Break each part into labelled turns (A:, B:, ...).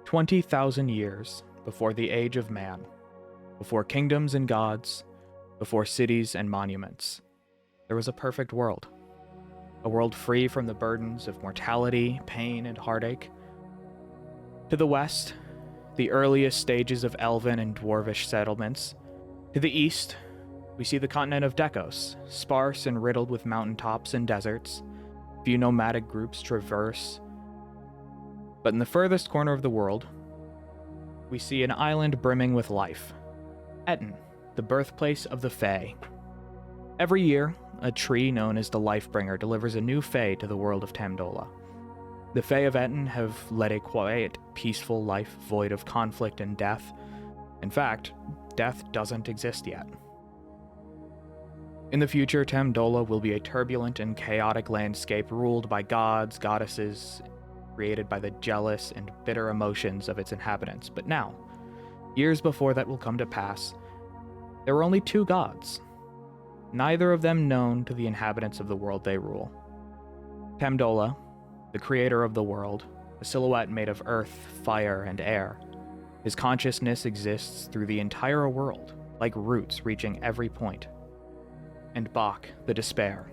A: 20,000 years before the age of man, before kingdoms and gods, before cities and monuments, there was a perfect world. A world free from the burdens of mortality, pain, and heartache. To the west, the earliest stages of elven and dwarvish settlements. To the east, we see the continent of Dekos, sparse and riddled with mountaintops and deserts. Few nomadic groups traverse. But in the furthest corner of the world, we see an island brimming with life. Etten, the birthplace of the Fae. Every year, a tree known as the Lifebringer delivers a new Fae to the world of Tamdola. The Fae of Etten have led a quiet, peaceful life void of conflict and death. In fact, death doesn't exist yet. In the future, Tamdola will be a turbulent and chaotic landscape ruled by gods, goddesses, created by the jealous and bitter emotions of its inhabitants. But now, years before that will come to pass, there were only two gods, neither of them known to the inhabitants of the world they rule. Tamdola, the creator of the world, a silhouette made of earth, fire, and air. His consciousness exists through the entire world, like roots reaching every point. And Bach, the despair,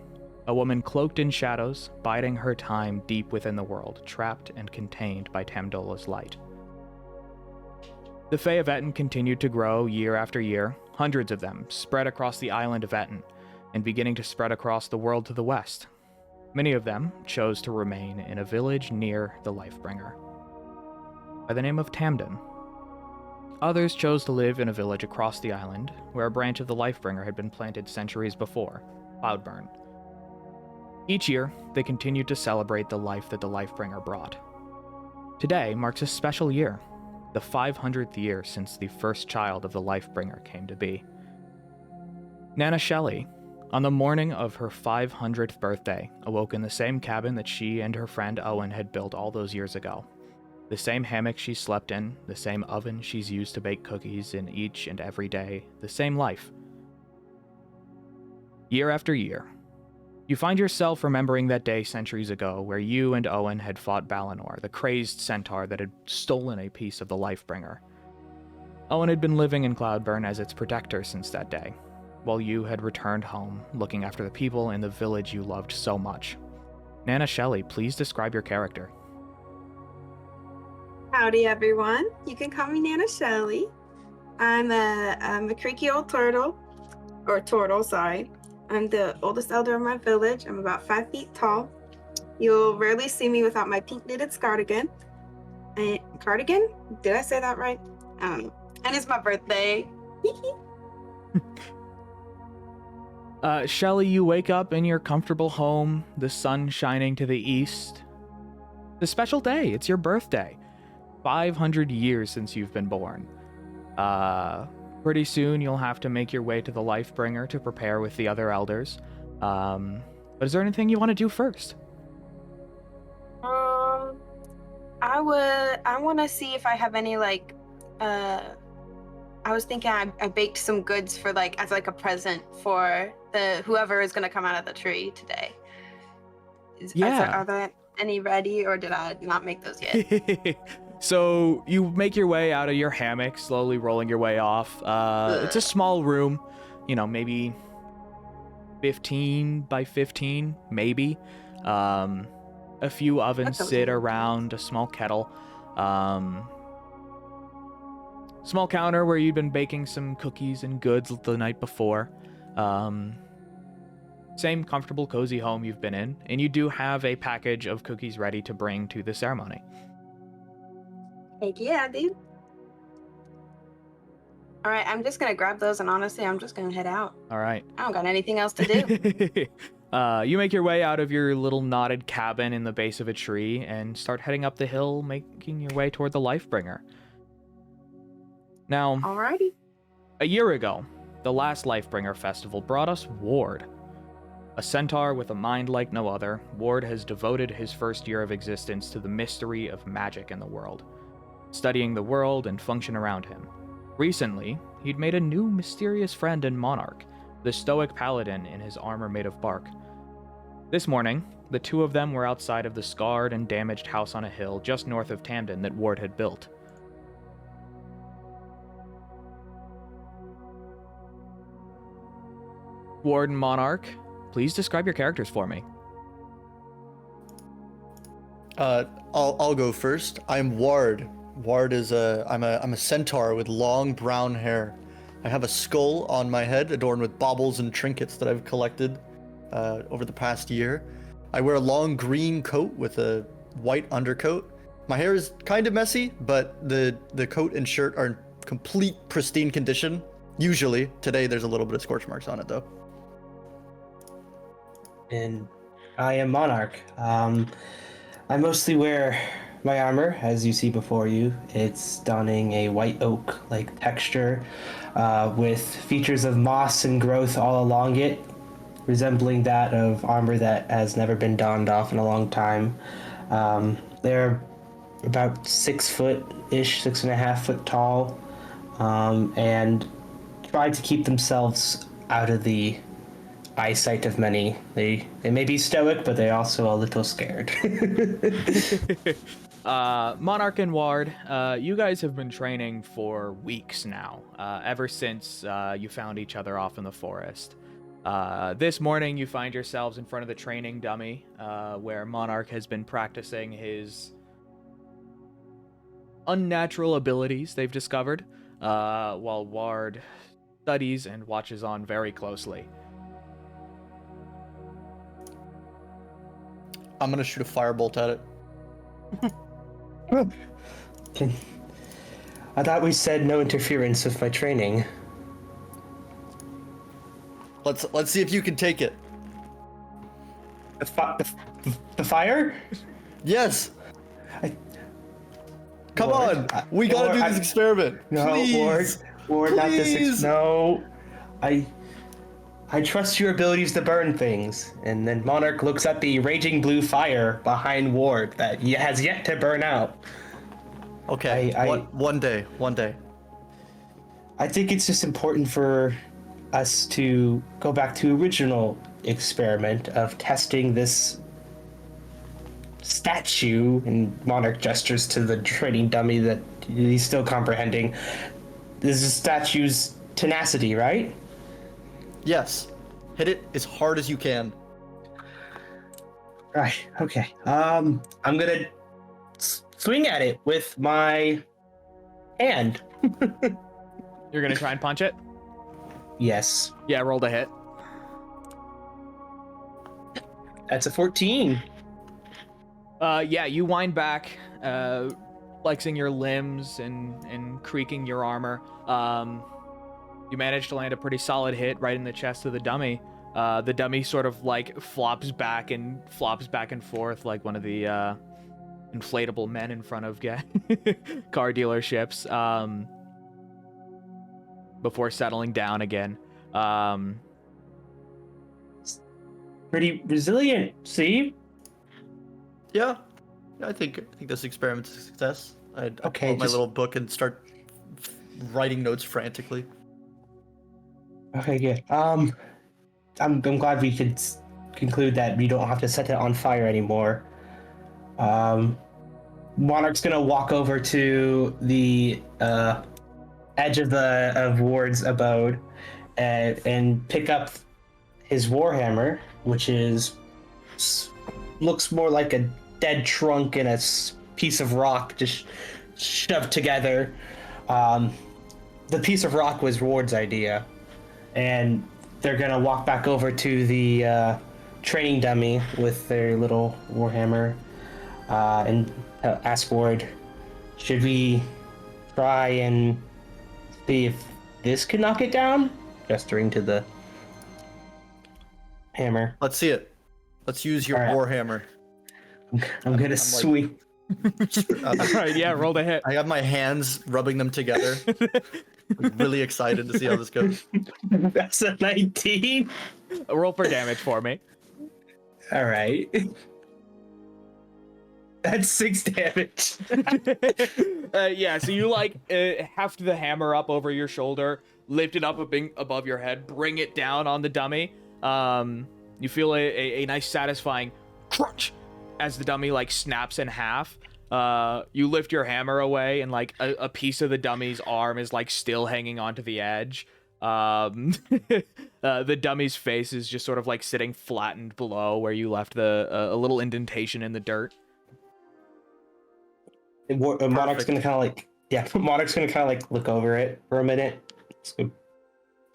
A: a woman cloaked in shadows, biding her time deep within the world, trapped and contained by Tamdola's light. The Fae of Etten continued to grow year after year, hundreds of them spread across the island of Etten, and beginning to spread across the world to the west. Many of them chose to remain in a village near the Lifebringer, by the name of Tamden. Others chose to live in a village across the island, where a branch of the Lifebringer had been planted centuries before, Cloudburn. Each year, they continued to celebrate the life that the Lifebringer brought. Today marks a special year, the 500th year since the first child of the Lifebringer came to be. Nana Shelley, on the morning of her 500th birthday, awoke in the same cabin that she and her friend Owen had built all those years ago. The same hammock she slept in, the same oven she's used to bake cookies in each and every day, the same life. Year after year, you find yourself remembering that day centuries ago where you and Owen had fought Balinor, the crazed centaur that had stolen a piece of the Lifebringer. Owen had been living in Cloudburn as its protector since that day, while you had returned home, looking after the people in the village you loved so much. Nana Shelley, please describe your character.
B: Howdy, everyone. You can call me Nana Shelley. I'm a creaky old turtle, sorry. I'm the oldest elder of my village. I'm about 5 feet tall. You'll rarely see me without my pink knitted cardigan. Cardigan? Did I say that right? I don't know. And it's my birthday.
A: Shelley, you wake up in your comfortable home, the sun shining to the east. It's a special day. It's your birthday. 500 years since you've been born. Pretty soon you'll have to make your way to the Lifebringer to prepare with the other elders. But is there anything you want to do first?
B: I want to see if I have any, I was thinking I baked some goods for, as a present for whoever is going to come out of the tree today. Are there any ready, or did I not make those yet?
A: So you make your way out of your hammock, slowly rolling your way off. It's a small room, maybe 15 by 15, maybe. A few ovens sit around, a small kettle. Small counter where you'd been baking some cookies and goods the night before. Same comfortable, cozy home you've been in. And you do have a package of cookies ready to bring to the ceremony.
B: Heck yeah, dude. All right, I'm just going to grab those, and honestly, I'm just going to head out.
A: All right.
B: I don't got anything else to do.
A: You make your way out of your little knotted cabin in the base of a tree and start heading up the hill, making your way toward the Lifebringer. Now,
B: alrighty.
A: A year ago, the last Lifebringer festival brought us Ward. A centaur with a mind like no other, Ward has devoted his first year of existence to the mystery of magic in the world, studying the world and function around him. Recently, he'd made a new mysterious friend and monarch, the stoic paladin in his armor made of bark. This morning, the two of them were outside of the scarred and damaged house on a hill just north of Tamden that Ward had built. Warden Monarch, please describe your characters for me.
C: I'll go first. I'm Ward. Ward is I'm a centaur with long brown hair. I have a skull on my head adorned with baubles and trinkets that I've collected over the past year. I wear a long green coat with a white undercoat. My hair is kind of messy, but the coat and shirt are in complete pristine condition. Usually. Today there's a little bit of scorch marks on it though.
D: And I am Monarch. I mostly wear my armor, as you see before you. It's donning a white oak-like texture with features of moss and growth all along it, resembling that of armor that has never been donned off in a long time. They're about 6 foot-ish, 6.5 foot tall, and try to keep themselves out of the eyesight of many. They may be stoic, but they're also a little scared.
A: Monarch and Ward, you guys have been training for weeks now, ever since you found each other off in the forest. This morning you find yourselves in front of the training dummy, where Monarch has been practicing his unnatural abilities they've discovered, while Ward studies and watches on very closely.
C: I'm gonna shoot a firebolt at it.
D: I thought we said no interference with my training.
C: Let's see if you can take it.
D: The fire?
C: Yes. Come
D: Ward,
C: on, we gotta do this experiment.
D: No,
C: Please.
D: Ward, not this.
C: Please.
D: No, I trust your abilities to burn things. And then Monarch looks at the raging blue fire behind Ward that he has yet to burn out.
C: Okay, one day.
D: I think it's just important for us to go back to original experiment of testing this statue, and Monarch gestures to the training dummy that he's still comprehending. This is a statue's tenacity, right?
C: Yes. Hit it as hard as you can.
D: Right, okay. I'm gonna swing at it with my hand.
A: You're gonna try and punch it?
D: Yes.
A: Yeah, roll to hit.
D: That's a 14.
A: Yeah, you wind back, flexing your limbs and creaking your armor. You manage to land a pretty solid hit right in the chest of the dummy. The dummy sort of like flops back and forth like one of the inflatable men in front of car dealerships, before settling down again.
D: Pretty resilient, see?
C: Yeah, I think this experiment's a success. I pull out my little book and start writing notes frantically.
D: Okay, good. I'm glad we could conclude that we don't have to set it on fire anymore. Monarch's gonna walk over to the edge of Ward's abode and pick up his warhammer, which looks more like a dead trunk and a piece of rock just shoved together. The piece of rock was Ward's idea. And they're gonna walk back over to the training dummy with their little warhammer and ask Ward, should we try and see if this can knock it down? Gesturing to the hammer.
C: Let's see it. Let's use your warhammer.
D: I'm gonna swing.
A: Alright, yeah, roll to hit.
C: I have my hands rubbing them together. I'm really excited to see how this goes.
D: That's a 19.
A: Roll for damage for me.
D: All right. That's 6 damage.
A: Yeah, so you heft the hammer up over your shoulder, lift it up above your head, bring it down on the dummy. You feel a nice satisfying crunch as the dummy snaps in half. You lift your hammer away and a piece of the dummy's arm is still hanging onto the edge. The dummy's face is just sort of like sitting flattened below where you left a little indentation in the dirt.
D: Monarch's gonna kind of like, yeah, Monarch's gonna kind of like look over it for a minute. So,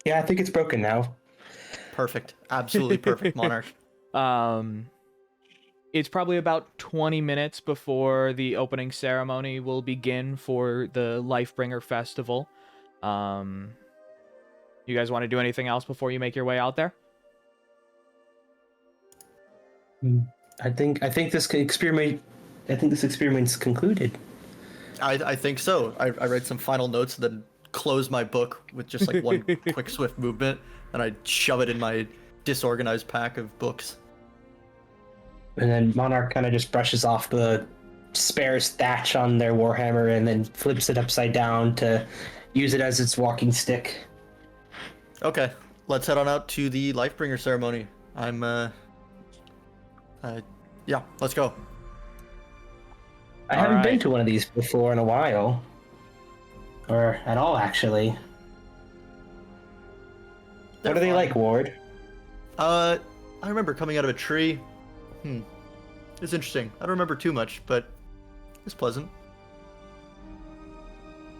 D: yeah, I think it's broken now.
C: Perfect. Absolutely perfect, Monarch.
A: It's probably about 20 minutes before the opening ceremony will begin for the Lifebringer Festival. You guys want to do anything else before you make your way out there?
D: I think this experiment's concluded.
C: I think so. I write some final notes, then close my book with just like one quick, swift movement, and I shove it in my disorganized pack of books.
D: And then Monarch kind of just brushes off the spare thatch on their warhammer and then flips it upside down to use it as its walking stick.
C: Okay, let's head on out to the Lifebringer ceremony. Yeah, let's go.
D: I haven't been to one of these before in a while. Or at all, actually. What are they like, Ward?
C: I remember coming out of a tree. It's interesting. I don't remember too much, but it's pleasant.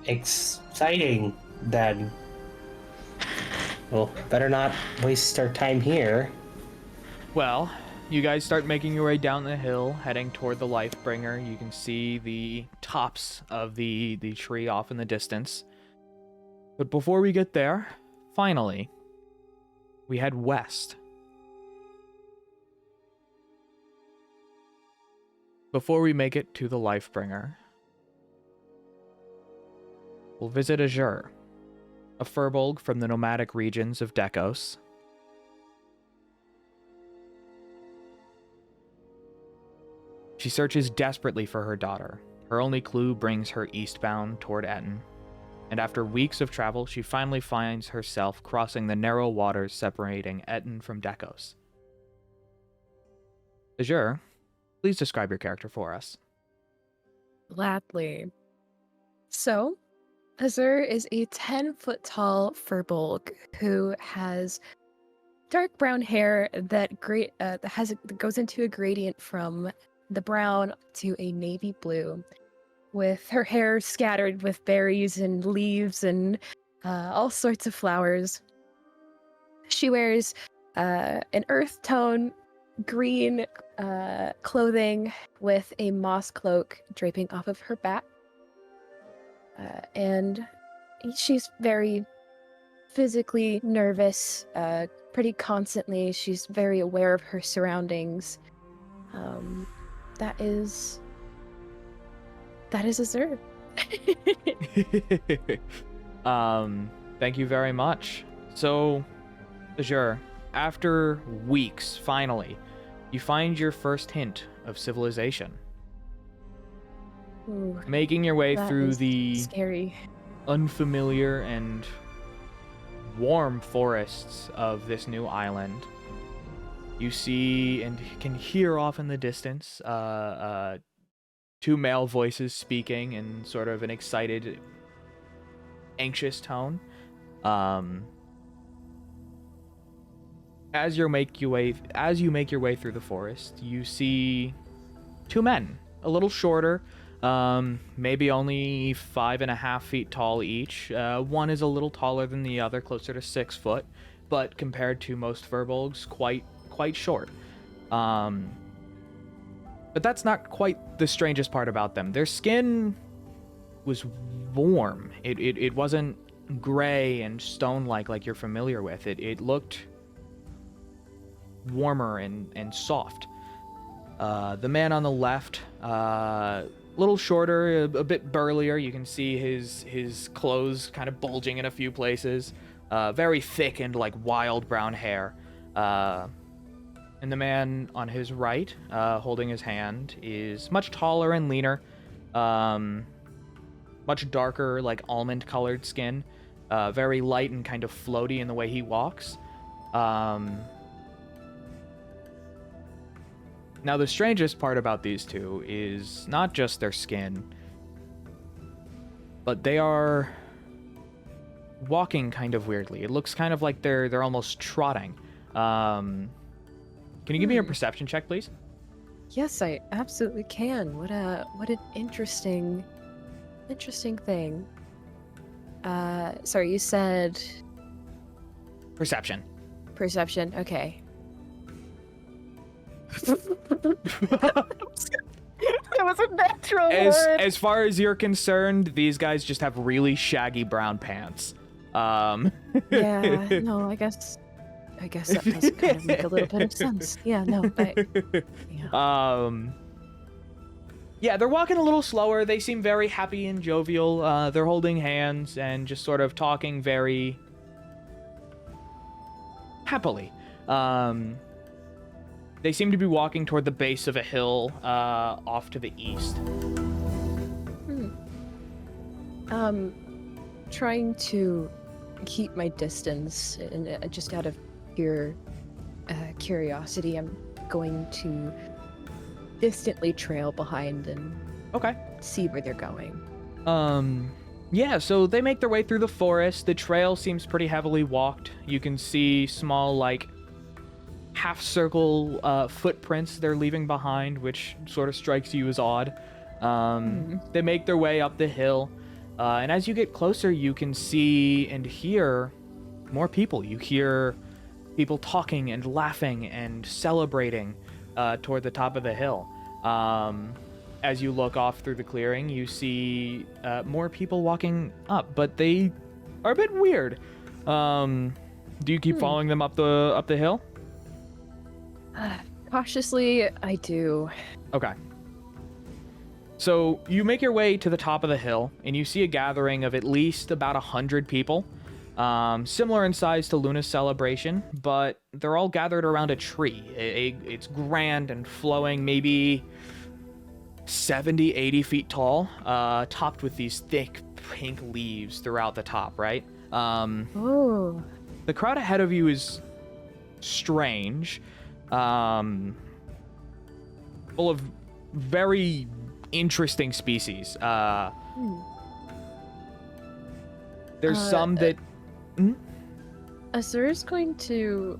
D: Exciting, then. Well, better not waste our time here.
A: Well, you guys start making your way down the hill, heading toward the Lifebringer. You can see the tops of the tree off in the distance. But before we get there, finally, we head west. Before we make it to the Lifebringer, we'll visit Azure, a furbolg from the nomadic regions of Dekos. She searches desperately for her daughter. Her only clue brings her eastbound toward Etten, and after weeks of travel, she finally finds herself crossing the narrow waters separating Etten from Dekos. Azure, please describe your character for us.
E: Gladly. So, Azure is a 10-foot-tall furbolg who has dark brown hair that goes into a gradient from the brown to a navy blue, with her hair scattered with berries and leaves and all sorts of flowers. She wears an earth tone green clothing with a moss cloak draping off of her back. And she's very physically nervous, pretty constantly. She's very aware of her surroundings. That is Azure.
A: Thank you very much. So, Azure, after weeks, finally, you find your first hint of civilization.
E: Ooh,
A: Making your way
E: that
A: through
E: is
A: the
E: scary,
A: unfamiliar and warm forests of this new island, you see and can hear off in the distance two male voices speaking in sort of an excited, anxious tone. As you make your way through the forest, you see two men, a little shorter, maybe only 5.5 feet tall each. One is a little taller than the other, closer to 6 foot, but compared to most furbolgs, quite short. But that's not quite the strangest part about them. Their skin was warm. It wasn't gray and stone-like like you're familiar with. It looked warmer and soft. The man on the left, little shorter, a bit burlier. You can see his clothes kind of bulging in a few places. Very thick and like wild brown hair. And the man on his right, holding his hand, is much taller and leaner. Much darker, like almond-colored skin. Very light and kind of floaty in the way he walks. Now, the strangest part about these two is not just their skin, but they are walking kind of weirdly. It looks kind of like they're almost trotting. Can you give me a perception check, please?
E: Yes, I absolutely can. What an interesting thing. Sorry, you said
A: Perception.
E: perception. Okay. That was a natural one.
A: As far as you're concerned, these guys just have really shaggy brown pants.
E: Yeah, no, I guess that does kind of make a little bit of sense. Yeah, no, yeah.
A: Yeah, they're walking a little slower. They seem very happy and jovial. They're holding hands and just sort of talking very happily. They seem to be walking toward the base of a hill off to the east.
E: Trying to keep my distance, and just out of pure curiosity, I'm going to distantly trail behind and see where they're going.
A: Yeah, so they make their way through the forest. The trail seems pretty heavily walked. You can see small, like, half-circle footprints they're leaving behind, which sort of strikes you as odd. They make their way up the hill, and as you get closer, you can see and hear more people. You hear people talking and laughing and celebrating toward the top of the hill. As you look off through the clearing, you see more people walking up, but they are a bit weird. Do you keep following them up the hill?
E: Cautiously, I do.
A: Okay. So you make your way to the top of the hill, and you see a gathering of at least about 100 people, similar in size to Luna's celebration, but they're all gathered around a tree. It's grand and flowing, maybe 70, 80 feet tall, topped with these thick pink leaves throughout the top, right?
E: Oh.
A: The crowd ahead of you is strange, full of very interesting species. There's some that...
E: Azur's going to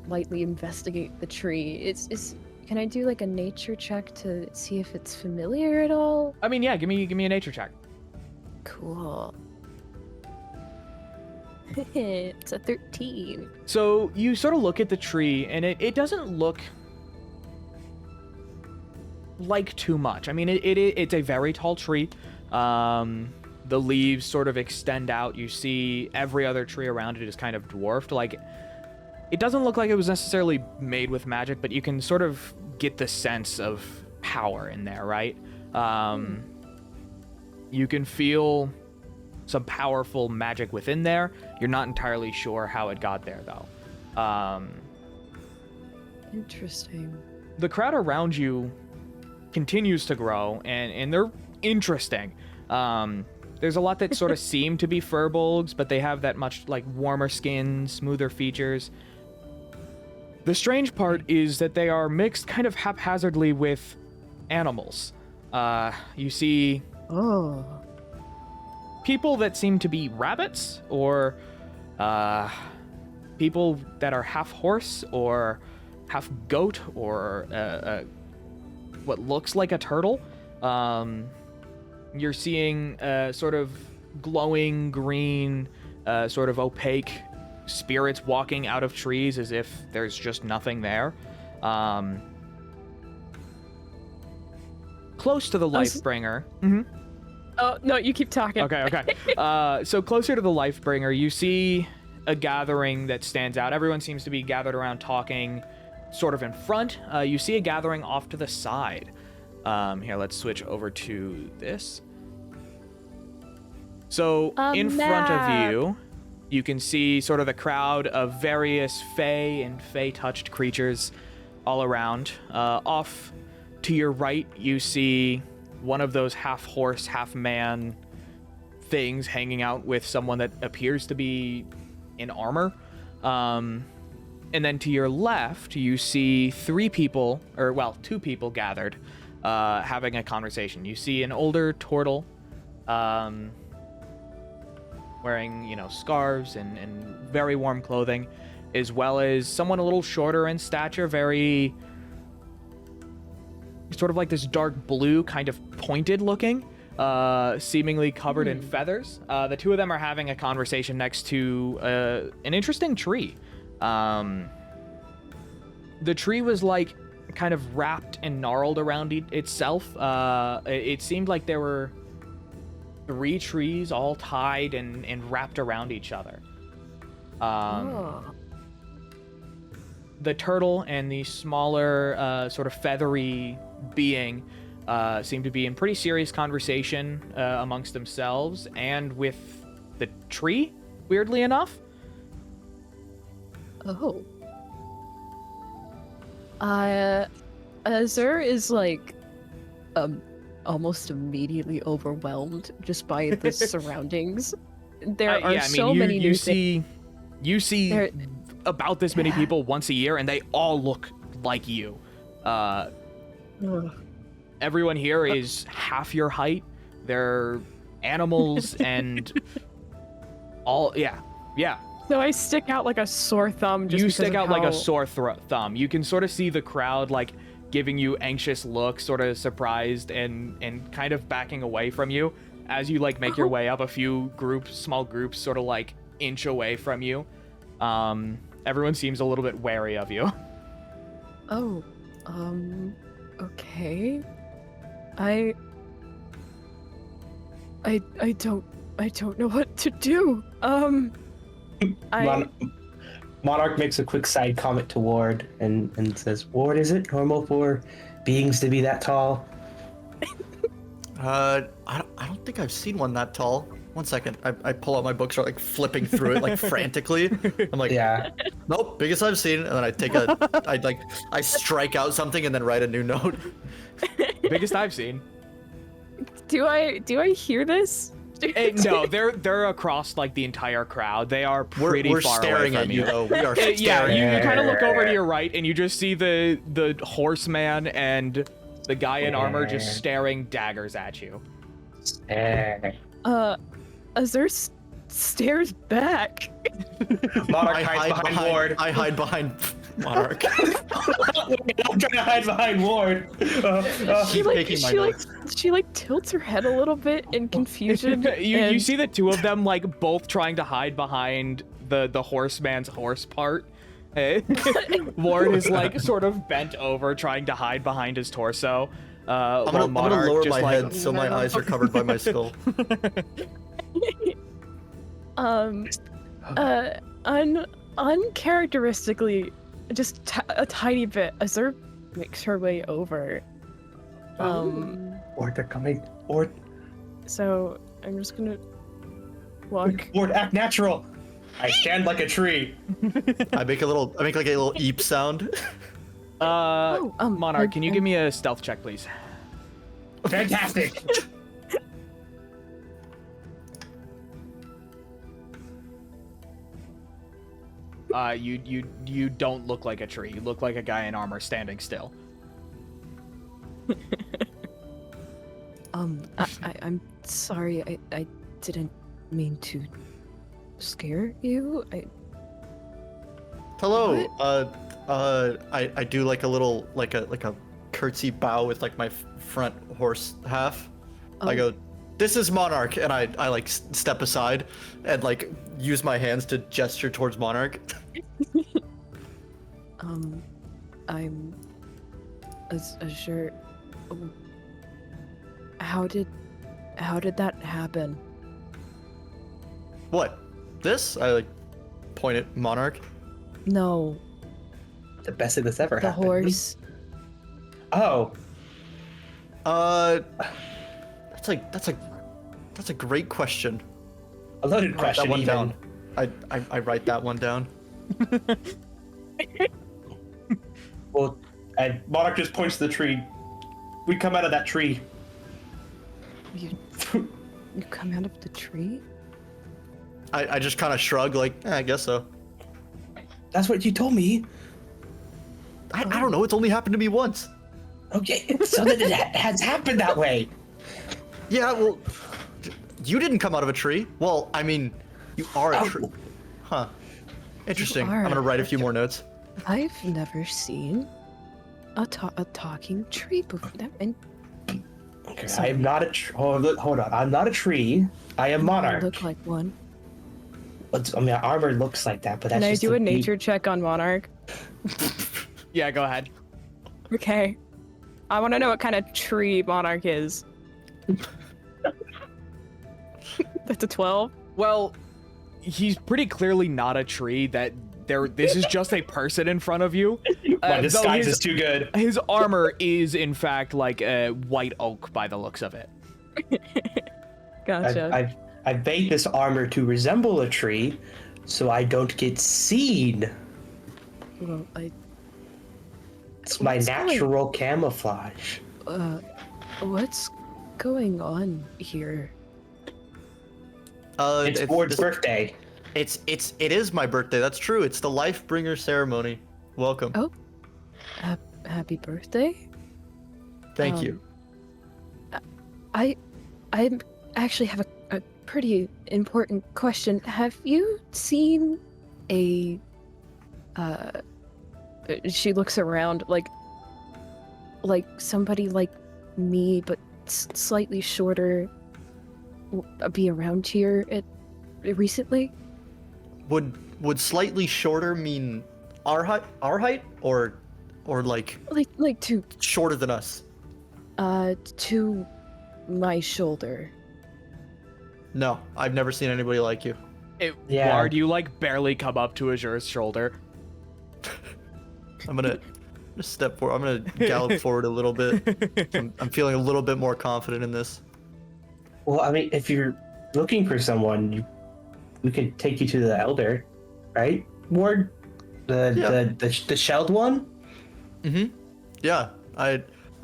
E: lightly investigate the tree. Can I do like a nature check to see if it's familiar at all?
A: I mean, yeah, give me a nature check.
E: Cool. It's a 13.
A: So you sort of look at the tree, and it doesn't look like too much. I mean, it's a very tall tree. The leaves sort of extend out. You see every other tree around it is kind of dwarfed. Like, it doesn't look like it was necessarily made with magic, but you can sort of get the sense of power in there, right? You can feel some powerful magic within there. You're not entirely sure how it got there, though.
E: Interesting.
A: The crowd around you continues to grow, and they're interesting. There's a lot that sort of seem to be furbolgs, but they have that much, like, warmer skin, smoother features. The strange part is that they are mixed kind of haphazardly with animals. You see people that seem to be rabbits, or people that are half horse, or half goat, or what looks like a turtle. You're seeing sort of glowing green, sort of opaque spirits walking out of trees as if there's just nothing there. Close to the Lifebringer.
E: Oh, no, you keep talking.
A: Okay. So closer to the Lifebringer, you see a gathering that stands out. Everyone seems to be gathered around talking sort of in front. You see a gathering off to the side. Here, let's switch over to this. So in front of you, you can see sort of the crowd of various Fey and Fey-touched creatures all around. Off to your right, you see one of those half-horse, half-man things hanging out with someone that appears to be in armor. And then to your left, you see two people gathered, having a conversation. You see an older turtle, wearing, scarves and very warm clothing, as well as someone a little shorter in stature, very sort of like this dark blue, kind of pointed looking, seemingly covered in feathers. The two of them are having a conversation next to an interesting tree. The tree was like kind of wrapped and gnarled around itself. It seemed like there were 3 trees all tied and wrapped around each other. The turtle and the smaller sort of feathery being seem to be in pretty serious conversation amongst themselves and with the tree, weirdly enough.
E: Oh. Azur is like almost immediately overwhelmed just by the surroundings. There are so many new things.
A: You see about this many people once a year, and they all look like you. Everyone here is half your height. They're animals and all. Yeah.
E: So I stick out like a sore thumb.
A: You stick out like a sore thumb. You can sort of see the crowd like giving you anxious looks, sort of surprised and kind of backing away from you as you like make your way up. A few small groups sort of like inch away from you. Everyone seems a little bit wary of you.
E: Oh, okay. I don't know what to do.
D: Monarch makes a quick side comment to Ward and says, "Ward, is it normal for beings to be that tall?"
C: I don't think I've seen one that tall. One second, I pull out my book, start like flipping through it like frantically. I'm like,
D: Yeah.
C: Nope, biggest I've seen. And then I strike out something and then write a new note.
A: Biggest I've seen.
E: Do I hear this?
A: No, they're across like the entire crowd. They are pretty
C: we're
A: far
C: staring
A: away
C: at
A: from
C: you, though. We are staring.
A: Yeah, you kind of look over to your right and you just see the horseman and the guy in armor just staring daggers at you.
E: Azur stares back.
D: Monarch hides behind Ward.
C: I hide behind Monarch.
D: I'm trying to hide behind Ward.
E: She tilts her head a little bit in confusion.
A: You see the two of them like both trying to hide behind the horseman's horse part. Ward is like sort of bent over trying to hide behind his torso.
C: I'm gonna lower my head so my eyes are covered by my skull.
E: Uncharacteristically, just a tiny bit, Azur makes her way over.
D: Ward, they're coming. Ward.
E: So I'm just gonna walk.
D: Ward, act natural. I stand like a tree.
C: I make like a little eep sound.
A: Monarch, can you give me a stealth check, please?
D: Fantastic.
A: You don't look like a tree. You look like a guy in armor standing still.
E: I'm sorry. I didn't mean to scare you.
C: Hello.
E: What?
C: I do like a little like a curtsy bow with like my front horse half. I go, "This is Monarch," and I like step aside and like use my hands to gesture towards Monarch.
E: I'm Azur. How did that happen?
C: What? This? I like point at Monarch.
E: No,
D: The best thing that's ever
E: the
D: happened.
E: horse.
D: Oh.
C: That's a great question.
D: A loaded
C: Write
D: question
C: that one
D: even.
C: down. I write that one down.
D: Well, and Monarch just points to the tree. We come out of that tree.
E: You come out of the tree?
C: I just kind of shrug like, I guess so.
D: That's what you told me.
C: I don't know. It's only happened to me once.
D: Okay, so that it has happened that way.
C: Yeah, well, you didn't come out of a tree. Well, I mean, You are a tree. Huh. Interesting. I'm gonna write a few more notes.
E: I've never seen a talking tree before.
D: Okay, I am not a hold on. I'm not a tree. I am Monarch.
E: Look like one.
D: I mean, armor looks like that, but that's
E: Can I
D: just
E: do
D: the
E: a nature check on Monarch?
A: Yeah, go ahead.
E: Okay. I want to know what kind of tree Monarch is. That's a 12.
A: Well, he's pretty clearly not a tree. This is just a person in front of you.
D: My
A: though
D: disguise is too good.
A: His armor is, in fact, like a white oak by the looks of it.
E: Gotcha.
D: I've made this armor to resemble a tree, so I don't get seen.
E: Well,
D: It's my natural camouflage.
E: What's going on here?
D: It's Ward's birthday.
C: It is my birthday. That's true. It's the Lifebringer ceremony. Welcome.
E: Oh, happy birthday.
C: Thank you.
E: I actually have a pretty important question. Have you seen a she looks around like somebody like me but slightly shorter be around here recently?
C: Would slightly shorter mean our height or like
E: to
C: shorter than us?
E: to my shoulder.
C: No, I've never seen anybody like you.
D: Yeah.
A: Ward, you like barely come up to Azure's shoulder.
C: I'm gonna step forward. I'm gonna gallop forward a little bit. I'm feeling a little bit more confident in this.
D: Well, I mean, if you're looking for someone, we could take you to the Elder, right? Ward, the shelled one.
C: Mm-hmm. Yeah. I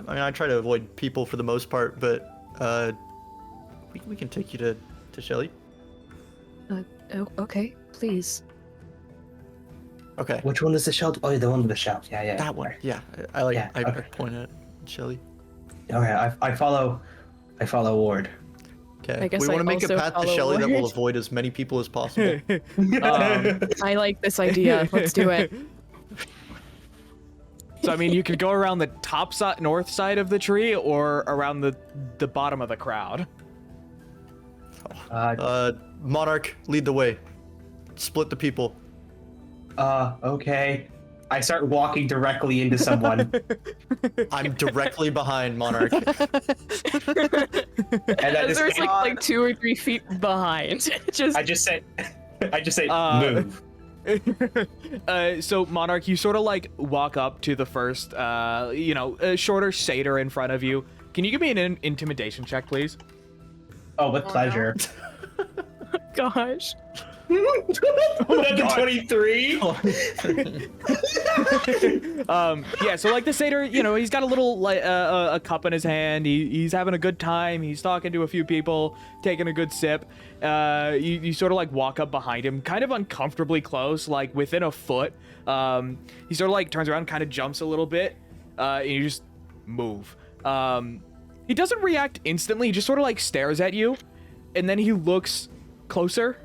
C: mean, I try to avoid people for the most part, but we can take you to Shelly.
E: Oh, okay, please.
C: Okay.
D: Which one is the shelled? Oh, the one with the shell. Yeah.
C: That one. Yeah. I like.
D: Yeah,
C: I
D: okay.
C: point at Shelly.
D: Okay, I follow Ward.
C: Okay.
E: I guess
C: We
E: I
C: want to make a
E: also
C: path to
E: follow
C: Shelly that will
E: Ward.
C: avoid as many people as possible.
E: I like this idea. Let's do it.
A: So I mean, you could go around the top side, north side of the tree, or around the bottom of the crowd.
C: Monarch, lead the way. Split the people.
D: Okay. I start walking directly into someone.
C: I'm directly behind Monarch.
D: And I just
E: There's
D: say,
E: like 2 or 3 feet behind.
D: I just say move.
A: So Monarch, you sort of like walk up to the first, shorter satyr in front of you. Can you give me an intimidation check, please?
D: Oh, with pleasure.
E: Gosh.
D: Another 23.
A: Yeah, so like the satyr, he's got a little like a cup in his hand. He's having a good time. He's talking to a few people, taking a good sip. You sort of like walk up behind him, kind of uncomfortably close, like within a foot. He sort of like turns around, kind of jumps a little bit, and you just move. He doesn't react instantly. He just sort of like stares at you, and then he looks closer.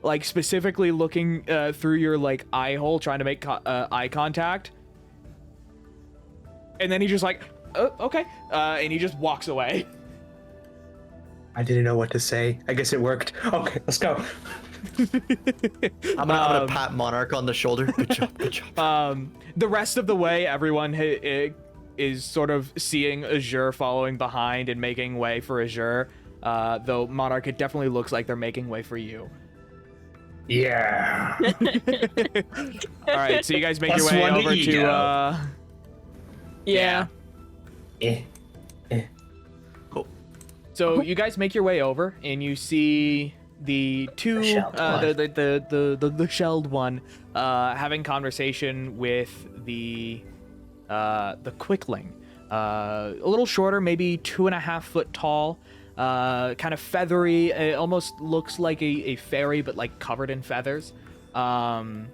A: Like specifically looking through your like eye hole, trying to make eye contact, and then he just like, oh, okay, and he just walks away.
D: I didn't know what to say. I guess it worked. Okay, let's go.
C: I'm gonna pat Monarch on the shoulder. Good job, good job.
A: The rest of the way, everyone is sort of seeing Azure following behind and making way for Azure. Though Monarch, it definitely looks like they're making way for you.
D: Yeah.
A: All right, so you guys make your
D: Plus
A: way
D: one to
A: over to
D: ego.
E: Yeah.
A: So you guys make your way over, and you see the two, the shelled one, having conversation with the quickling. A little shorter, maybe 2.5 foot tall, kind of feathery. It almost looks like a fairy, but like covered in feathers. They're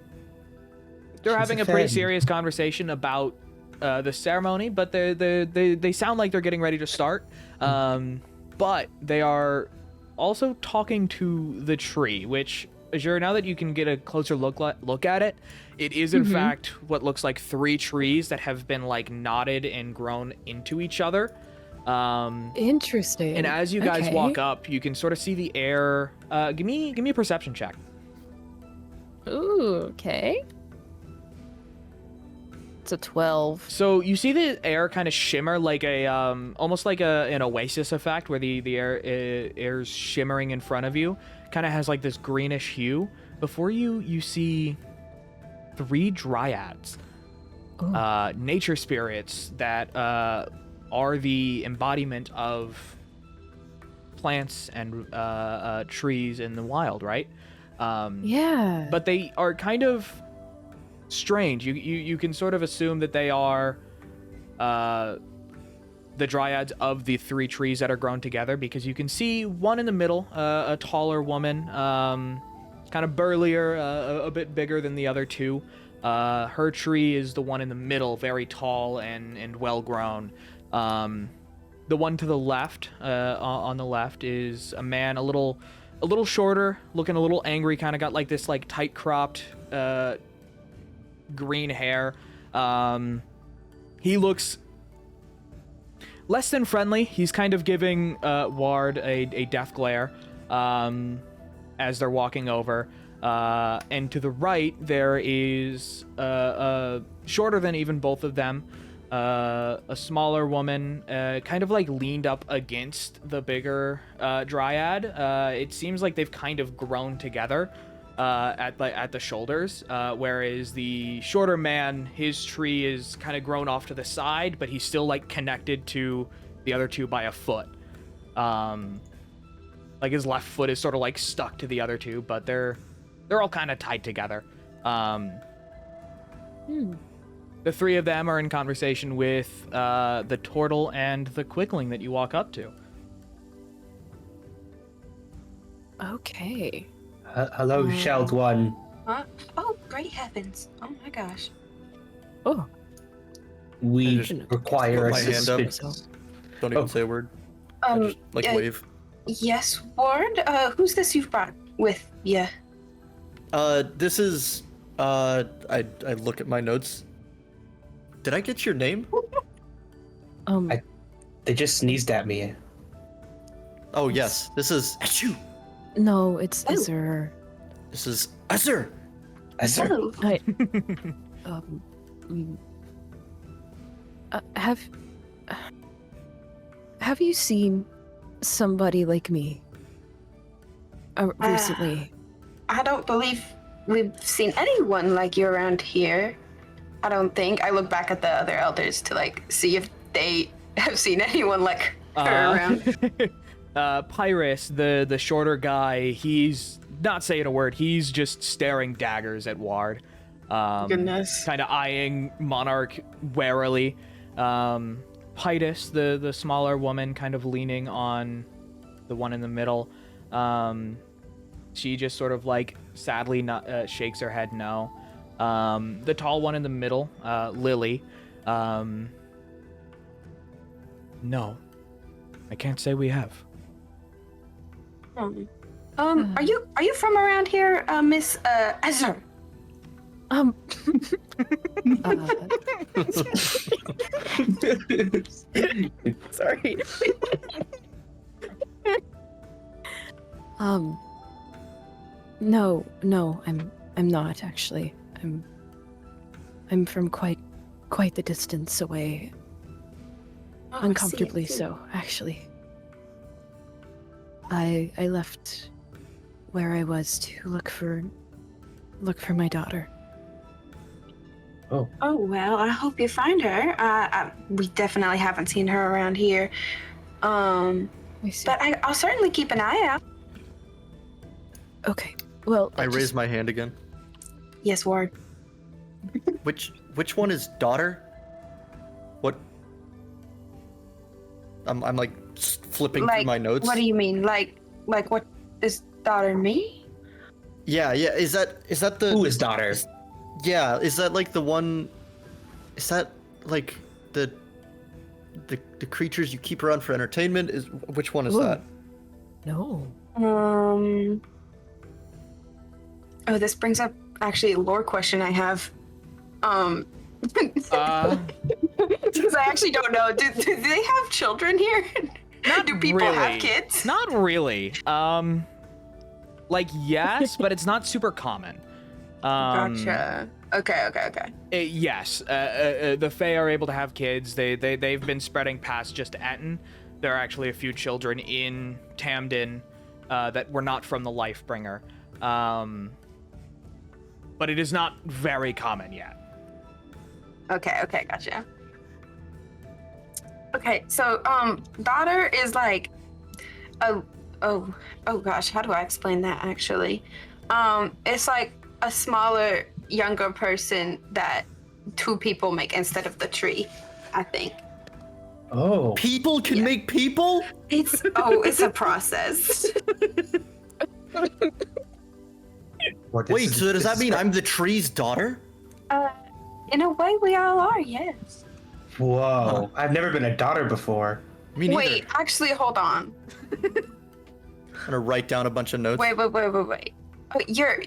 A: having a pretty serious conversation about the ceremony, but they sound like they're getting ready to start. But they are also talking to the tree, which, Azure, now that you can get a closer look at it, it is in fact what looks like 3 trees that have been like knotted and grown into each other.
E: Interesting.
A: And as you guys walk up, you can sort of see the air. Give me a perception check.
E: Ooh, okay. It's a 12.
A: So you see the air kind of shimmer like a almost like an oasis effect, where the air's shimmering in front of you. Kind of has like this greenish hue. Before you see 3 dryads, nature spirits that are the embodiment of plants and trees in the wild, right?
E: Yeah.
A: But they are kind of strange. You can sort of assume that they are the dryads of the 3 trees that are grown together, because you can see one in the middle, a taller woman, kind of burlier, a bit bigger than the other 2. Her tree is the one in the middle, very tall and well grown. The one to the left, on the left, is a man a little shorter, looking a little angry, kind of got like this like tight cropped green hair. He looks less than friendly. He's kind of giving Ward a death glare as they're walking over. And to the right, there is shorter than even both of them, a smaller woman, kind of like leaned up against the bigger dryad. It seems like they've kind of grown together at the shoulders, whereas the shorter man, his tree is kind of grown off to the side, but he's still like connected to the other 2 by a foot. Like his left foot is sort of like stuck to the other 2, but they're all kind of tied together. The 3 of them are in conversation with the turtle and the quickling that you walk up to.
E: Okay.
D: Hello, Shelled One.
B: Huh? Oh, great heavens. Oh my gosh.
E: Oh.
D: We
C: just
D: require
C: put my hand up.
D: assistance.
C: Don't even say a word. I just wave.
B: Yes, Ward? Who's this you've brought with you?
C: This is I look at my notes. Did I get your name?
D: They just sneezed at me.
C: Oh yes, this is Achoo.
E: No, it's
B: Oh.
E: Azur.
C: This is Azur.
B: Oh.
E: I, have you seen somebody like me recently?
B: I don't believe we've seen anyone like you around here. I don't think. I look back at the other elders to like see if they have seen anyone like her around.
A: Pyrus, the shorter guy, he's not saying a word. He's just staring daggers at Ward.
B: Goodness.
A: Kind of eyeing Monarch warily. Pytus, the smaller woman, kind of leaning on the one in the middle. She just sort of like sadly not shakes her head no. The tall one in the middle, Lily. No, I can't say we have.
B: Are you from around here, Miss Azur?
E: Sorry. No, I'm not actually. I'm from quite the distance away.
B: Oh, I see,
E: Uncomfortably
B: I see.
E: so, actually. I left where I was to look for my daughter.
B: Oh well, I hope you find her. We definitely haven't seen her around here.
E: I see.
B: But I'll certainly keep an eye out.
E: Okay. Well,
C: I raise my hand again.
B: Yes, Ward.
C: Which one is daughter? What? I'm like flipping through my notes.
B: What do you mean? Like what is daughter me?
C: Yeah. Is that the?
D: Who is daughter?
C: Yeah. Is that like the one? Is that like the creatures you keep around for entertainment? Which one is
E: Whoa.
C: that?
E: No.
B: Oh, this brings up actually a lore question I have. Because
A: Uh,
B: I actually don't know. Do they have children here?
A: not
B: Do people
A: really.
B: have kids?
A: Not really. Like yes, but it's not super common.
B: Gotcha. Okay.
A: Yes, the Fae are able to have kids. They've been spreading past just Etten. There are actually a few children in Tamden that were not from the Lifebringer. But it is not very common yet.
B: Okay, gotcha. Okay, so daughter is like oh gosh, how do I explain that actually? It's like a smaller, younger person that two people make instead of the tree, I think.
D: Oh.
C: People can make people?
B: It's a process.
C: Wait, so does that mean I'm the tree's daughter?
B: In a way, we all are, yes.
D: Whoa. I've never been a daughter before.
C: Me neither.
B: Wait, actually, hold on.
C: I'm gonna write down a bunch of notes.
B: Wait. Your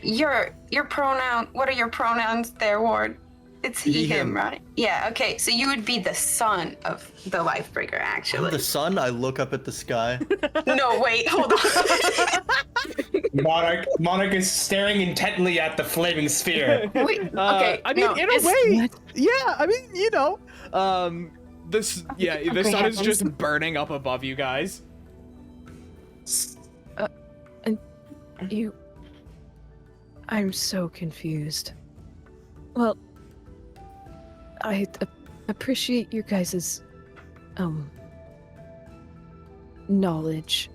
B: pronoun. What are your pronouns there, Ward? It's he, him, right? Yeah. Okay. So you would be the son of the Lifebringer,
C: I'm
B: actually.
C: the sun. I look up at the sky.
B: No, wait. Hold on.
D: Monarch is staring intently at the flaming sphere.
B: Wait. Okay.
A: I mean,
B: no,
A: in a
B: it's-
A: way,
E: What?
A: yeah. I mean, you know, the
E: Okay,
A: sun is
E: I'm
A: just
E: so-
A: burning up above you guys.
E: You. I'm so confused. Well, I appreciate your guys' knowledge,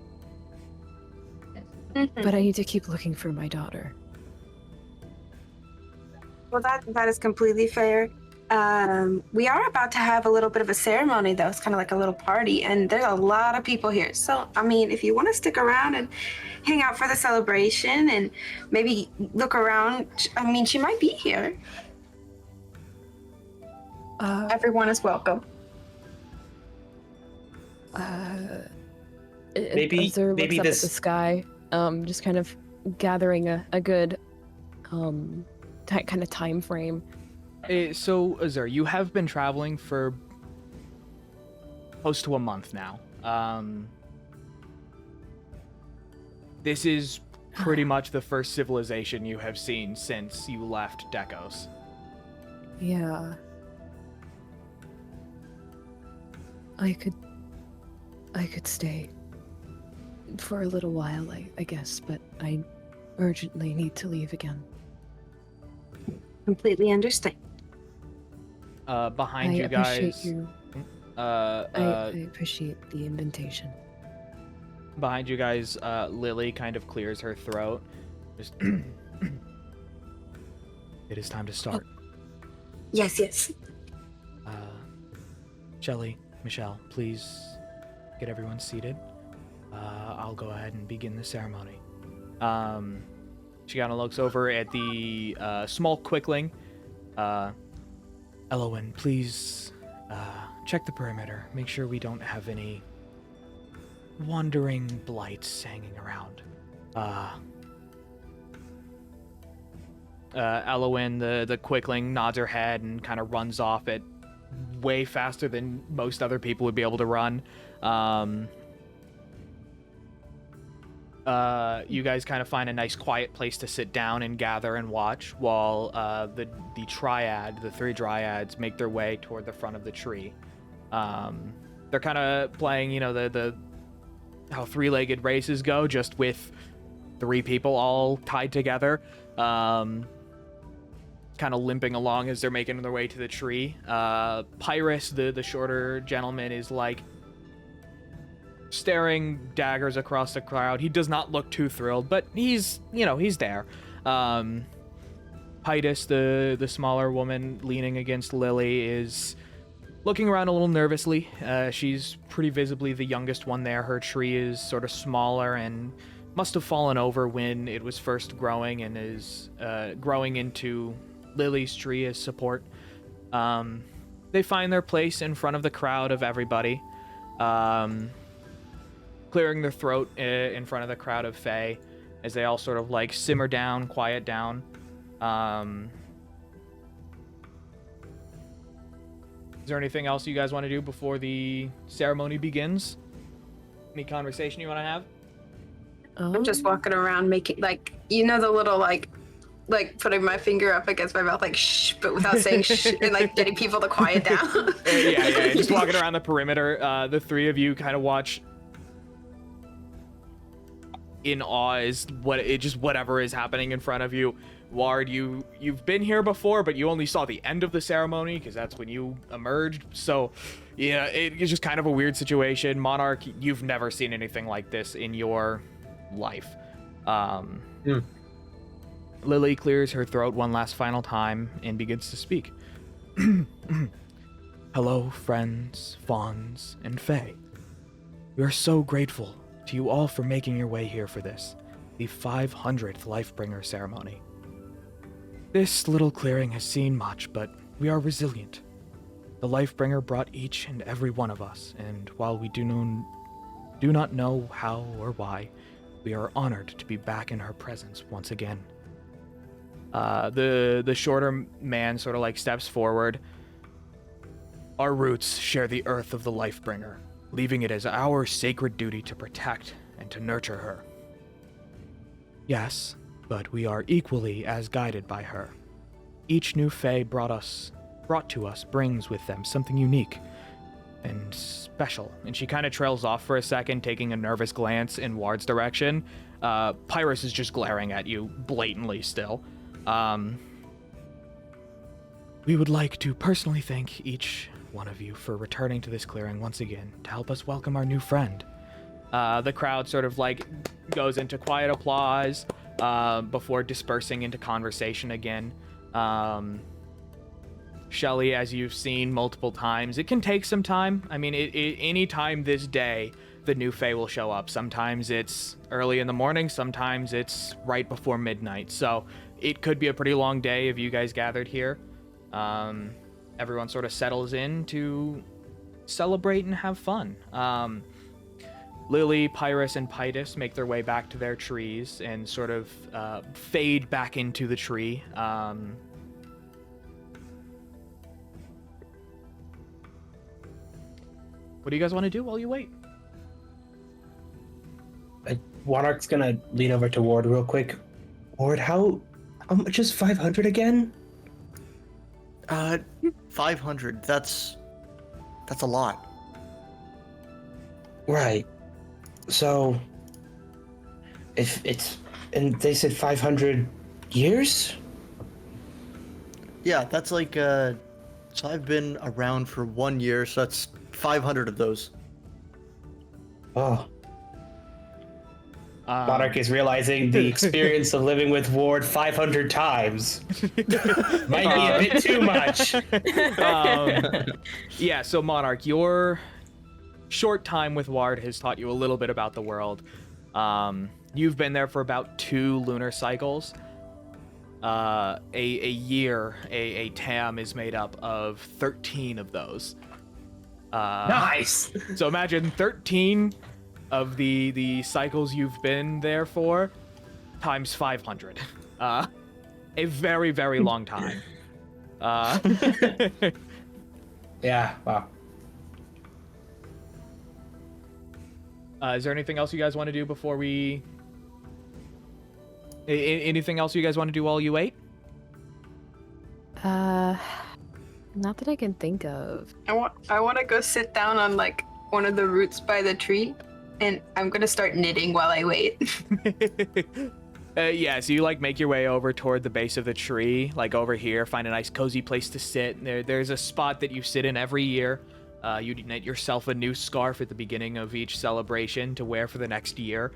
B: Mhm.
E: but I need to keep looking for my daughter.
B: Well, that is completely fair. We are about to have a little bit of a ceremony, though. It's kind of like a little party, and there's a lot of people here. So, I mean, if you want to stick around and hang out for the celebration and maybe look around, I mean, she might be here. Everyone is welcome.
D: Maybe-
E: Azur looks
D: maybe
E: up
D: this-
E: at the sky, just kind of gathering a good kind of time frame.
A: So, Azur, you have been traveling for close to a month now. This is pretty much the first civilization you have seen since you left Dekos.
E: Yeah. I could stay for a little while, I guess, but I urgently need to leave again.
B: Completely understand.
A: Behind
E: I
A: you
E: appreciate
A: guys,
E: you. I appreciate the invitation.
A: behind you guys, Lily kind of clears her throat. Just, it is time to start.
B: Yes.
A: Shelly, Michelle, please get everyone seated. I'll go ahead and begin the ceremony. She kind of looks over at the small quickling. Elowen, please check the perimeter. Make sure we don't have any wandering blights hanging around. Elowen, the quickling, nods her head and kind of runs off at way faster than most other people would be able to run. You guys kind of find a nice quiet place to sit down and gather and watch while the three dryads make their way toward the front of the tree. They're kind of playing, the how three-legged races go, just with three people all tied together. Kind of limping along as they're making their way to the tree. Pyrrhus, the shorter gentleman, is like staring daggers across the crowd. He does not look too thrilled, but he's there. Pytus, the smaller woman leaning against Lily, is looking around a little nervously. She's pretty visibly the youngest one there. Her tree is sort of smaller and must have fallen over when it was first growing and is growing into Lily's tree as support. They find their place in front of the crowd of everybody. clearing their throat in front of the crowd of Fae as they all sort of like simmer down, quiet down. Is there anything else you guys want to do before the ceremony begins? Any conversation you want to have?
B: I'm just walking around making like the little like putting my finger up against my mouth like shh, but without saying shh, and like getting people to quiet down.
A: Yeah. Just walking around the perimeter. The three of you kind of watch in awe as whatever is happening in front of you. Ward, you've been here before, but you only saw the end of the ceremony because that's when you emerged. So, yeah, it's just kind of a weird situation. Monarch, you've never seen anything like this in your life. Lily clears her throat one last final time and begins to speak. Hello, friends, fawns, and fae. We are so grateful to you all for making your way here for this, the 500th Lifebringer ceremony. This little clearing has seen much, but we are resilient. The Lifebringer brought each and every one of us, and while we do not know how or why, we are honored to be back in her presence once again. The shorter man sort of like steps forward. Our roots share the earth of the Lifebringer, leaving it as our sacred duty to protect and to nurture her. Yes, but we are equally as guided by her. Each new fae brought to us brings with them something unique and special. And she kind of trails off for a second, taking a nervous glance in Ward's direction. Pyrus is just glaring at you blatantly still. We would like to personally thank each one of you for returning to this clearing once again to help us welcome our new friend. The crowd sort of like goes into quiet applause before dispersing into conversation again. Shelly, as you've seen multiple times, it can take some time. I mean, any time this day, the new fae will show up. Sometimes it's early in the morning, sometimes it's right before midnight. So it could be a pretty long day if you guys gathered here. Everyone sort of settles in to celebrate and have fun. Lily, Pyrus, and Pytus make their way back to their trees and sort of fade back into the tree. What do you guys want to do while you wait?
D: Monarch's gonna lean over to Ward real quick. Ward, how much is 500 again?
C: 500. That's a lot.
D: Right. So, if it's, and they said 500 years?
C: Yeah, that's like, so I've been around for 1 year, so that's 500 of those.
D: Oh. Monarch is realizing the experience of living with Ward 500 times might be a bit too much.
A: Yeah, so Monarch, your short time with Ward has taught you a little bit about the world. You've been there for about 2 lunar cycles. A year, a TAM is made up of 13 of those.
D: Nice!
A: So imagine 13 of the cycles you've been there for times 500. A very, very long time.
D: Yeah, wow.
A: Is there anything else you guys want to do before we... Anything else you guys want to do while you wait?
E: Not that I can think of.
B: I want to go sit down on like one of the roots by the tree, and I'm gonna start knitting while I wait.
A: Yeah, so you like make your way over toward the base of the tree, like over here, find a nice cozy place to sit. There's a spot that you sit in every year. You knit yourself a new scarf at the beginning of each celebration to wear for the next year.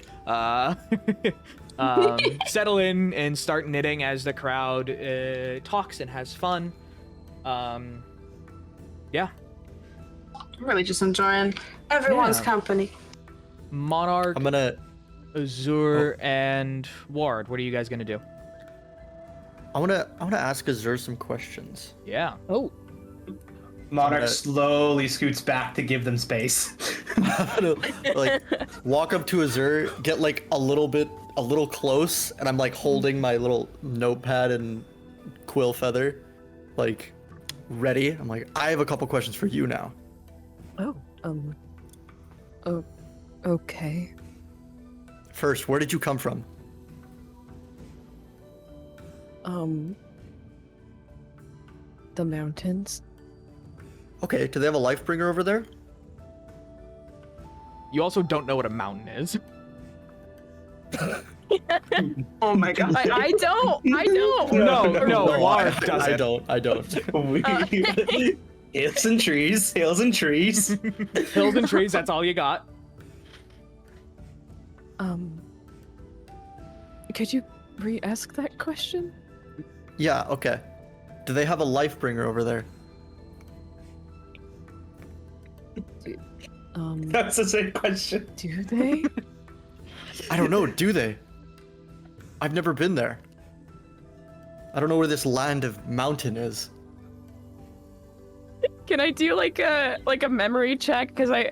A: Settle in and start knitting as the crowd talks and has fun. Yeah.
B: I'm really just enjoying everyone's company.
A: Monarch,
C: I'm gonna...
A: Azur, and Ward, what are you guys gonna do?
C: I wanna ask Azur some questions.
A: Yeah.
E: Oh.
D: Monarch slowly scoots back to give them space.
C: I'm gonna, like, walk up to Azur, get like a little close, and I'm like holding my little notepad and quill feather, like ready. I'm like, I have a couple questions for you now.
E: Oh, okay.
C: First, where did you come from?
E: The mountains.
C: Okay, do they have a Lifebringer over there?
A: You also don't know what a mountain is.
B: Oh my god.
E: I don't.
A: No, Ward doesn't.
C: I don't.
D: Hills and trees. Hills and trees.
A: Hills and trees, that's all you got.
E: Could you re-ask that question?
C: Yeah, okay. Do they have a Lifebringer over there?
D: That's the same question.
E: Do they?
C: I don't know, do they? I've never been there. I don't know where this land of mountain is.
E: Can I do like a memory check? Because I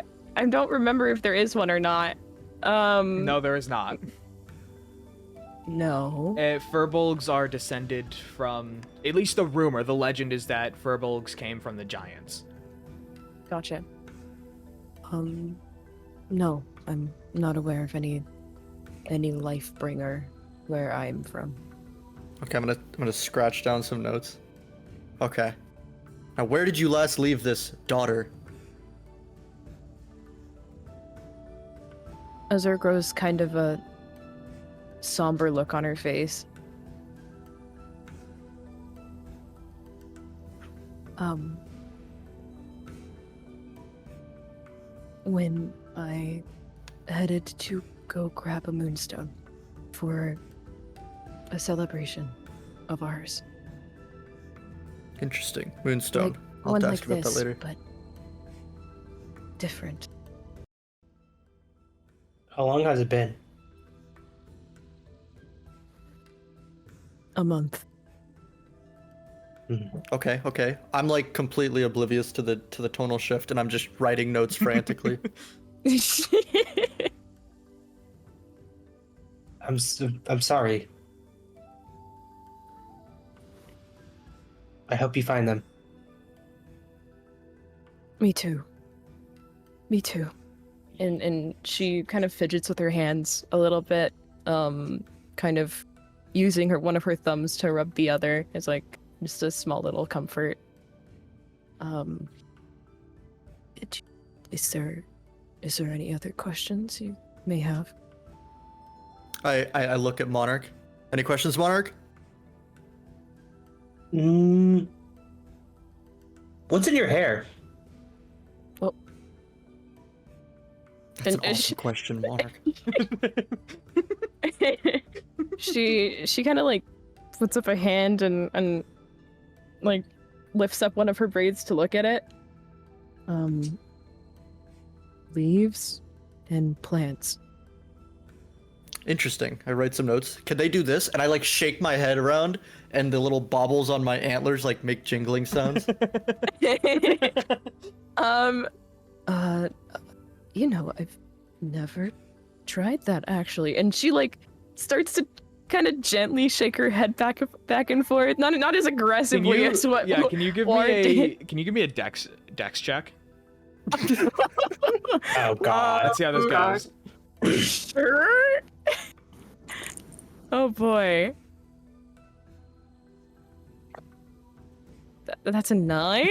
E: don't remember if there is one or not.
A: No, there is not.
E: No.
A: Furbolgs are descended from, at least the rumor, the legend is that Furbolgs came from the giants.
E: Gotcha. No, I'm not aware of any Lifebringer where I'm from.
C: Okay, I'm gonna scratch down some notes. Okay. Now, where did you last leave this daughter?
E: Azur grows kind of a somber look on her face. When I headed to go grab a moonstone for a celebration of ours.
C: Interesting. Moonstone.
E: Like,
C: I'll
E: one
C: have to
E: like
C: ask about
E: this,
C: that later.
E: but different.
D: How long has it been?
E: A month.
C: Okay. I'm like completely oblivious to the tonal shift, and I'm just writing notes frantically.
D: I'm sorry. I hope you find them.
E: Me too. And she kind of fidgets with her hands a little bit, kind of using one of her thumbs to rub the other. It's like just a small little comfort. Is there any other questions you may have?
C: I look at Monarch. Any questions, Monarch?
D: What's in your hair?
C: That's an awesome question, Monarch.
E: she kind of like puts up a hand and like lifts up one of her braids to look at it. Leaves and plants.
C: Interesting. I write some notes. Can they do this? And I like shake my head around, and the little baubles on my antlers like make jingling sounds.
E: I've never tried that actually. And she like starts to kind of gently shake her head back and forth, not as aggressively as what.
A: Yeah, can you give me a dex check?
D: Oh god.
A: Let's see how this goes.
E: Sure. Oh boy. That's a 9.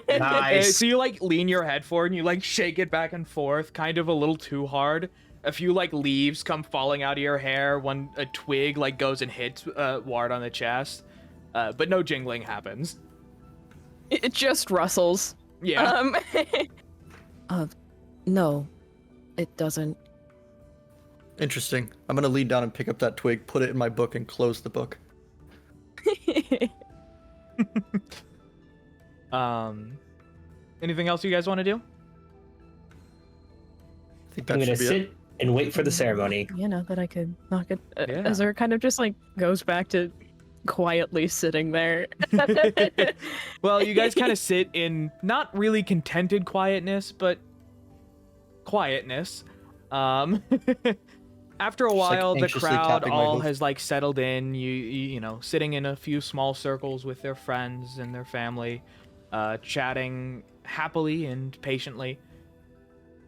D: Nice.
A: So you like lean your head forward and you like shake it back and forth, kind of a little too hard. A few like leaves come falling out of your hair. A twig like goes and hits Ward on the chest, but no jingling happens.
E: It just rustles.
A: Yeah.
E: No, it doesn't.
C: Interesting. I'm gonna lean down and pick up that twig, put it in my book, and close the book.
A: Anything else you guys want to do?
C: I think
D: I'm
C: that
D: gonna
C: should be
D: sit
C: it.
D: and wait for the ceremony.
E: That I could knock it.
A: Yeah.
E: Azur kind of just like goes back to quietly sitting there.
A: Well, you guys kind of sit in not really contented quietness, but quietness. Um, after a
C: Just, like,
A: while, the
C: anxiously
A: crowd
C: tapping my
A: all
C: hoof.
A: has like settled in. You know, sitting in a few small circles with their friends and their family, chatting happily and patiently.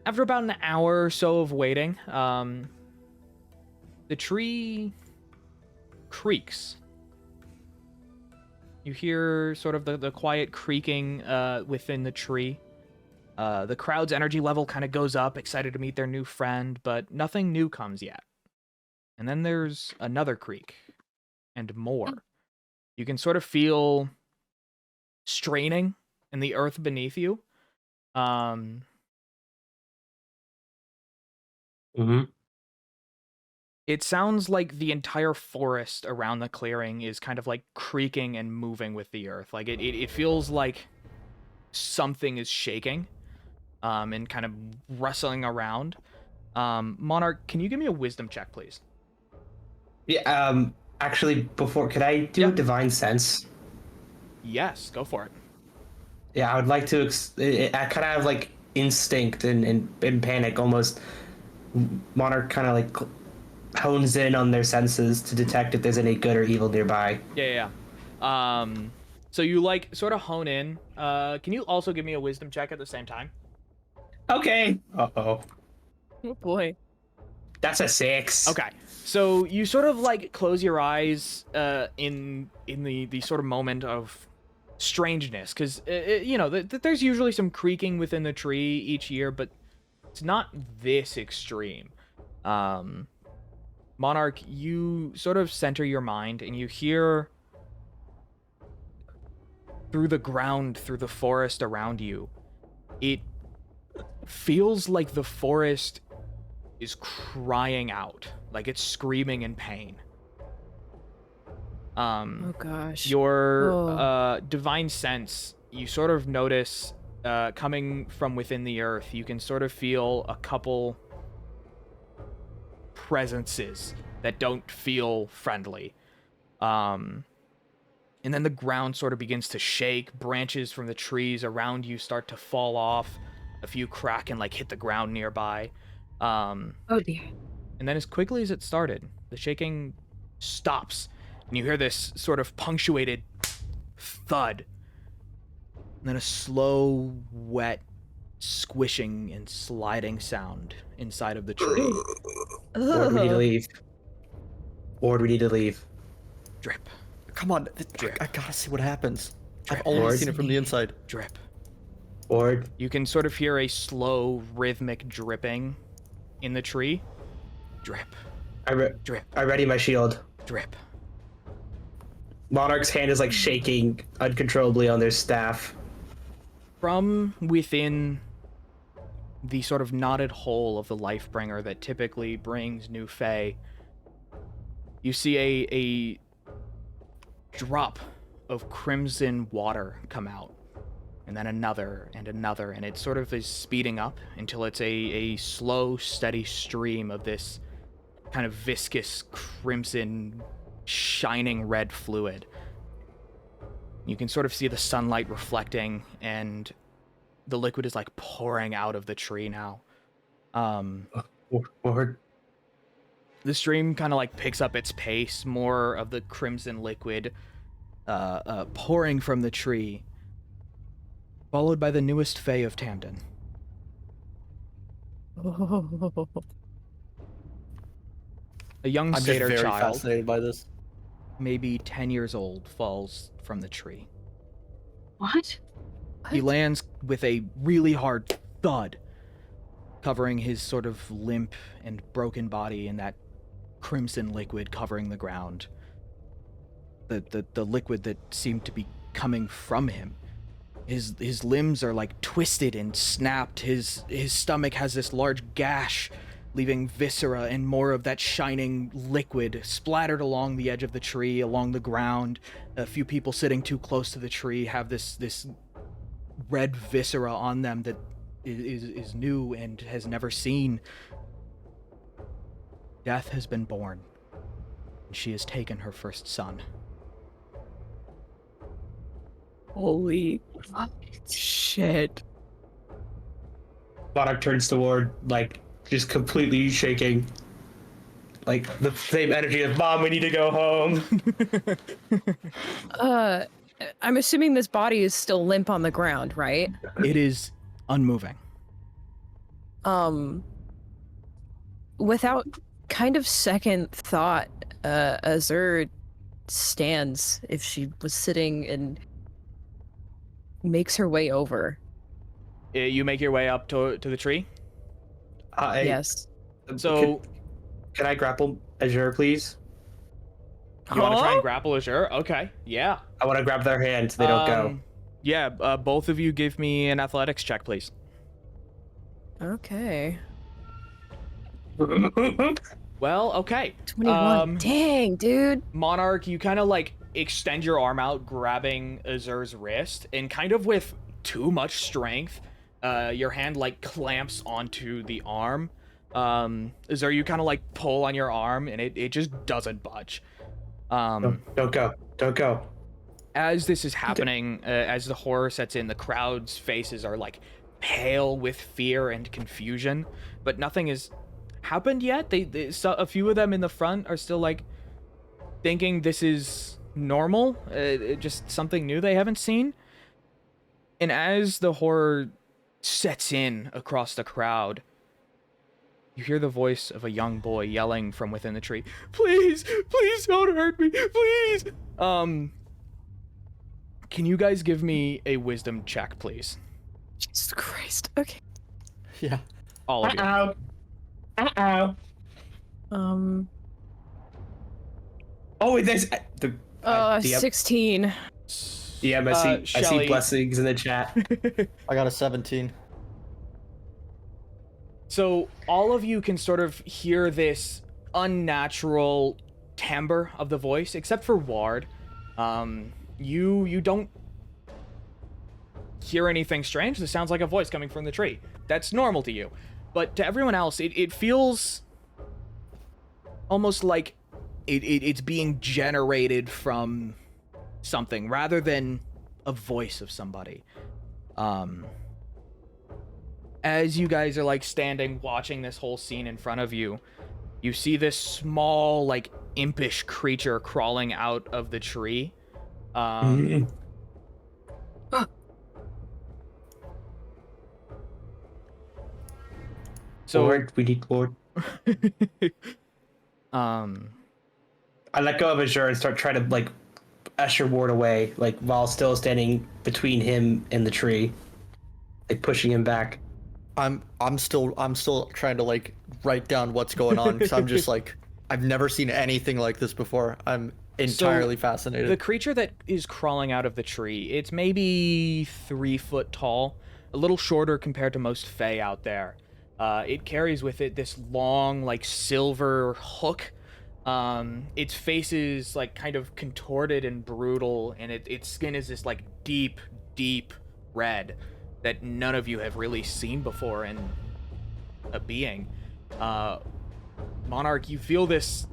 A: After about an hour or so of waiting, the tree creaks. You hear sort of the quiet creaking within the tree. The crowd's energy level kind of goes up, excited to meet their new friend, but nothing new comes yet. And then there's another creak, and more. You can sort of feel straining in the earth beneath you. It sounds like the entire forest around the clearing is kind of like creaking and moving with the earth. Like it feels like something is shaking, and kind of rustling around. Monarch, can you give me a wisdom check, please?
D: Yeah. Actually, before, could I do a
A: Yeah.
D: divine sense?
A: Yes, go for it.
D: Yeah, I would like to. I kind of have like instinct and panic almost. Monarch kind of like hones in on their senses to detect if there's any good or evil nearby.
A: Yeah. So you like sort of hone in. Can you also give me a wisdom check at the same time?
D: Okay. Uh-oh.
E: Oh boy.
D: That's a 6.
A: Okay. So you sort of like close your eyes in the sort of moment of strangeness, because you know there's usually some creaking within the tree each year, but it's not this extreme. Monarch, you sort of center your mind and you hear through the ground, through the forest around you, it feels like the forest is crying out, like it's screaming in pain.
E: Oh gosh.
A: Your divine sense, you sort of notice coming from within the earth, you can sort of feel a couple presences that don't feel friendly. And then the ground sort of begins to shake, branches from the trees around you start to fall off, a few crack and like hit the ground nearby.
E: Oh dear.
A: And then as quickly as it started, the shaking stops, and you hear this sort of punctuated thud. And then a slow, wet, squishing and sliding sound inside of the tree.
D: Ward, we need to leave. Ward, we need to leave.
A: Drip,
C: Come on, I gotta see what happens. I've only seen it from the inside.
A: drip.
D: Ward,
A: You can sort of hear a slow, rhythmic dripping in the tree. Drip, drip,
D: I ready my shield.
A: drip.
D: Monarch's hand is like shaking uncontrollably on their staff.
A: From within the sort of knotted hole of the Lifebringer that typically brings new Fae, you see a drop of crimson water come out, and then another and another, and it sort of is speeding up until it's a slow, steady stream of this kind of viscous, crimson, shining red fluid. You can sort of see the sunlight reflecting, and the liquid is like pouring out of the tree now.
D: Ward,
A: The stream kind of like picks up its pace, more of the crimson liquid pouring from the tree, followed by the newest Fae of Tamden.
E: Oh.
A: A young
C: I'm just
A: satyr
C: very
A: child,
C: fascinated by this.
A: maybe 10 years old, falls from the tree.
B: What?
A: He lands with a really hard thud, covering his sort of limp and broken body in that crimson liquid covering the ground. The liquid that seemed to be coming from him. His limbs are like twisted and snapped. His stomach has this large gash, leaving viscera and more of that shining liquid splattered along the edge of the tree, along the ground. A few people sitting too close to the tree have this red viscera on them that is new and has never seen. Death has been born, and she has taken her first son.
E: Holy shit.
D: Monarch turns toward, like, just completely shaking. Like, the same energy of, Mom, we need to go home.
E: I'm assuming this body is still limp on the ground, right?
A: It is unmoving.
E: Without kind of second thought, Azur stands if she was sitting and makes her way over.
A: You make your way up to the tree.
E: Yes.
A: So,
D: Can I grapple Azure, please?
A: you want to try
E: Huh?
A: and grapple Azure? Okay, yeah.
D: I want to grab their hand so they don't go.
A: Yeah, both of you give me an athletics check, please.
E: Okay.
A: Well, okay.
E: 21. Dang, dude.
A: Monarch, you kind of like extend your arm out, grabbing Azur's wrist, and kind of with too much strength, your hand like clamps onto the arm. Azur, you kind of like pull on your arm, and it just doesn't budge.
D: Don't go. Don't go.
A: As this is happening, as the horror sets in, the crowd's faces are like pale with fear and confusion, but nothing has happened yet. So a few of them in the front are still like thinking this is normal, just something new they haven't seen. And as the horror sets in across the crowd, you hear the voice of a young boy yelling from within the tree, "Please, please don't hurt me, please!" Can you guys give me a wisdom check, please?
E: Jesus Christ. Okay.
C: Yeah.
A: All of you.
D: Uh-oh. Oh, there's the
E: 16.
D: Yeah, I see
A: Shelley,
D: blessings in the chat.
C: I got a 17.
A: So all of you can sort of hear this unnatural timbre of the voice, except for Ward. You don't hear anything strange. This sounds like a voice coming from the tree. That's normal to you. But to everyone else, it feels almost like it's being generated from something rather than a voice of somebody. As you guys are like standing watching this whole scene in front of you, you see this small like impish creature crawling out of the tree. So
D: Lord, we need Lord. I let go of Azure and start trying to like usher Ward away, like while still standing between him and the tree, like pushing him back.
C: I'm still trying to like write down what's going on because I'm just like I've never seen anything like this before. I'm entirely fascinated.
A: The creature that is crawling out of the tree, it's maybe 3 foot tall, a little shorter compared to most Fae out there. It carries with it this long, like, silver hook. Its face is, like, kind of contorted and brutal, and its skin is this, like, deep, deep red that none of you have really seen before in a being. Monarch, you feel this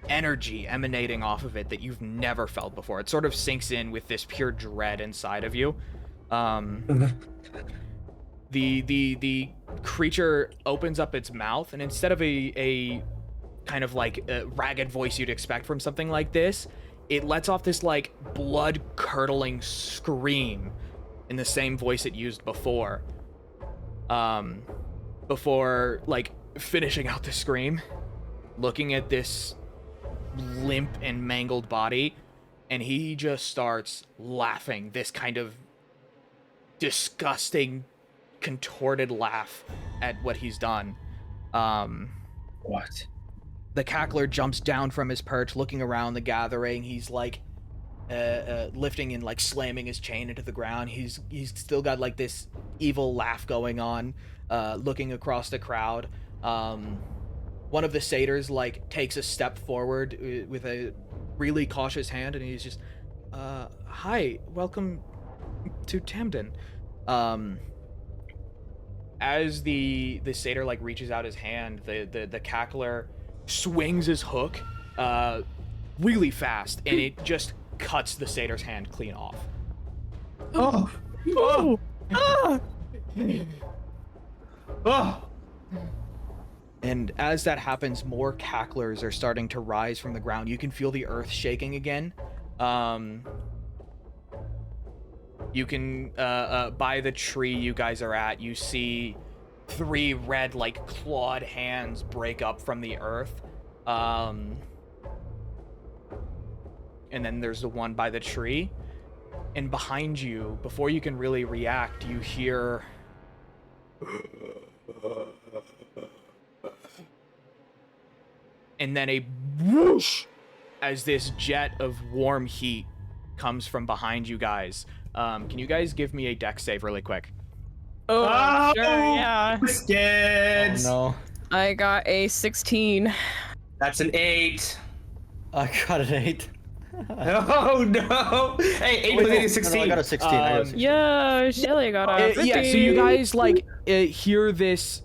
A: energy emanating off of it that you've never felt before. It sort of sinks in with this pure dread inside of you. The creature opens up its mouth, and instead of a kind of like a ragged voice you'd expect from something like this, it lets off this like blood-curdling scream in the same voice it used before. Before like finishing out the scream, looking at this limp and mangled body, and he just starts laughing, this kind of disgusting, contorted laugh at what he's done.
D: What?
A: The cackler jumps down from his perch, looking around the gathering. He's like lifting and like slamming his chain into the ground. He's still got like this evil laugh going on, looking across the crowd. One of the satyrs like takes a step forward with a really cautious hand, and he's just, "Hi, welcome to Tamden." As the satyr like reaches out his hand, the cackler swings his hook really fast, and it just cuts the satyr's hand clean off.
D: Oh.
E: Oh! Ah!
D: Oh.
A: And as that happens, more cacklers are starting to rise from the ground. You can feel the earth shaking again. You can, by the tree you guys are at, you see 3 red, like, clawed hands break up from the earth. And then there's the one by the tree. And behind you, before you can really react, you hear... and then a whoosh as this jet of warm heat comes from behind you guys. Can you guys give me a dex save really quick?
E: Oh, sure, yeah.
D: Biscuits.
C: Oh
E: I got a 16.
D: That's an 8.
C: no. I got an 8.
D: Oh no! Hey, 8 was 8 is 16.
C: No, I got a 16. I got a 16.
E: Yeah, Shelly got a 15.
A: Yeah, so you guys, like, hear this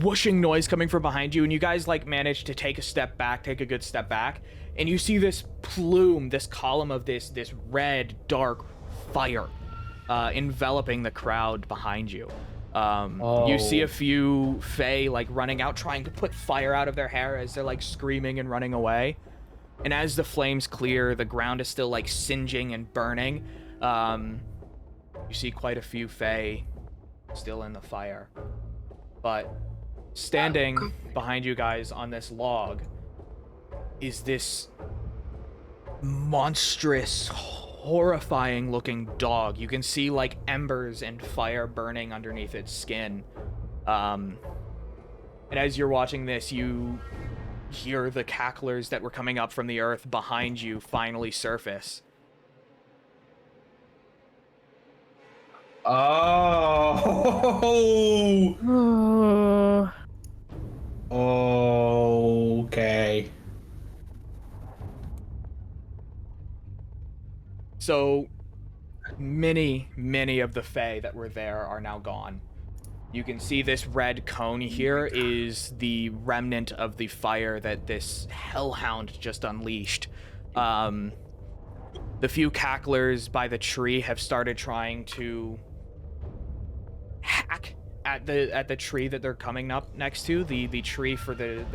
A: whooshing noise coming from behind you, and you guys, like, manage to take a good step back, and you see this plume, this column of this red, dark fire enveloping the crowd behind you. You see a few Fae, like, running out, trying to put fire out of their hair as they're, like, screaming and running away. And as the flames clear, the ground is still, like, singeing and burning. You see quite a few Fae still in the fire. But standing behind you guys on this log is this monstrous, horrifying looking dog. You can see, like, embers and fire burning underneath its skin. And as you're watching this, you hear the cacklers that were coming up from the earth behind you finally surface.
D: Oh.
E: Oh.
D: Okay.
A: So many of the Fae that were there are now gone. You can see this red cone here is the remnant of the fire that this hellhound just unleashed. The few cacklers by the tree have started trying to hack at the tree that they're coming up next to, the tree for the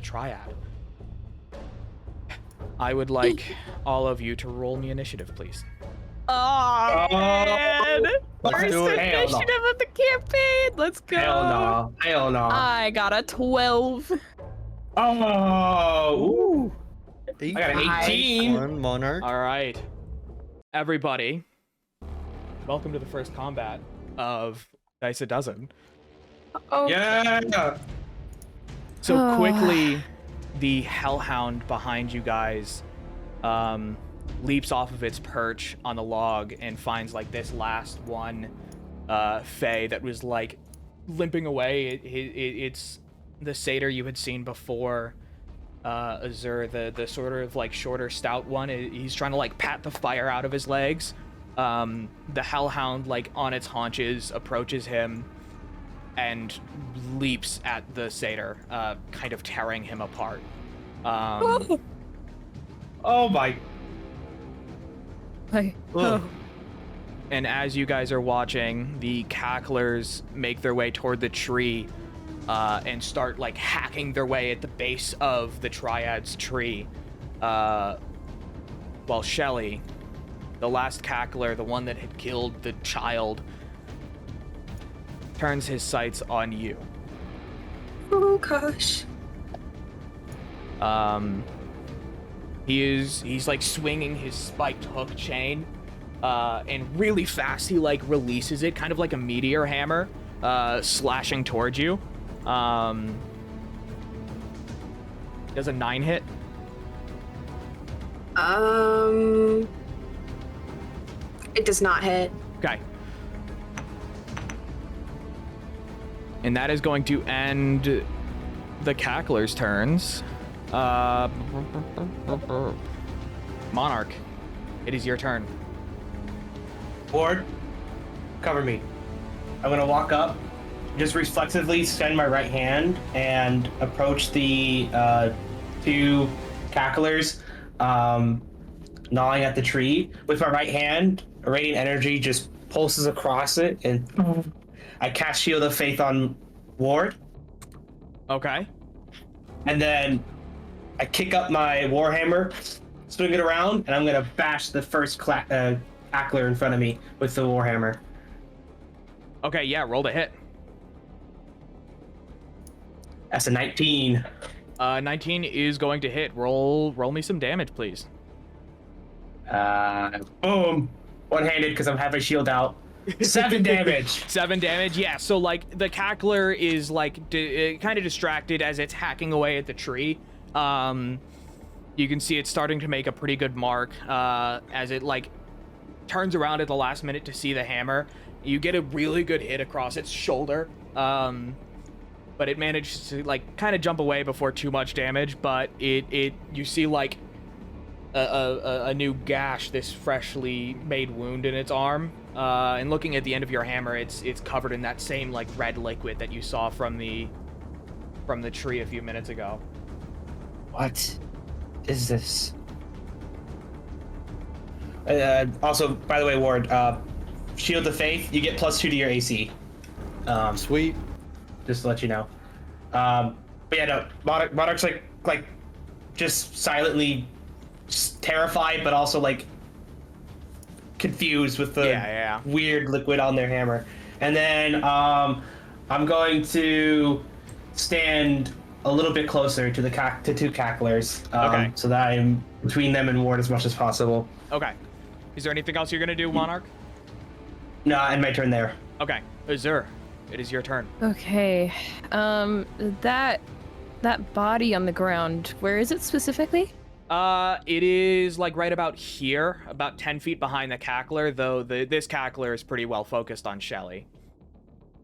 A: triad. I would like all of you to roll me initiative, please.
E: Oh, man.
D: Let's
E: First
D: do it. Hell no.
E: initiative of the campaign. Let's go.
D: Hell no. Hell no.
E: I got a 12.
D: Oh. Ooh. I got an 18.
C: One monarch.
A: All right, everybody, welcome to the first combat of Dice a Dozen.
E: Oh.
D: Yeah.
A: So quickly, the hellhound behind you guys leaps off of its perch on the log and finds, like, this last one Fae that was, like, limping away. It's the satyr you had seen before, Azur, the sort of, like, shorter, stout one. He's trying to, like, pat the fire out of his legs. The hellhound, like, on its haunches, approaches him and leaps at the satyr, kind of tearing him apart.
D: Oh my.
A: And as you guys are watching, the cacklers make their way toward the tree and start, like, hacking their way at the base of the triad's tree. While Shelly, the last cackler, the one that had killed the child, turns his sights on you.
B: Oh gosh.
A: He's like swinging his spiked hook chain, and really fast he, like, releases it, kind of like a meteor hammer, slashing towards you. Does a 9 hit?
B: It does not hit.
A: Okay. And that is going to end the cacklers' turns. Monarch, it is your turn.
D: Ward, cover me. I'm gonna walk up, just reflexively extend my right hand and approach the 2 cacklers. gnawing at the tree. With my right hand, a radiant energy just pulses across it, and I cast Shield of Faith on Ward,
A: Okay.
D: and then I kick up my Warhammer, swing it around, and I'm gonna bash the first cackler in front of me with the Warhammer.
A: Okay, yeah, roll to hit.
D: That's a 19.
A: 19 is going to hit. Roll me some damage, please.
D: Boom. One-handed because I'm having shield out. 7 damage.
A: 7 damage, yeah. So, like, the cackler is, like, kind of distracted as it's hacking away at the tree. You can see it's starting to make a pretty good mark as it, like, turns around at the last minute to see the hammer. You get a really good hit across its shoulder. But it manages to, like, kind of jump away before too much damage. But you see, like, a new gash, this freshly made wound in its arm. And looking at the end of your hammer, it's covered in that same, like, red liquid that you saw from the tree a few minutes ago.
D: What is this? Also, by the way, Ward, Shield of Faith, you get +2 to your AC.
C: Sweet.
D: Just to let you know. But yeah, no, Monarch's like just silently just terrified, but also like confused with the weird liquid on their hammer. And then I'm going to stand a little bit closer to the two cacklers,
A: Okay.
D: so that I'm between them and Ward as much as possible.
A: Okay. Is there anything else you're gonna do, Monarch?
D: No, end my turn there.
A: Okay. Azur, it is your turn.
E: Okay. That body on the ground, where is it specifically?
A: It is, like, right about here, about 10 feet behind the cackler, though this cackler is pretty well focused on Shelly.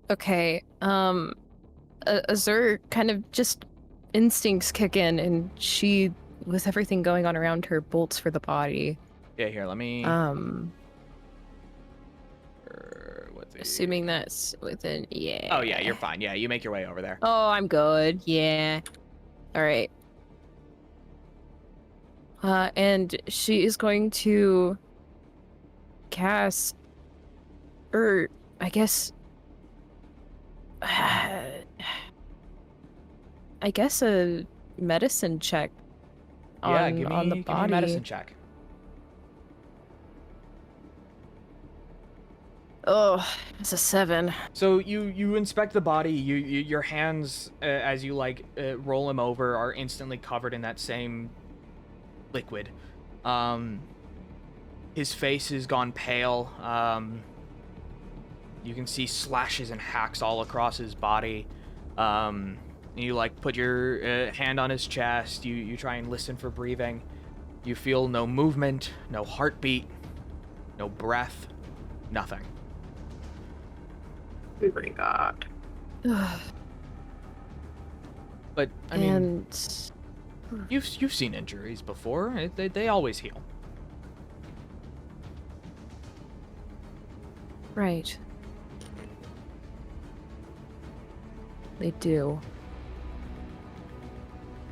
E: Okay. Azur kind of just instincts kick in, and she, with everything going on around her, bolts for the body.
A: Yeah, here, let me... what's it?
E: Assuming that's within, yeah.
A: Oh, yeah, you're fine. Yeah, you make your way over there.
E: Oh, I'm good. Yeah. All right. And she is going to cast, or I guess, I guess a medicine check on,
A: give me
E: on the
A: a
E: body.
A: medicine check.
E: Oh, it's a 7.
A: So you inspect the body. Your hands, as you like roll him over, are instantly covered in that same liquid. His face has gone pale. You can see slashes and hacks all across his body. You like put your hand on his chest. You try and listen for breathing. You feel no movement, no heartbeat, no breath, nothing.
B: Oh my god.
A: But I mean,
E: And
A: you've seen injuries before. They always heal.
E: right. They do.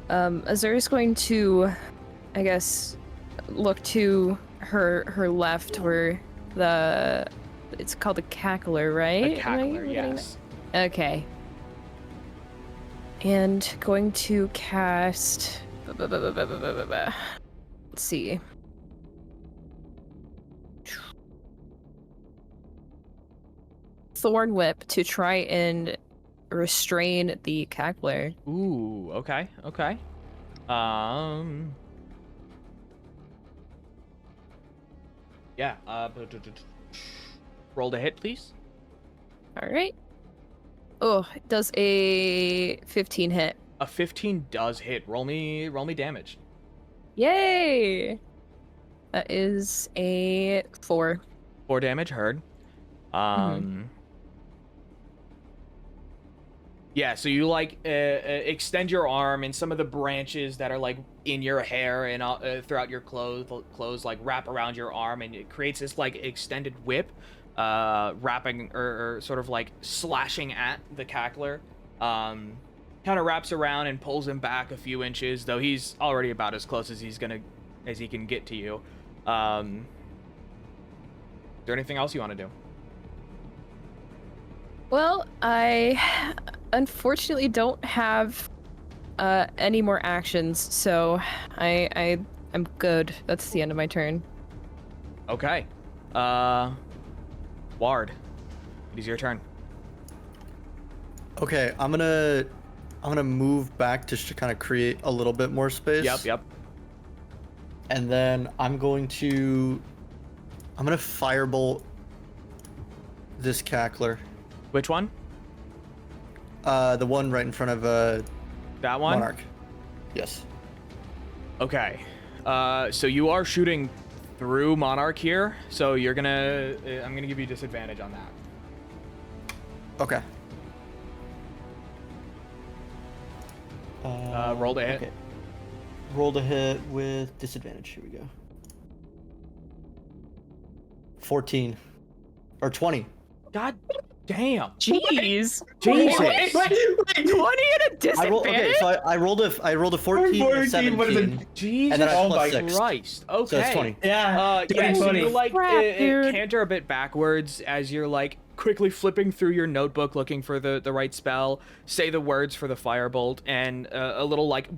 E: Azur is going to, I guess, look to her left where it's called a cackler, right?
A: A
E: Am I
A: cackler,
E: getting
A: yes.
E: that? Okay. And going to cast. Let's see. Thorn Whip to try and restrain the cackler.
A: Ooh, okay. Yeah, roll to hit, please.
E: All right. Oh, it does a 15 hit.
A: A 15 does hit. Roll me damage.
E: Yay! That is a 4.
A: 4 damage, heard. Yeah, so you like extend your arm, and some of the branches that are like in your hair and throughout your clothes like wrap around your arm, and it creates this like extended whip, wrapping or sort of like slashing at the cackler. Kind of wraps around and pulls him back a few inches, though he's already about as close as he can get to you. Is there anything else you want to do?
E: Well, I unfortunately don't have any more actions, so I'm good. That's the end of my turn.
A: Okay. Ward, it is your turn.
C: Okay, I'm gonna move back to kind of create a little bit more space.
A: Yep.
C: And then I'm gonna firebolt this cackler.
A: Which one?
C: The one right in front of
A: That one?
C: Monarch. Yes.
A: Okay. So you are shooting through Monarch here, so you're gonna... I'm gonna give you disadvantage on that.
C: Okay.
A: Roll to hit.
C: Okay. Roll to hit with disadvantage. Here we go. 14. Or 20.
A: God damn.
E: Jeez.
A: Jesus.
D: Wait.
E: 20 at a disadvantage?
C: I rolled a 14 and a
D: 14, what is
C: 17.
D: it?
A: Jesus
C: And then I
D: Oh
C: plus
D: my
C: 6.
A: Christ. Okay.
C: So it's 20.
D: Yeah,
A: Yeah, so
D: 20.
A: you like
E: Crap, dude.
A: canter a bit backwards as you're like quickly flipping through your notebook looking for the right spell, say the words for the firebolt, and a little like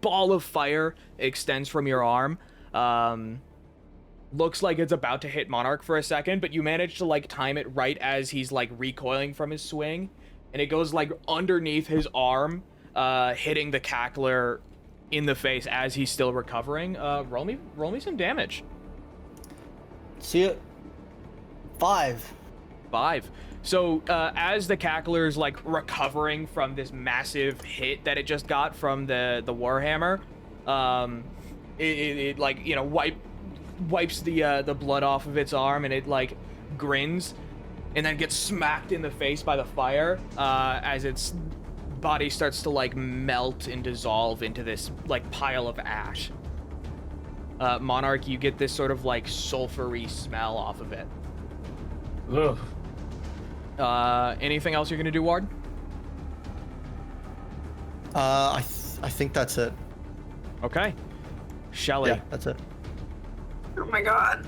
A: ball of fire extends from your arm. Looks like it's about to hit Monarch for a second, but you manage to like time it right as he's like recoiling from his swing, and it goes like underneath his arm, hitting the cackler in the face as he's still recovering. Roll me some damage.
C: See it? 5.
A: 5. So as the cackler's like recovering from this massive hit that it just got from the warhammer, it like, you know, wipes the blood off of its arm, and it like grins and then gets smacked in the face by the fire as its body starts to like melt and dissolve into this like pile of ash. Monarch, you get this sort of like sulfury smell off of it.
D: Ugh.
A: Anything else you're gonna do, Ward?
C: I think that's it.
A: Okay. Shelly,
C: Yeah, that's it.
B: Oh my god.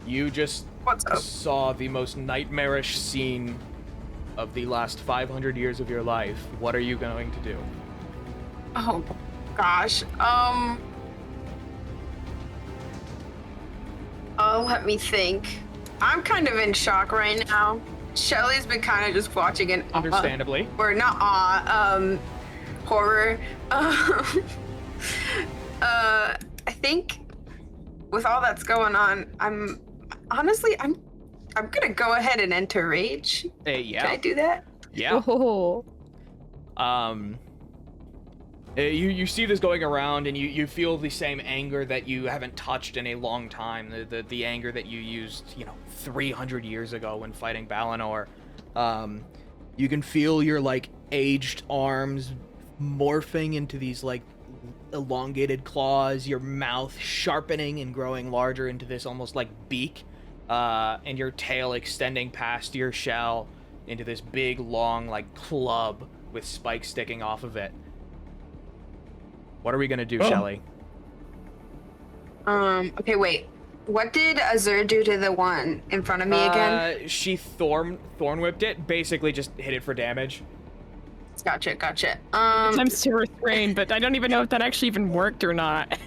A: you just
B: What's up?
A: saw the most nightmarish scene of the last 500 years of your life. What are you going to do?
B: Oh gosh. Let me think. I'm kind of in shock right now. Shelly's been kind of just watching in awe.
A: Understandably.
B: Or not awe, horror. I think with all that's going on, I'm gonna go ahead and enter rage.
A: Yeah.
B: Can I do that?
A: Yeah.
E: Oh.
A: You see this going around, and you feel the same anger that you haven't touched in a long time. The anger that you used, 300 years ago when fighting Balinor. You can feel your like aged arms morphing into these like elongated claws, your mouth sharpening and growing larger into this almost like beak, and your tail extending past your shell into this big long like club with spikes sticking off of it. What are we gonna do, Shelly?
B: Okay, wait. What did Azur do to the one in front of me again?
A: She thorn whipped it, basically just hit it for damage.
B: Gotcha.
E: Attempts to restrain, but I don't even know if that actually even worked or not.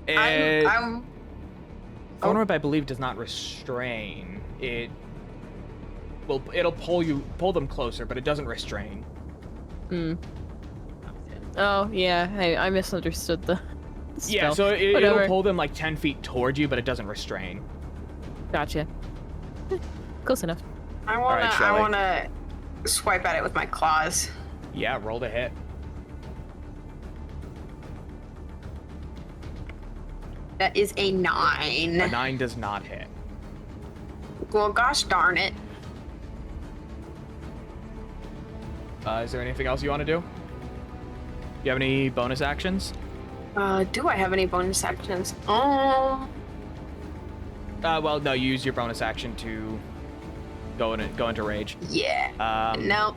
B: I'm
A: Thorn whip, I believe, does not restrain. It'll pull them closer, but it doesn't restrain.
E: Oh, yeah, I misunderstood the spell.
A: Yeah, so it'll
E: Whatever.
A: pull them like 10 feet toward you, but it doesn't restrain.
E: Gotcha. Close enough.
B: I
A: right, Shelly.
B: wanna swipe at it with my claws.
A: Yeah, roll to hit.
B: That is a 9.
A: A 9 does not hit.
B: Well, gosh darn it.
A: Is there anything else you want to do? Do you have any bonus actions?
B: Do I have any bonus actions?
A: Well, no, you use your bonus action to go into rage.
B: Yeah. No.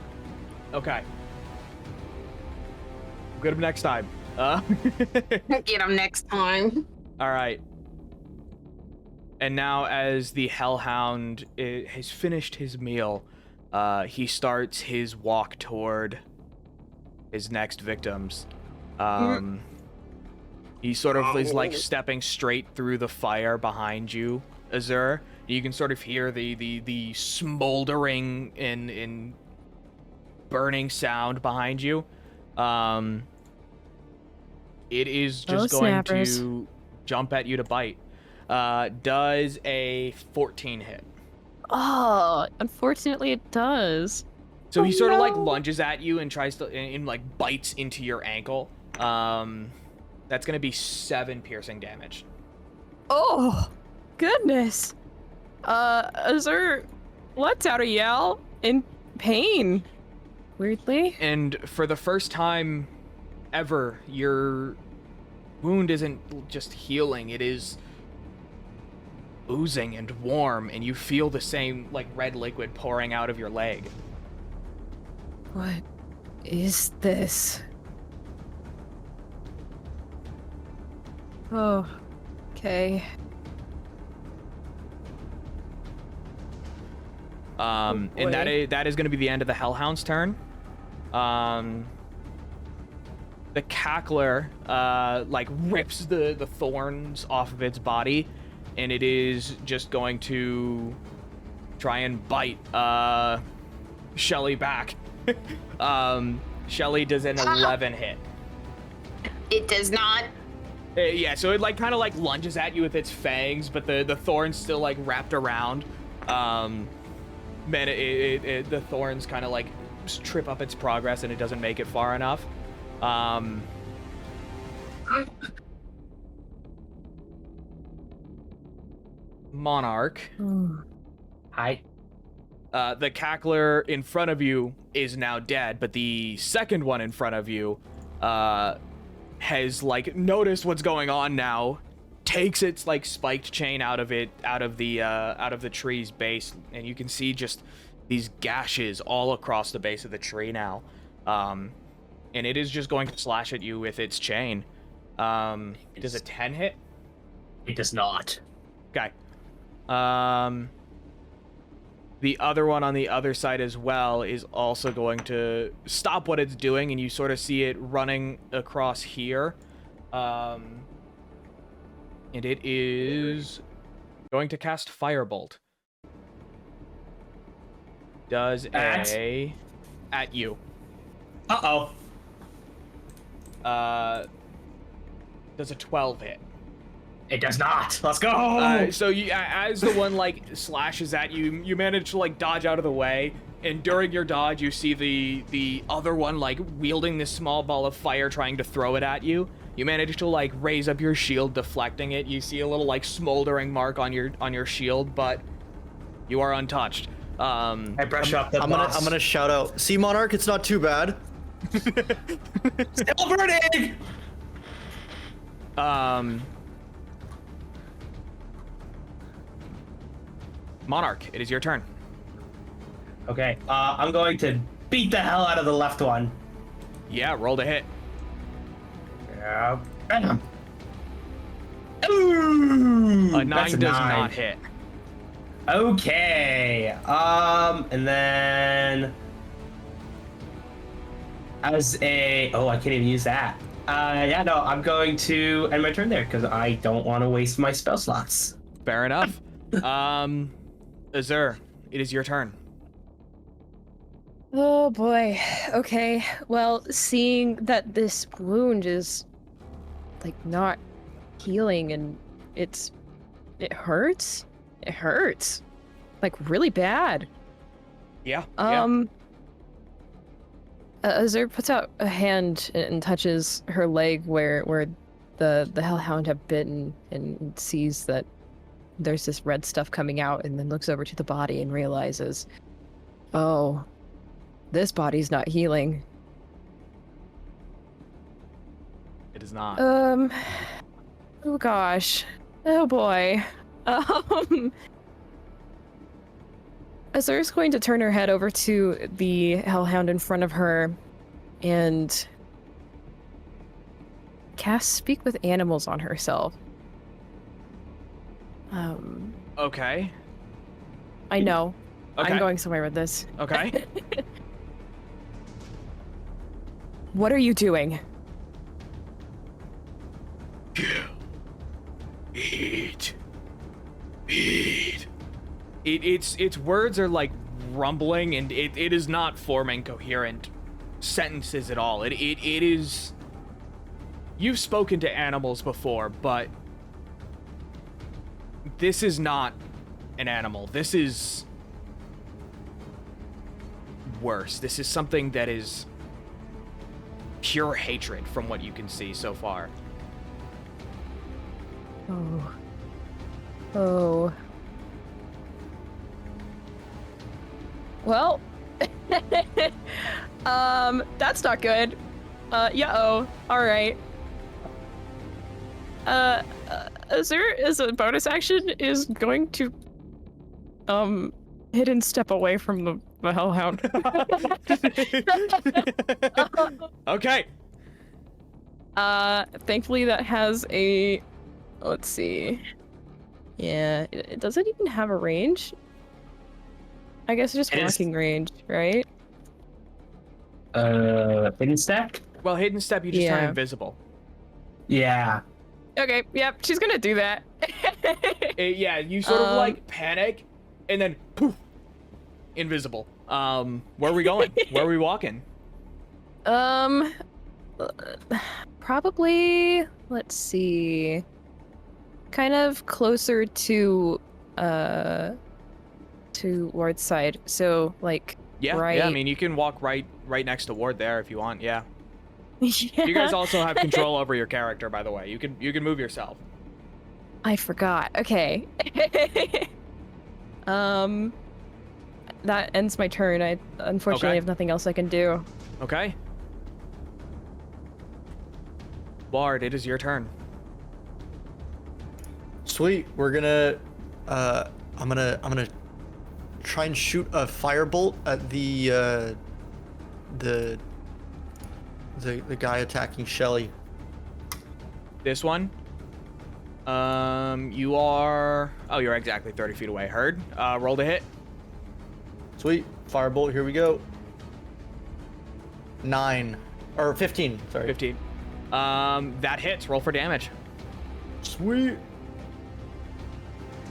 A: Okay. Get him next time.
B: Get them next time.
A: All right. And now, as the Hellhound has finished his meal, he starts his walk toward his next victims. He sort of is like stepping straight through the fire behind you, Azur. You can sort of hear the smoldering and burning sound behind you. It is just going to jump at you to bite. Does a 14 hit?
E: Oh, unfortunately it does.
A: So he sort of like lunges at you and tries to and like bites into your ankle. That's gonna be 7 piercing damage.
E: Oh, goodness. Azur lets out a yell in pain. Weirdly.
A: And for the first time ever, your wound isn't just healing, it is oozing and warm, and you feel the same like red liquid pouring out of your leg.
E: What is this? Oh, okay.
A: And that is going to be the end of the Hellhound's turn. The Cackler like rips the thorns off of its body, and it is just going to try and bite Shelly back. Shelly does an 11 hit.
F: It does not.
A: Yeah, so it like kind of like lunges at you with its fangs, but the thorns still like wrapped around. Man, the thorns kind of like trip up its progress, and it doesn't make it far enough. Monarch.
D: Hi.
A: The Cackler in front of you is now dead, but the second one in front of you has like noticed what's going on now, takes its like spiked chain out of the tree's base, and you can see just these gashes all across the base of the tree now. And it is just going to slash at you with its chain. Does a 10 hit?
G: It does not.
A: Okay. The other one on the other side as well is also going to stop what it's doing, and you sort of see it running across here. And it is going to cast Firebolt. Does at you.
G: Uh-oh.
A: Does a 12 hit?
G: It does not. Let's go.
A: So you, as the one like slashes at you, you manage to like dodge out of the way, and during your dodge, you see the other one like wielding this small ball of fire, trying to throw it at you. You manage to like raise up your shield, deflecting it. You see a little like smoldering mark on your shield, but you are untouched.
G: I brush up the
C: I'm gonna shout out. See, Monarch, it's not too bad.
G: Still burning.
A: Monarch, it is your turn.
G: Okay. I'm going to beat the hell out of the left one.
A: Yeah, roll to hit.
G: Yeah. Bam. Ooh.
A: A 9
G: that's a
A: does
G: 9.
A: not hit.
G: Okay. And then as a I can't even use that. Yeah, no, I'm going to end my turn there because I don't want to waste my spell slots.
A: Fair enough. Azur, it is your turn.
E: Oh boy. Okay. Well, seeing that this wound is like not healing and it hurts. It hurts. Like really bad.
A: Yeah.
E: Azur puts out a hand and touches her leg where the hellhound had bitten and sees that there's this red stuff coming out, and then looks over to the body and realizes, oh, this body's not healing.
A: It is not.
E: Oh gosh. Oh boy. Azur's going to turn her head over to the hellhound in front of her and cast Speak with Animals on herself.
A: Okay.
E: I know.
A: Okay.
E: I'm going somewhere with this.
A: Okay.
E: What are you doing?
A: Eat. Its words are like rumbling, and it is not forming coherent sentences at all. It is. You've spoken to animals before, but this is not an animal. This is worse. This is something that is pure hatred from what you can see so far.
E: Oh. Well, that's not good. All right. Azur, as a bonus action, is going to, hidden step away from the hellhound.
A: Okay.
E: Thankfully that has a, let's see. Yeah, does it even have a range? I guess it's just walking range, right?
G: Hidden step?
A: Well, hidden step, you just turn invisible.
G: Yeah.
E: Okay, yep, she's gonna do that.
A: Yeah, you sort of like panic, and then poof, invisible. Where are we going? Where are we walking?
E: Probably, let's see, kind of closer to Ward's side. So like,
A: Yeah,
E: right.
A: yeah. I mean, you can walk right next to Ward there if you want. Yeah.
E: Yeah.
A: You guys also have control over your character, by the way. You can move yourself.
E: I forgot. Okay. That ends my turn. I unfortunately have nothing else I can do.
A: Okay. Ward, it is your turn.
C: Sweet. We're gonna I'm gonna try and shoot a firebolt at the guy attacking Shelly.
A: This one. You are. Oh, you're exactly 30 feet away. Heard. Roll to hit.
C: Sweet. Firebolt, here we go. 9. Or 15, sorry.
A: 15. That hits. Roll for damage.
C: Sweet.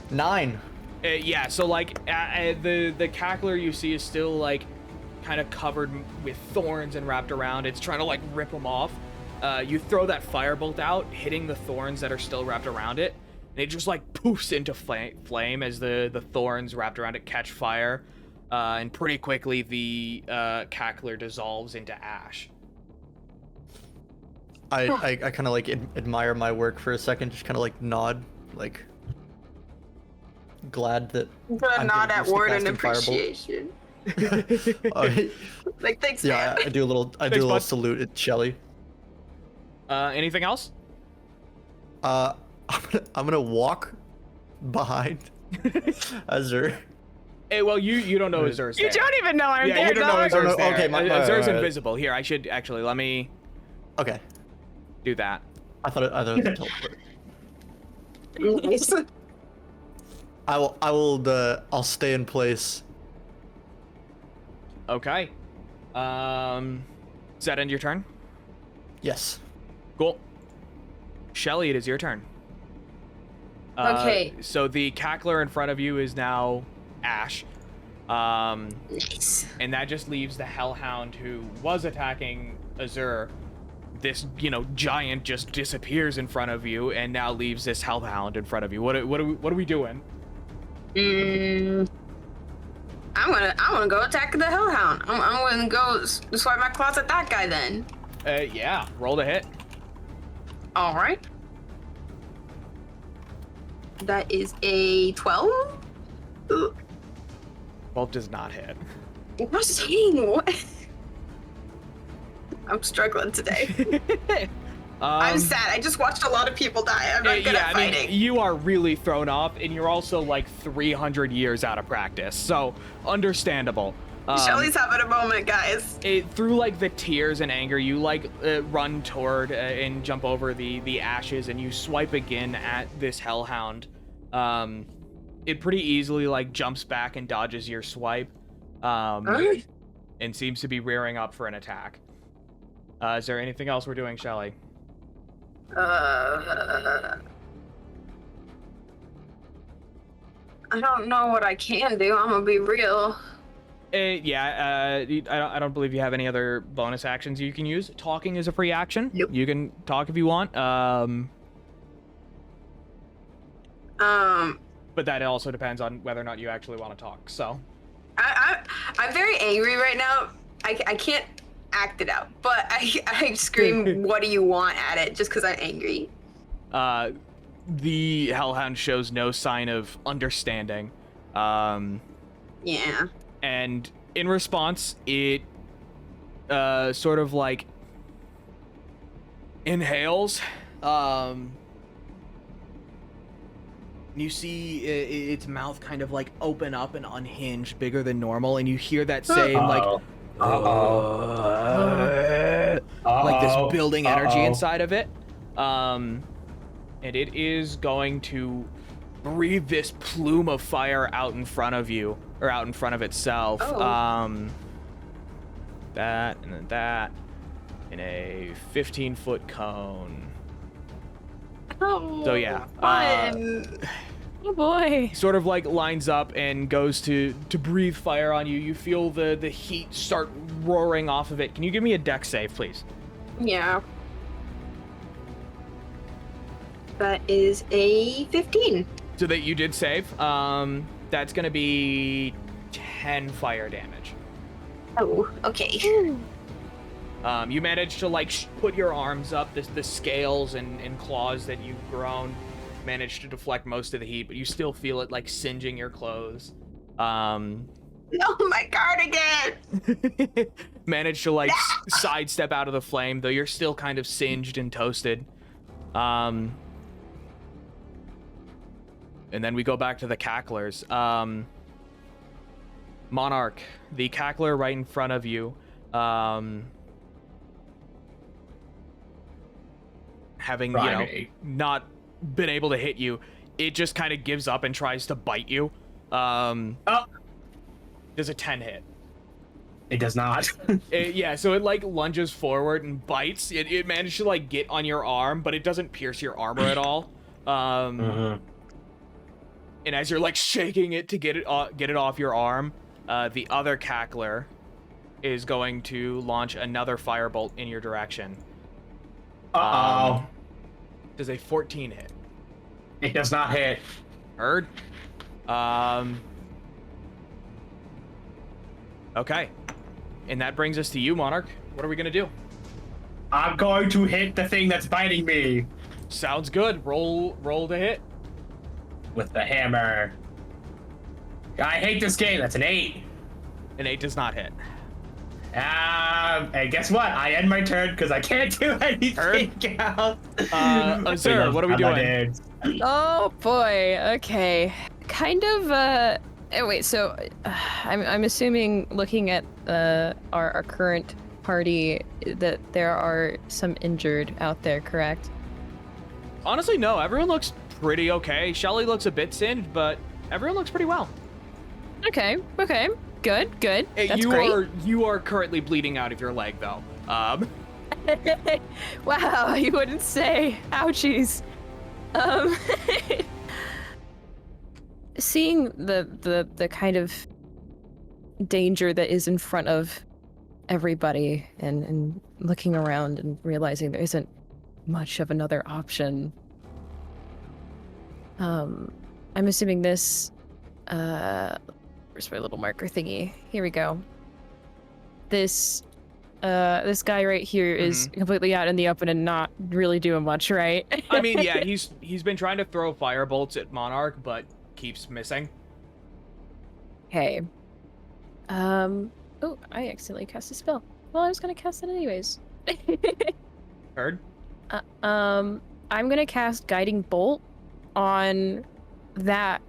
C: 9.
A: Yeah, so like the cackler you see is still like kind of covered with thorns and wrapped around. It's trying to like rip them off. You throw that firebolt out, hitting the thorns that are still wrapped around it, and it just like poofs into flame as the thorns wrapped around it catch fire, and pretty quickly the cackler dissolves into ash.
C: I kind of like admire my work for a second, just kind of like nod, like glad that I'm
B: nod at Ward in
C: casting Firebolt.
B: appreciation. Like, thanks,
C: Yeah,
B: man.
C: I do a little
A: bud.
C: salute at Shelly.
A: Anything else?
C: I'm gonna walk behind Azur.
A: Hey, well, you don't know Azur's there.
E: You don't even know I'm
A: Yeah,
E: there,
A: you don't know
E: dog.
A: Azur's there.
C: Okay,
A: Azur's
C: right.
A: invisible. Here, I should actually let me
C: Okay,
A: do that.
C: I thought it was a teleport.
B: Nice.
C: I'll stay in place.
A: Okay. Does that end your turn?
C: Yes.
A: Cool. Shelly, it is your turn.
F: Okay.
A: So the cackler in front of you is now Ash.
F: Nice.
A: And that just leaves the Hellhound who was attacking Azur. This, giant just disappears in front of you and now leaves this Hellhound in front of you. What are we doing?
F: I'm gonna go attack the Hellhound. I'm gonna go swipe my claws at that guy then.
A: Yeah. Roll to hit.
F: All right. That is a 12.
A: 12 does not hit.
F: What's saying? What? I'm struggling today. I'm sad. I just watched a lot of people die. I'm not good at fighting.
A: You are really thrown off, and you're also like 300 years out of practice, so understandable.
F: Shelly's having a moment, guys.
A: Through like the tears and anger, you like run toward and jump over the ashes, and you swipe again at this Hellhound. It pretty easily like jumps back and dodges your swipe,
F: Alright.
A: and seems to be rearing up for an attack. Is there anything else we're doing, Shelly?
F: I don't know what I can do. I'm gonna be real.
A: I don't believe you have any other bonus actions you can use. Talking is a free action.
F: Nope.
A: You can talk if you want. But that also depends on whether or not you actually want to talk. So,
F: I'm very angry right now. I can't act it out, but I scream, "What do you want?" at it just because I'm angry.
A: The Hellhound shows no sign of understanding.
F: Yeah.
A: And in response, it sort of like inhales. You see its mouth kind of like open up and unhinge, bigger than normal, and you hear that same like like this building energy inside of it. And it is going to breathe this plume of fire out in front of you, or out in front of itself.
F: Oh.
A: That and then that in a 15-foot cone.
F: Oh,
A: So yeah,
F: fun.
E: Oh boy.
A: sort of like lines up and goes to breathe fire on you. You feel the heat start roaring off of it. Can you give me a dex save, please?
F: Yeah. That is a 15.
A: So that you did save. That's gonna be 10 fire damage.
F: Oh, okay.
A: You managed to like put your arms up. The scales and claws that you've grown managed to deflect most of the heat, but you still feel it like singeing your clothes.
F: No, my cardigan!
A: Managed to like sidestep out of the flame, though you're still kind of singed and toasted. And then we go back to the cacklers. Monarch, the cackler right in front of you, having not been able to hit you, it just kind of gives up and tries to bite you. Does a 10 hit?
G: It does not.
A: So it like lunges forward and bites. It managed to like get on your arm, but it doesn't pierce your armor at all. And as you're like shaking it to get it off your arm, the other cackler is going to launch another firebolt in your direction. Does a 14 hit?
G: It does not hit.
A: Heard. Okay. And that brings us to you, Monarch. What are we gonna do?
G: I'm going to hit the thing that's biting me
A: Sounds good. Roll to hit.
G: with the hammer. I hate this game. That's an 8.
A: An 8 does not hit.
G: And guess what? I end my turn because I can't do anything else.
A: Sir, what are we doing?
E: Oh boy. Okay. Kind of. Wait. So, I'm assuming, looking at our current party, that there are some injured out there. Correct?
A: Honestly, no. Everyone looks pretty okay. Shelly looks a bit singed, but everyone looks pretty well.
E: Okay. Good. That's
A: you
E: great.
A: You are currently bleeding out of your leg, though.
E: Wow, you wouldn't say. Ouchies. Seeing the kind of danger that is in front of everybody, and looking around and realizing there isn't much of another option. I'm assuming this. Where's my little marker thingy? Here we go. This guy right here is completely out in the open and not really doing much, right?
A: I mean, yeah, he's been trying to throw firebolts at Monarch, but keeps missing.
E: Okay. Oh, I accidentally cast a spell. Well, I was gonna cast it anyways.
A: Heard?
E: I'm gonna cast Guiding Bolt on that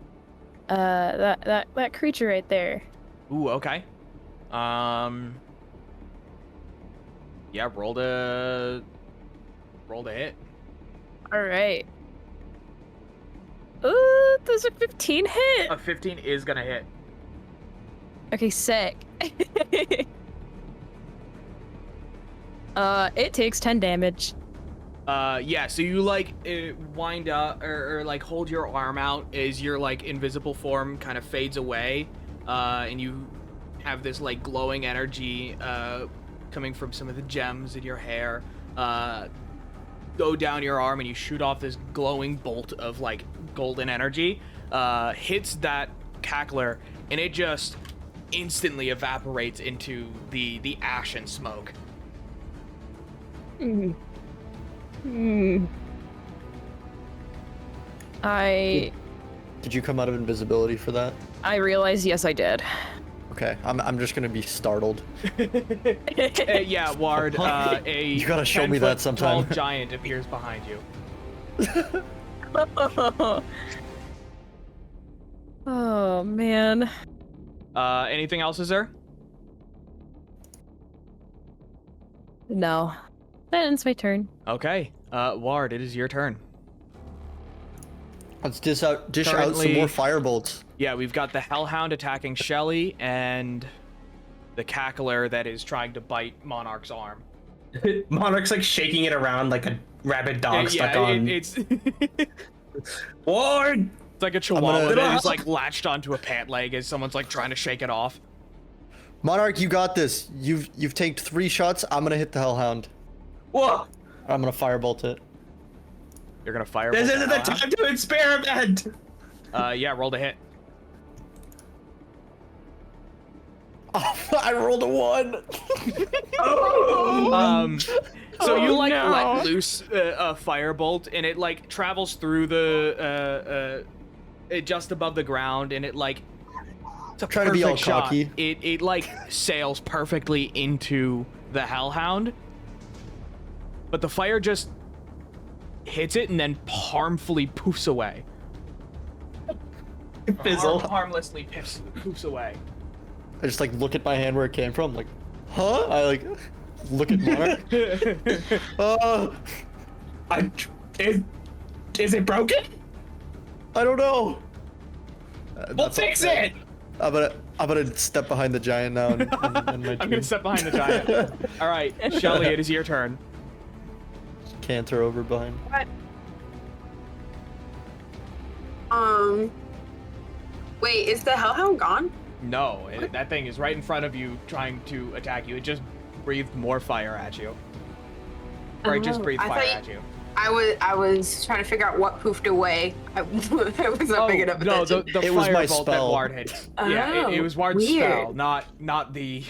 E: creature right there.
A: Ooh, okay. Yeah, roll to hit.
E: All right. Ooh, Does a 15 hit?
A: A 15 is gonna hit.
E: Okay, sick. It takes 10 damage.
A: Yeah, so you like wind up or like hold your arm out as your like invisible form kind of fades away, and you have this like glowing energy coming from some of the gems in your hair go down your arm, and you shoot off this glowing bolt of like golden energy, hits that cackler, and it just instantly evaporates into the ash and smoke.
C: Did you come out of invisibility for that?
E: I realize, yes, I did.
C: Okay, I'm just gonna be startled.
A: Yeah, Ward,
C: You gotta show me that
A: 10-foot
C: sometime.
A: tall giant appears behind you.
E: Oh, man.
A: Anything else, is there?
E: No. That ends my turn.
A: Okay, Ward, it is your turn.
C: Let's dish out some
A: Currently-
C: more firebolts.
A: Yeah, we've got the Hellhound attacking Shelly and the Cackler that is trying to bite Monarch's arm.
G: Monarch's like shaking it around like a rabid dog stuck
A: Yeah,
G: on.
A: it's
G: Ward!
A: it's like a chihuahua
C: gonna-
A: that is like latched onto a pant leg as someone's like trying to shake it off.
C: Monarch, you got this. You've taken 3 shots. I'm gonna hit the Hellhound.
G: Whoa!
C: I'm gonna firebolt it.
A: You're gonna fire.
G: This isn't the time to experiment!
A: Yeah, roll to hit.
C: I rolled a 1.
A: So you like
E: no.
A: let loose a firebolt, and it like travels through the just above the ground, and it like it's a
C: Trying to be all
A: perfect shot.
C: cocky.
A: It like sails perfectly into the Hellhound, but the fire just hits it and then harmfully poofs away.
G: Fizzle.
A: Harmlessly poofs away.
C: I just like look at my hand where it came from, like, huh? I like look at Monarch.
G: Is it broken?
C: I don't know.
G: We'll fix it!
C: I'm gonna step behind the giant now. And my
A: I'm
C: turn.
A: gonna step behind the giant. All right, Shelly, it is your turn.
C: Canter over behind.
F: Wait, is the Hellhound gone?
A: No, that thing is right in front of you trying to attack you. It just breathed more fire at you. Or it just breathed
F: I
A: fire
F: thought
A: at you.
F: I was trying to figure out what poofed away. I was not picking up
A: no,
F: attention.
A: the
C: It was my
A: firebolt that
C: spell.
A: Ward hit. Yeah, it was Ward's
F: weird.
A: spell, not the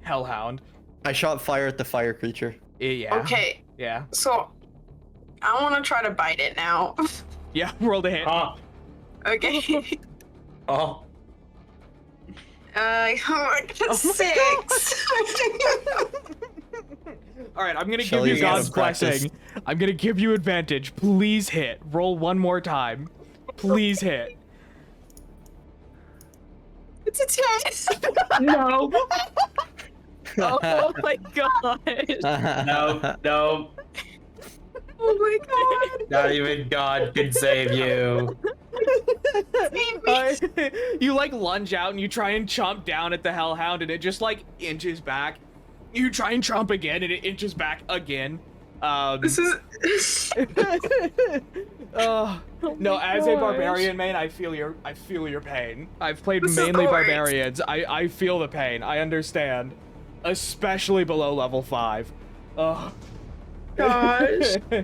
A: Hellhound.
C: I shot fire at the fire creature.
A: Yeah.
F: Okay,
A: Yeah.
F: so I want to try to bite it now.
A: Yeah, roll the hit.
F: Okay.
G: Oh.
F: 6.
A: All right, I'm gonna
C: Shelly
A: give you
C: is out
A: God's
C: of practice.
A: blessing. I'm gonna give you advantage. Please hit. Roll one more time. Please hit.
F: It's a 10.
E: No. Oh my god.
G: No.
F: Oh my god.
G: Not even God can save you.
A: You like lunge out and you try and chomp down at the Hellhound, and it just like inches back. You try and chomp again, and it inches back again.
F: This is.
A: No,
E: my
A: as a
E: gosh.
A: barbarian main, I feel your pain. I've played
F: This is
A: mainly
F: the worst.
A: barbarians. I feel the pain. I understand, especially below level 5. Oh
F: Gosh.
A: yeah,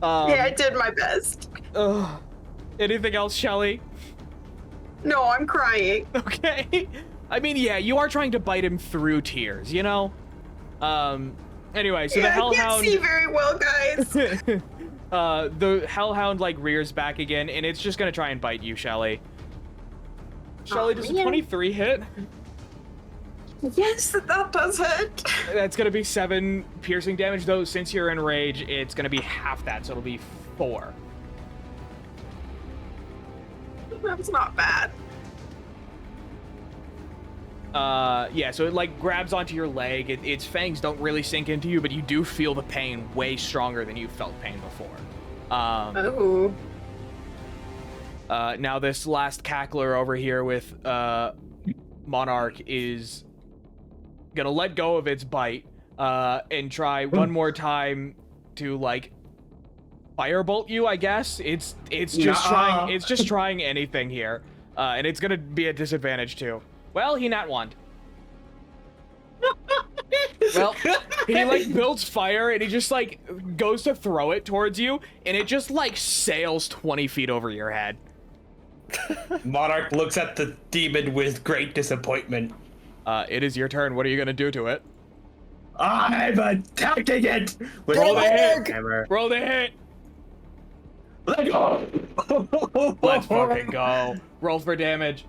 F: Yeah, I did my best.
A: Anything else, Shelly?
F: No, I'm crying.
A: Okay. I mean, yeah, you are trying to bite him through tears, you know? Anyway, so
F: Yeah,
A: the
F: I can't see
A: Hellhound...
F: very well, guys.
A: the Hellhound, like, rears back again, and it's just gonna try and bite you, Shelly. Shelly, does a
F: man.
A: 23 hit?
F: Yes, that does hurt.
A: That's gonna be 7 piercing damage, though since you're in rage, it's gonna be half that, so it'll be 4.
F: That's not bad.
A: Yeah, so it like grabs onto your leg. Its fangs don't really sink into you, but you do feel the pain way stronger than you felt pain before.
F: Oh.
A: Now this last cackler over here with Monarch is gonna let go of its bite and try one more time to like firebolt you, I guess. It's just trying anything here. And it's gonna be a disadvantage too. Well, he nat one. Well, he like builds fire and he just like goes to throw it towards you and it just like sails 20 feet over your head.
G: Monarch looks at the demon with great disappointment.
A: It is your turn. What are you gonna do to it?
G: I'm attacking it with
A: Roll the hit.
G: hammer.
A: Roll the hit.
G: Let go.
A: Let's fucking go. Roll for damage.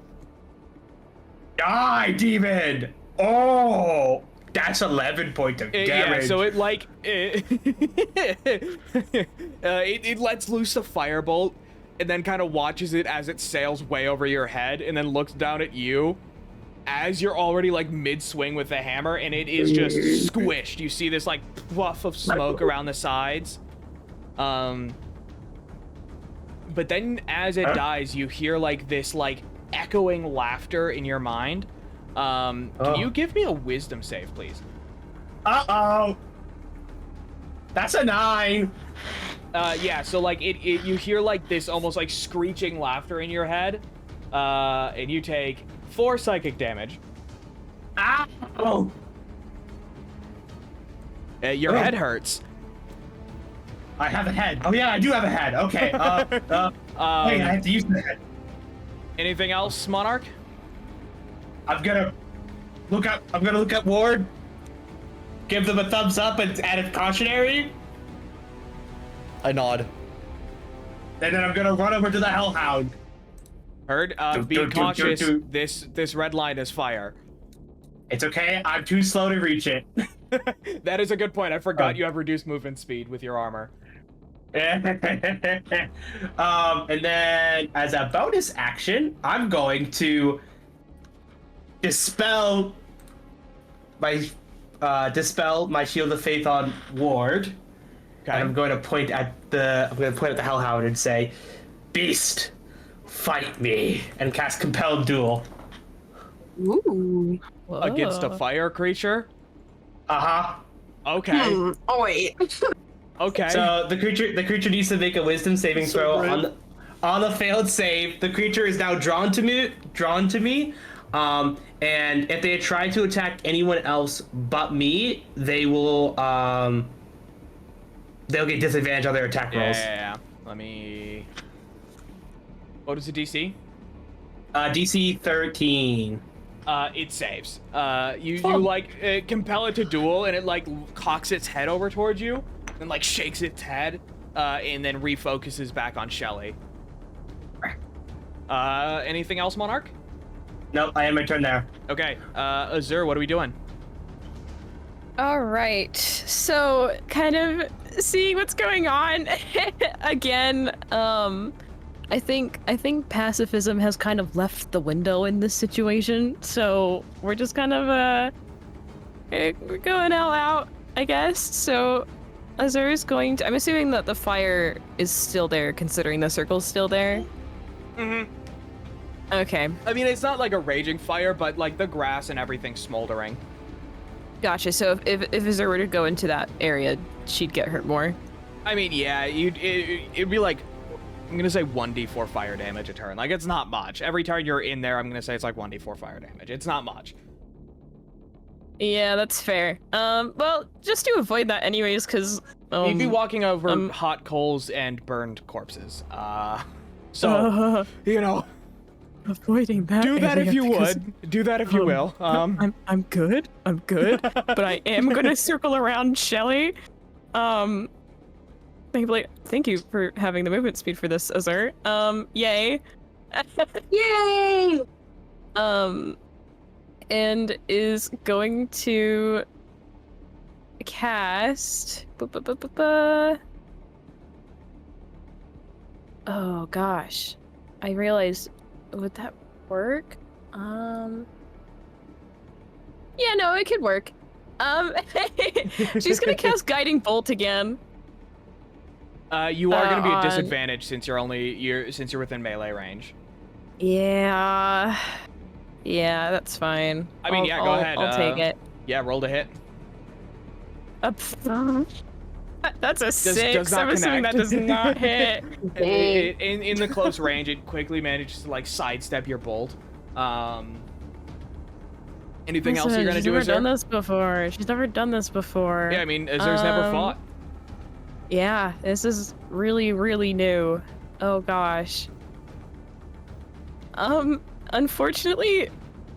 G: Die, demon. Oh, that's 11 points of damage.
A: Yeah, so it like it lets loose the firebolt and then kind of watches it as it sails way over your head and then looks down at you as you're already like mid-swing with the hammer and it is just squished. You see this like puff of smoke around the sides. But then as it dies, you hear like this like echoing laughter in your mind. Can you give me a wisdom save, please?
G: Uh-oh. That's a 9.
A: Yeah, so like you hear like this almost like screeching laughter in your head. And you take 4 psychic damage.
G: Ow.
A: Your head hurts.
G: I have a head. Oh yeah, I do have a head. Okay. Wait, I have to use the head.
A: Anything else, Monarch?
G: I'm gonna look at Ward. Give them a thumbs up and add a cautionary.
C: I nod.
G: And then I'm gonna run over to the Hellhound.
A: Heard. Be cautious. This red line is fire.
G: It's okay. I'm too slow to reach it.
A: That is a good point. I forgot you have reduced movement speed with your armor.
G: And then as a bonus action, I'm going to dispel my shield of faith on Ward.
A: Okay.
G: And I'm going to point at the Hellhound and say, "Beast, fight me," and cast Compelled Duel.
B: Ooh.
A: Against a fire creature?
G: Uh-huh.
A: Okay.
B: Oh wait.
A: Okay.
G: So the creature needs to make a wisdom saving throw. On the failed save, the creature is now drawn to me. And if they try to attack anyone else but me, they will they'll get disadvantage on their attack rolls.
A: Yeah. Let me. What is the DC?
G: DC 13.
A: It saves. You compel it to duel, and it like cocks its head over towards you, and like shakes its head, and then refocuses back on Shelly. Anything else, Monarch?
G: Nope, I am my turn there.
A: Okay. Azur, what are we doing?
E: All right. So, kind of seeing what's going on again. I think pacifism has kind of left the window in this situation. So we're just kind of we're going all out, I guess. So Azur is going to. I'm assuming that the fire is still there, considering the circle's still there.
A: Mm-hmm.
E: Okay.
A: I mean, it's not like a raging fire, but like the grass and everything's smoldering.
E: Gotcha. So if Azur were to go into that area, she'd get hurt more.
A: I mean, yeah, it'd be like, I'm gonna say 1d4 fire damage a turn. Like, it's not much. Every turn you're in there, I'm gonna say it's like 1d4 fire damage. It's not much.
E: Yeah, that's fair. Well, just to avoid that anyways, because
A: you'd be walking over hot coals and burned corpses. So you know,
E: avoiding that.
A: Do that if you would. Do that if you will.
E: I'm good. I'm good. But I am gonna circle around Shelly. Thank you for having the movement speed for this, Azur. Yay.
B: Yay!
E: And is going to cast. Oh gosh, I realized. Would that work? Yeah, no, it could work. She's gonna cast Guiding Bolt again.
A: You are going to be at
E: on-
A: disadvantage since you're within melee range.
E: Yeah. Yeah, that's fine.
A: I mean, go ahead.
E: I'll take it.
A: Yeah, roll to hit.
E: That's a 6.
A: does not
E: I'm assuming that
A: connect.
E: does not hit.
A: In the close range, it quickly manages to like sidestep your bolt. Anything else you're gonna do?
E: She's never done this before. She's never done this before.
A: Yeah, I mean, Azur's never fought.
E: Yeah, this is really, really new. Oh gosh. Unfortunately,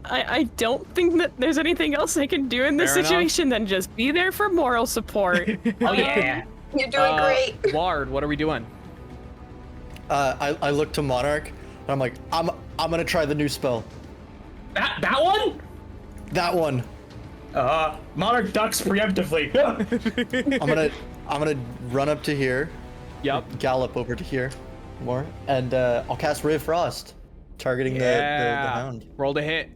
E: I don't think that there's anything else I can do in this
A: Fair enough.
E: situation than just be there for moral support.
G: Oh yeah.
F: You're doing great.
A: Ward, what are we doing?
C: I look to Monarch, and I'm like, I'm gonna try the new spell.
G: That one?
C: That one.
G: Monarch ducks preemptively.
C: I'm gonna run up to here.
A: Yep.
C: Gallop over to here, more, and I'll cast Ray of Frost, targeting the hound.
A: Roll to hit.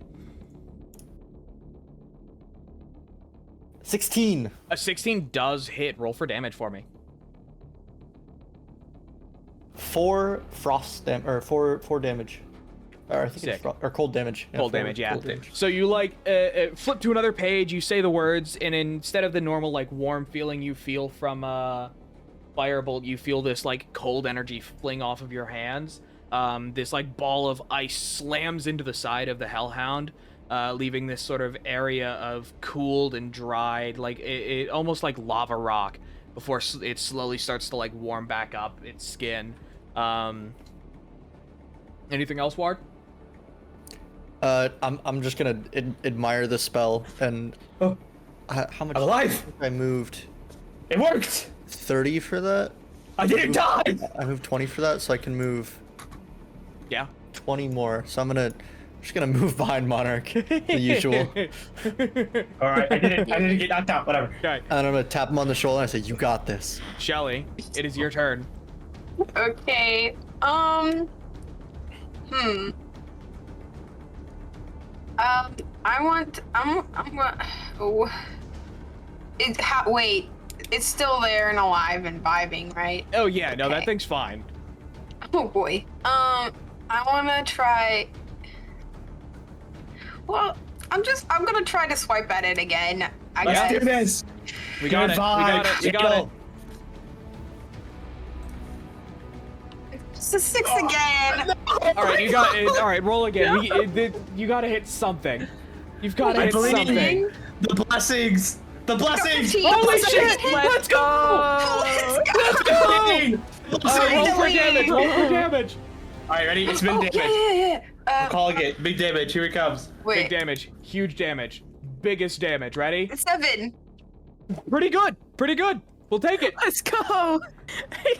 C: 16.
A: A 16 does hit. Roll for damage for me.
C: 4 frost damage, or 4 damage. Or I think
A: Sick.
C: it's or cold damage.
A: Cold
C: 4
A: damage, yeah.
C: cold damage.
A: So you like flip to another page, you say the words, and instead of the normal like warm feeling you feel from Firebolt, you feel this like cold energy fling off of your hands. This like ball of ice slams into the side of the Hellhound, leaving this sort of area of cooled and dried, like it almost like lava rock, before it slowly starts to like warm back up its skin. Anything else, Ward?
C: I'm just gonna admire the spell, and how much?
G: I'm alive.
C: I moved
G: It worked.
C: 30 for that.
G: I didn't die.
C: I moved 20 for that, so I can move
A: Yeah.
C: 20 more. So I'm just gonna move behind Monarch, the usual.
G: All right, I didn't get knocked out. Whatever.
A: Okay.
C: And I'm gonna tap him on the shoulder and I say, "You got this."
A: Shelly, it is your turn.
F: Okay. Wait. It's still there and alive and vibing, right?
A: Oh yeah, no, that
F: Okay.
A: thing's fine.
F: Oh boy. I wanna try. Well, I'm gonna try to swipe at it again. I
G: Let's
F: guess.
G: do this.
A: We got it. We got it. We got it.
F: It's a 6 again.
A: All right, you got it. All right, roll again. You got to hit something. You've got to
G: I
A: hit
G: believe
A: something.
G: the blessings. The blessings.
A: Holy shit! Let's go!
F: Let's go!
A: All right, roll for
F: Finally!
A: damage. Roll for damage.
G: All right, ready? It's been
F: Oh,
G: damage.
F: yeah.
G: I'm calling it. Big damage. Here it comes.
A: Big
F: Wait.
A: damage. Huge damage. Biggest damage. Ready?
F: 7.
A: Pretty good. Pretty good. We'll take it.
E: Let's go.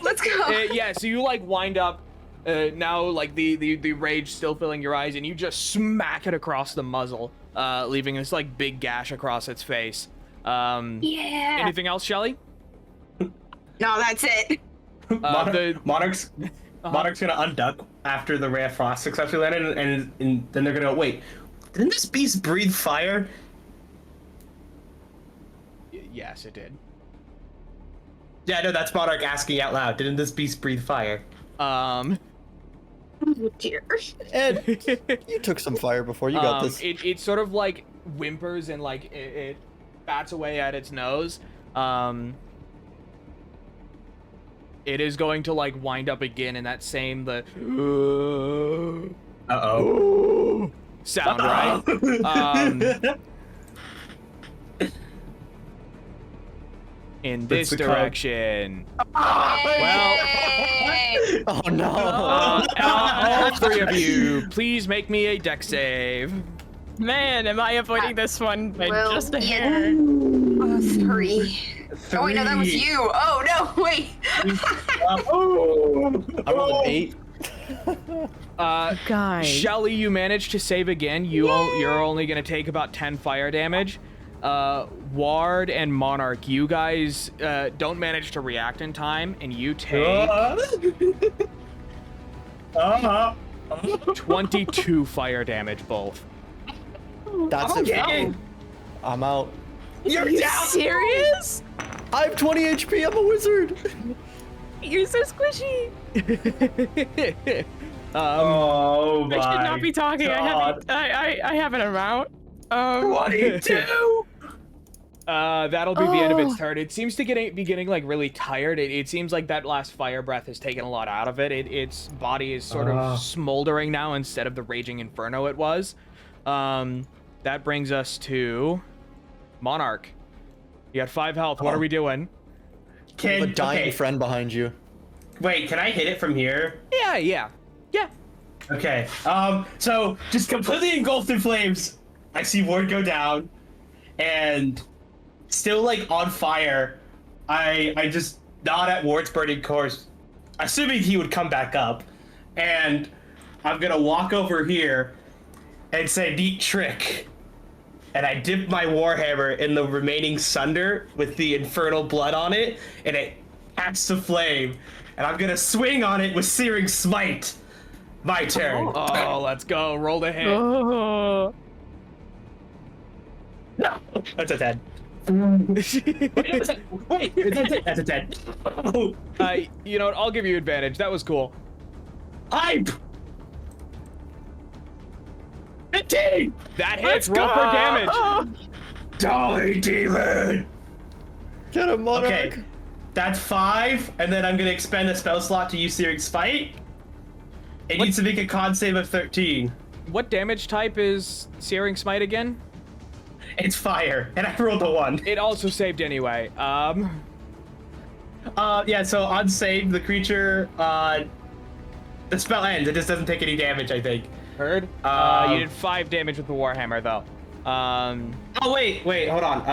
F: Let's go.
A: Yeah. So you like wind up. Now like the rage still filling your eyes, and you just smack it across the muzzle, leaving this like big gash across its face.
F: Yeah.
A: Anything else, Shelly?
F: No, that's it.
G: Monarch's gonna unduck after the Ray of Frost successfully landed, and then they're gonna go, wait, didn't this beast breathe fire?
A: Yes, it did.
G: Yeah, no, that's Monarch asking out loud. Didn't this beast breathe fire?
F: Oh dear.
C: Ed, you took some fire before. You got this.
A: It sort of like whimpers and like it bats away at its nose. It is going to like wind up again in that same
G: Uh-oh.
A: sound, right? In this
G: That's the code.
A: direction.
F: Yay!
C: Oh no!
A: All 3 of you, please make me a dex save.
E: Man, am I avoiding this one by
F: Well,
E: just a
F: yeah.
E: hair?
F: 3. Oh wait, no, that was you. Oh no, wait.
C: I rolled an 8.
E: Guys.
A: Shelly, you managed to save again. You're only gonna take about 10 fire damage. Ward and Monarch, you guys don't manage to react in time, and you take 22 fire damage both.
C: That's it.
G: Okay.
C: I'm out.
G: You're
E: Are you
G: down.
E: serious?
C: I have 20 HP. I'm a wizard.
E: You're so squishy.
G: Oh my!
E: I should not be talking.
G: God.
E: I have an amount.
G: 22.
A: That'll be the end of its turn. It seems to be getting like really tired. It seems like that last fire breath has taken a lot out of it. Its body is sort of smoldering now instead of the raging inferno it was. That brings us to Monarch. You got 5 health. What are we doing?
C: You have a dying friend behind you.
G: Wait, can I hit it from here?
A: Yeah.
G: Okay. So just completely engulfed in flames. I see Ward go down, and still like on fire. I just nod at Ward's burning corpse, assuming he would come back up, and I'm gonna walk over here and say neat trick. And I dip my warhammer in the remaining sunder with the infernal blood on it, and it catches the flame. And I'm gonna swing on it with Searing Smite. My turn.
A: Oh, let's go. Roll the hit.
E: Oh.
G: No, that's a 10. Wait, that's a 10.
A: You know what? I'll give you advantage. That was cool.
G: Hype! 15!
A: That hits. Roll for damage.
G: Die, demon!
C: Get him, Monarch.
G: Okay, that's 5, and then I'm gonna expend a spell slot to use Searing Smite. It needs to make a con save of 13.
A: What damage type is Searing Smite again?
G: It's fire, and I rolled a 1.
A: It also saved anyway.
G: Yeah, so on save, the creature, the spell ends. It just doesn't take any damage, I think.
A: Heard? You did 5 damage with the Warhammer, though.
G: Oh, wait, hold on.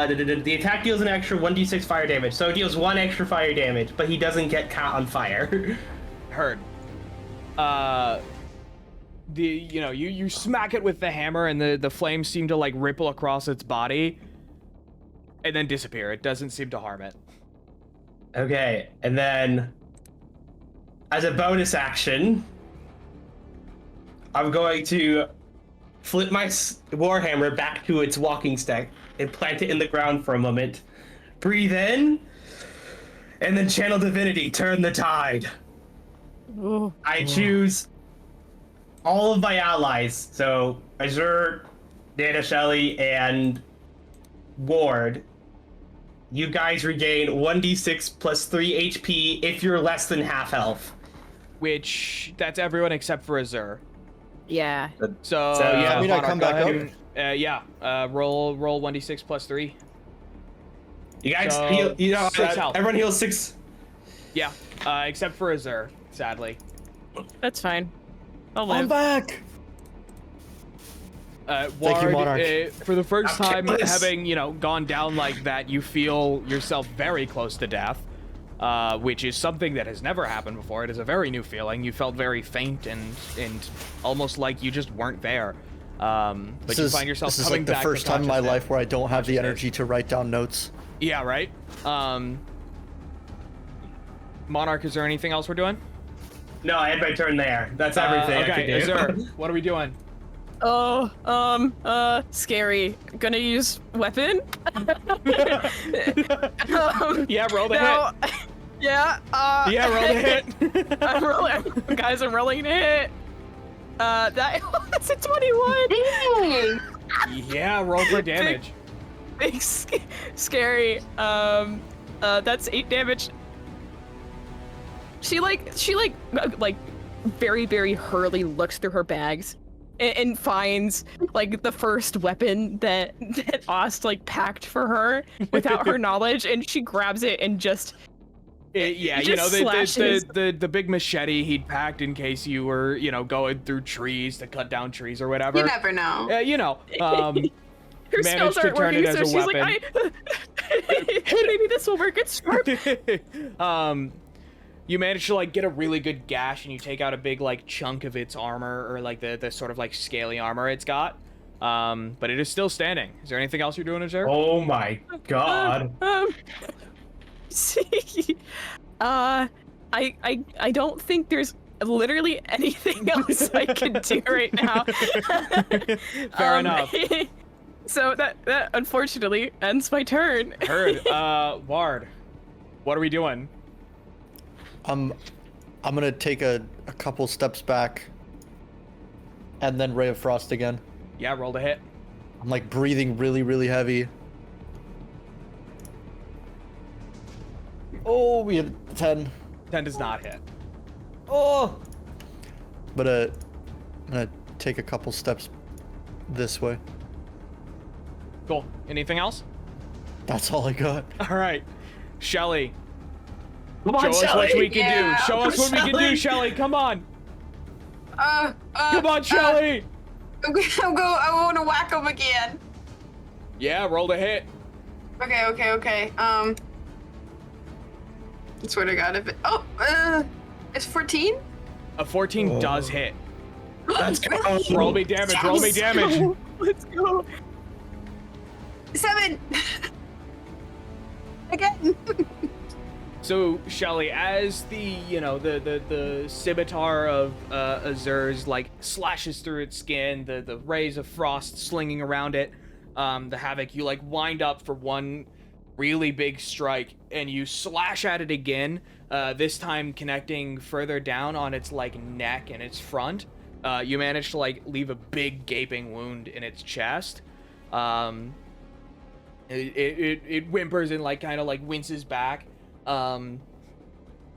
G: The attack deals an extra 1d6 fire damage, so it deals 1 extra fire damage, but he doesn't get caught on fire.
A: Heard. You smack it with the hammer, and the flames seem to, like, ripple across its body, and then disappear. It doesn't seem to harm it.
G: Okay, and then, as a bonus action, I'm going to flip my warhammer back to its walking stick and plant it in the ground for a moment. Breathe in, and then channel divinity, turn the tide. I choose all of my allies, so Azure, Dana Shelley, and Ward. You guys regain 1d6 plus 3 HP if you're less than half health.
A: Which, that's everyone except for Azure.
E: Yeah.
A: So
C: yeah,
A: I
C: mean, I come back
A: up. Roll 1d6 plus 3.
G: You guys
A: So,
G: heal.
A: 6 health.
G: Everyone heals 6.
A: Yeah, except for Azure, sadly.
E: That's fine. I'll
C: I'm
E: live.
C: back.
A: Ward,
C: Thank you, Monarch.
A: For the first
G: Okay,
A: time,
G: please.
A: having gone down like that, you feel yourself very close to death, which is something that has never happened before. It is a very new feeling. You felt very faint and almost like you just weren't there. But you find yourself
C: this is
A: coming
C: like the
A: back
C: first
A: to
C: time in my
A: consciousness.
C: life where I don't have the energy to write down notes.
A: Yeah, right. Monarch, is there anything else we're doing?
G: No, I had my turn there. That's everything I could
A: Okay,
G: do.
A: Azure, what are we doing?
E: Scary. Gonna use weapon.
A: Yeah, roll the hit.
E: Yeah.
A: Yeah, roll the hit.
E: I'm rolling, guys. I'm rolling to hit. That's a 21.
A: Yeah, roll for damage.
E: Big scary. That's 8 damage. She very, very hurriedly looks through her bags and finds like the first weapon that Ost like packed for her without her knowledge, and she grabs it and just
A: the big machete he'd packed in case you were going through trees to cut down trees or whatever.
F: You never know.
E: her skills aren't working, so she's
A: weapon.
E: like, maybe this will work. It's sharp.
A: You manage to like get a really good gash, and you take out a big like chunk of its armor, or like the sort of like scaly armor it's got. But it is still standing. Is there anything else you're doing, Azure?
G: Oh my god.
E: I don't think there's literally anything else I can do right now.
A: Fair enough.
E: So that unfortunately ends my turn.
A: Heard. Ward, what are we doing?
C: I'm gonna take a couple steps back, and then Ray of Frost again.
A: Yeah, roll to hit.
C: I'm like breathing really, really heavy. Oh, we had 10.
A: 10 does not hit.
C: Oh! But I'm gonna take a couple steps this way.
A: Cool. Anything else?
C: That's all I got.
A: All right. Shelly,
G: Come on,
A: show us
G: Shelly.
A: what we can
F: Yeah,
A: do. Show us what we can do,
G: Shelly.
A: Shelly. Come on.
F: Come
A: on, Shelly.
F: I want to whack him again.
A: Yeah, roll to hit.
F: Okay. I swear to God, if it. It's 14?
A: A 14 does hit.
G: Let's go.
A: Roll me damage. Roll me damage.
E: Let's go.
F: 7! Again!
A: So, Shelly, as the scimitar of Azur's like slashes through its skin, the rays of frost slinging around it, the havoc, you like wind up for one really big strike, and you slash at it again. This time connecting further down on its like neck and its front. You manage to like leave a big gaping wound in its chest. It whimpers and like kind of like winces back. And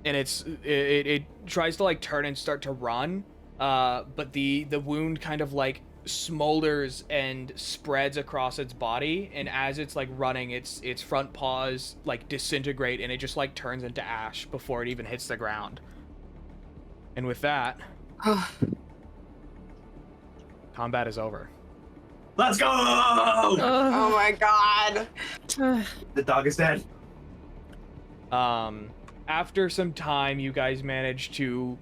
A: it tries to like turn and start to run, but the wound kind of like smolders and spreads across its body, and as it's like running, its front paws like disintegrate, and it just like turns into ash before it even hits the ground. And with that, combat is over.
G: Let's go.
F: Oh my God.
G: The dog is dead.
A: After some time, you guys manage to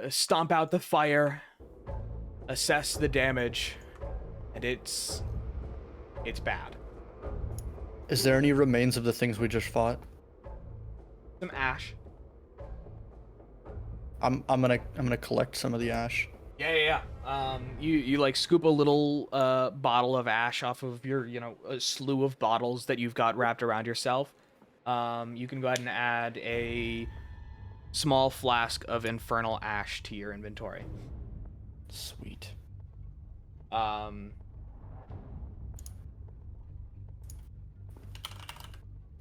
A: stomp out the fire, assess the damage, and it's bad.
C: Is there any remains of the things we just fought?
A: Some ash.
C: I'm gonna collect some of the ash.
A: Yeah. You like scoop a little bottle of ash off of your, a slew of bottles that you've got wrapped around yourself. You can go ahead and add a small flask of infernal ash to your inventory.
C: Sweet.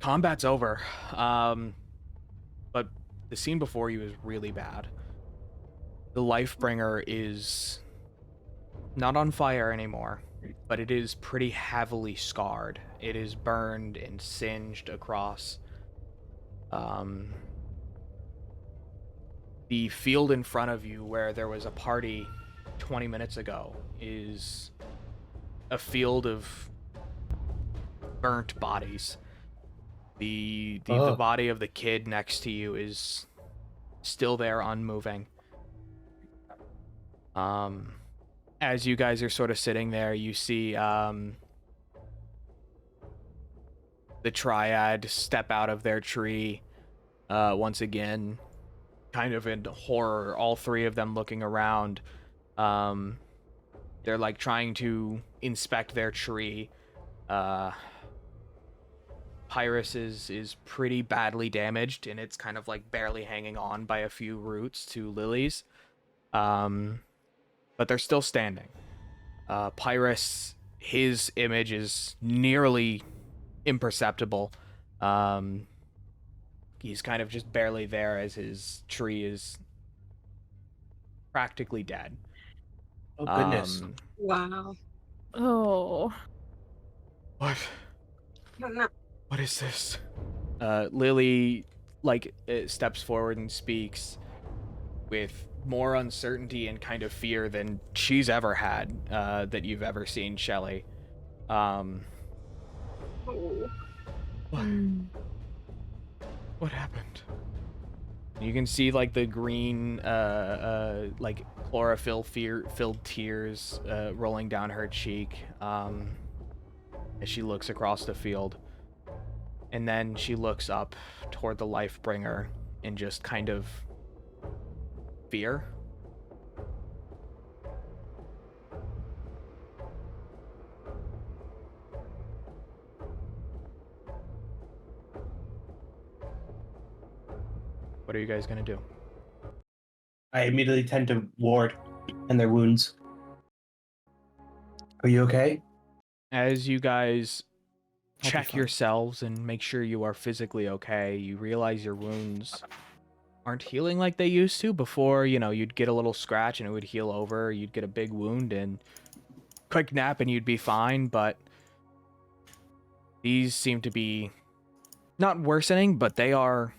A: Combat's over. But the scene before you is really bad. The Lifebringer is not on fire anymore, but it is pretty heavily scarred. It is burned and singed across. The field in front of you where there was a party 20 minutes ago is a field of burnt bodies. The body of the kid next to you is still there, unmoving. As you guys are sort of sitting there, you see the triad step out of their tree once again, kind of in horror, all three of them looking around. They're like trying to inspect their tree. Pyrus is pretty badly damaged, and it's kind of like barely hanging on by a few roots to lilies. But they're still standing. Pyrus, his image is nearly imperceptible. He's kind of just barely there as his tree is practically dead.
G: Oh goodness.
F: Wow.
E: Oh.
A: What?
F: No.
A: What is this? Lily, steps forward and speaks with more uncertainty and kind of fear than she's ever had, that you've ever seen, Shelly.
F: Oh.
A: What happened? You can see the green chlorophyll filled tears rolling down her cheek as she looks across the field. And then she looks up toward the Lifebringer in just kind of fear. What are you guys gonna do?
G: I immediately tend to ward and their wounds. Are you okay?
A: As you guys
C: I'll be
A: check
C: fine.
A: yourselves and make sure you are physically okay, you realize your wounds aren't healing like they used to. Before, you'd get a little scratch and it would heal over. You'd get a big wound and quick nap and you'd be fine, but these seem to be not worsening, but they are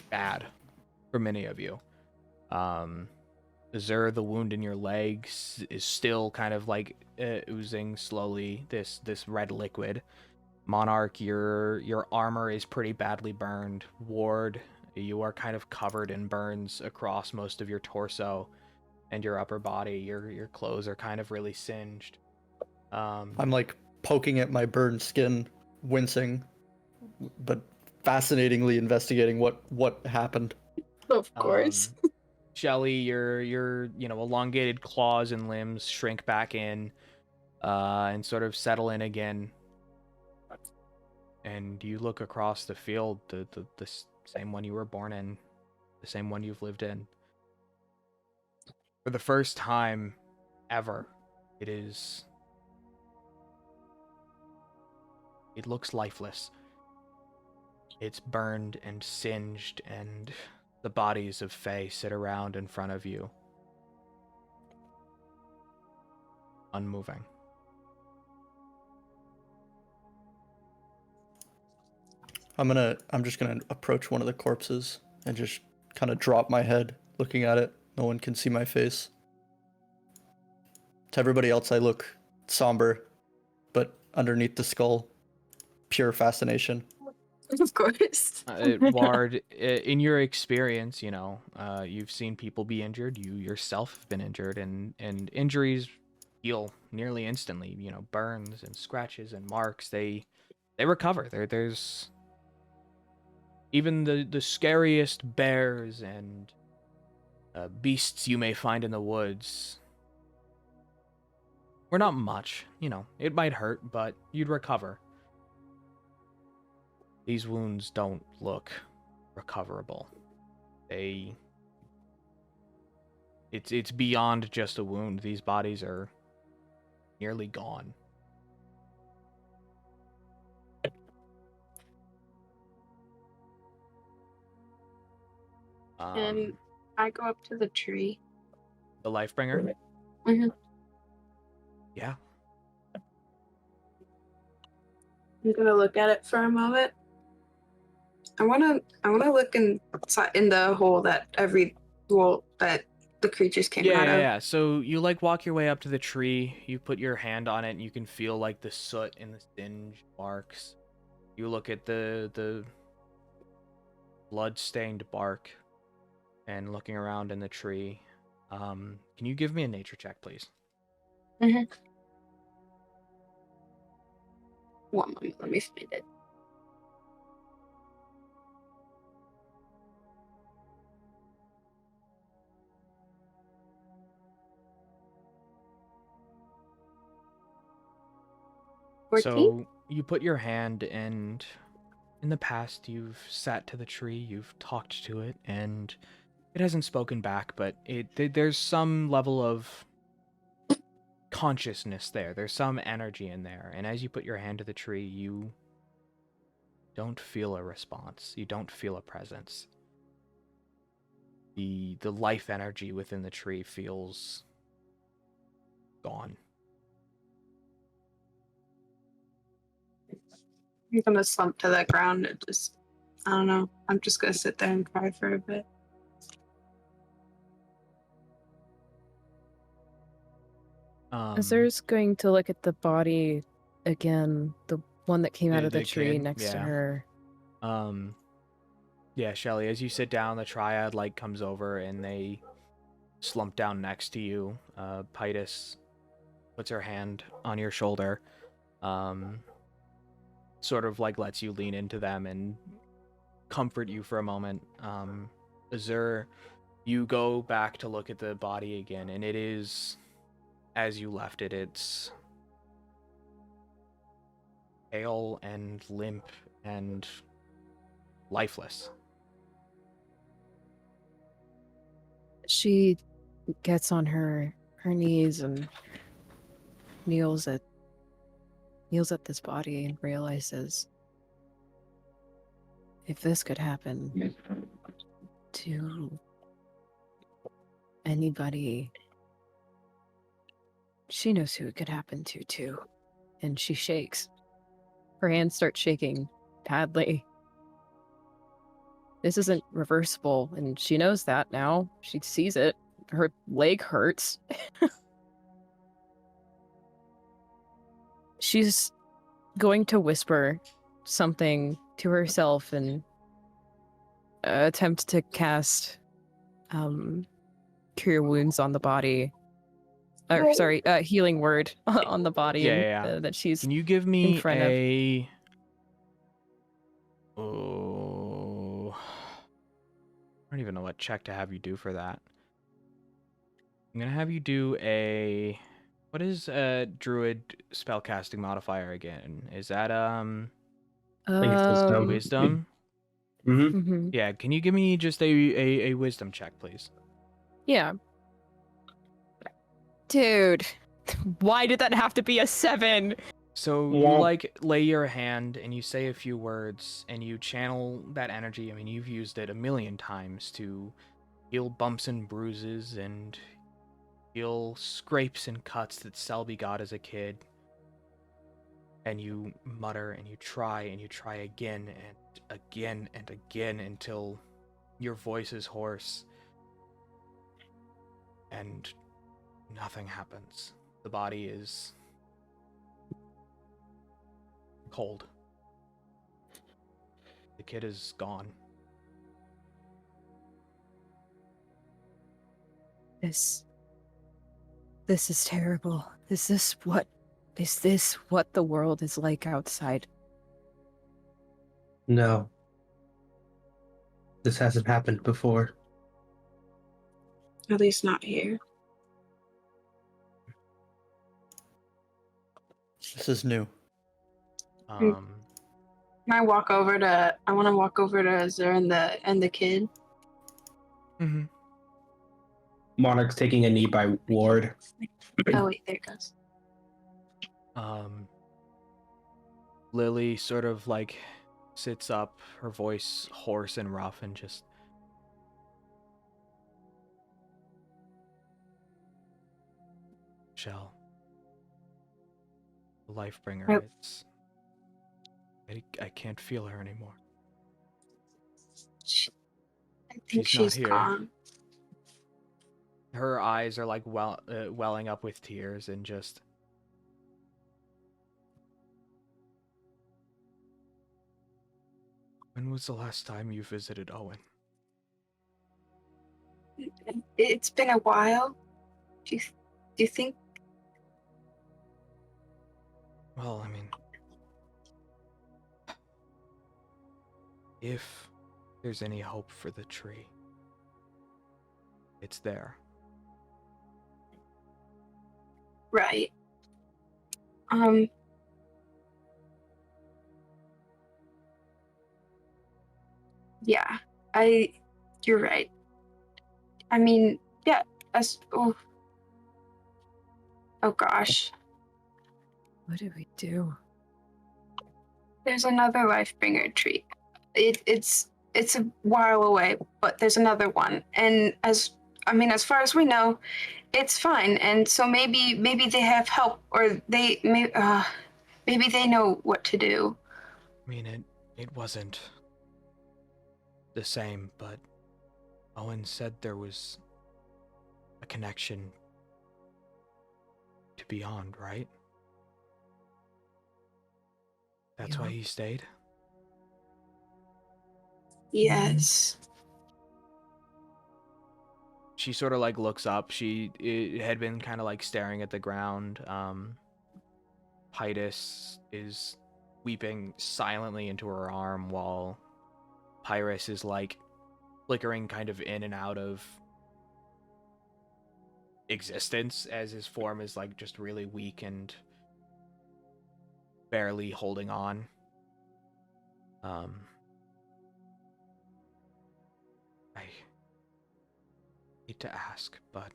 A: bad for many of you. Azur, the wound in your legs is still kind of like oozing slowly this red liquid. Monarch, your armor is pretty badly burned. Ward, you are kind of covered in burns across most of your torso and your upper body. Your clothes are kind of really singed.
C: I'm like poking at my burned skin, wincing, but fascinatingly investigating what happened.
B: Of course.
A: Shelly, your elongated claws and limbs shrink back in and sort of settle in again. And you look across the field, the same one you were born in, the same one you've lived in. For the first time ever, it looks lifeless. It's burned and singed, and the bodies of Fae sit around in front of you, unmoving.
C: I'm just gonna approach one of the corpses and just kind of drop my head looking at it. No one can see my face. To everybody else I look somber, but underneath the skull, pure fascination.
B: Of course.
A: Ward, in your experience, you've seen people be injured. You yourself have been injured, and injuries heal nearly instantly. Burns and scratches and marks, they recover. There's even the scariest bears and beasts you may find in the woods. We're not much, it might hurt, but you'd recover. These wounds don't look recoverable. It's beyond just a wound. These bodies are nearly gone.
B: And I go up to the tree.
A: The Lifebringer?
B: Mm-hmm.
A: Yeah.
B: I'm gonna look at it for a moment. I wanna look in the hole that that the creatures came out of.
A: Yeah. So you walk your way up to the tree, you put your hand on it, and you can feel the soot and the singe marks. You look at the blood-stained bark and looking around in the tree. Can you give me a nature check, please?
B: Mm-hmm. 1 moment, let me find it.
A: So you put your hand, and in the past you've sat to the tree, you've talked to it, and it hasn't spoken back, but there's some level of consciousness there. There's some energy in there, and as you put your hand to the tree, you don't feel a response. You don't feel a presence. The life energy within the tree feels gone.
B: I'm gonna slump to the ground and I don't know. I'm just gonna sit there and cry for a bit.
E: Azur's going to look at the body again, the one that came out of the tree
A: kid,
E: next to
A: yeah.
E: her.
A: Yeah, Shelly, as you sit down, the triad comes over and they slump down next to you. Pytus puts her hand on your shoulder, sort of lets you lean into them and comfort you for a moment. Azur, you go back to look at the body again, and it is as you left it. It's pale and limp and lifeless.
E: She gets on her knees and kneels at this body and realizes if this could happen to anybody, she knows who it could happen to too. And she shakes. Her hands start shaking badly. This isn't reversible, and she knows that now. She sees it. Her leg hurts. She's going to whisper something to herself and attempt to cast cure wounds on the body. Sorry, healing word on the body that she's
A: Can you give me
E: in front
A: a... Oh... I don't even know what check to have you do for that. I'm gonna have you do a... What is a druid spellcasting modifier again? Is that,
G: I think it's wisdom.
A: wisdom?
G: Mm-hmm.
E: Mhm.
A: Yeah, can you give me just a wisdom check, please?
E: Yeah. Dude, why did that have to be a 7?
A: So you
G: Womp.
A: like lay your hand and you say a few words and you channel that energy. I mean, you've used it a million times to heal bumps and bruises and heal scrapes and cuts that Selby got as a kid. And you mutter and you try again and again and again until your voice is hoarse and nothing happens. The body is cold. The kid is gone.
E: This is terrible. Is this what the world is like outside?
G: No. This hasn't happened before.
B: At least not here.
C: This is new.
A: Um,
B: I want to walk over to Zer and the kid.
A: mhm.
G: Monarch's taking a knee by Ward.
B: Oh wait, there it goes.
A: Lily sort of like sits up, her voice hoarse and rough, and just... Shell. The Lifebringer,
B: Yep.
A: I can't feel her anymore.
B: I think
A: She's not
B: she's
A: here.
B: gone.
A: Her eyes are like welling up with tears and just... When was the last time you visited Owen?
B: It's been a while. Do you think?
A: Well, I mean... If there's any hope for the tree, it's there.
B: Right. Yeah. You're right. I mean, yeah. Oh gosh.
E: What do we do?
B: There's another Lifebringer tree. It's a while away, but there's another one. And as far as we know, it's fine. And so maybe they have help, or maybe they know what to do.
A: I mean, it wasn't the same, but Owen said there was a connection to beyond, right? That's why he stayed?
B: Yes.
A: She sort of like looks up. She had been kind of like staring at the ground. Pydus is weeping silently into her arm while Pyrus is like flickering kind of in and out of existence as his form is like just really weak and barely holding on. hate to ask, but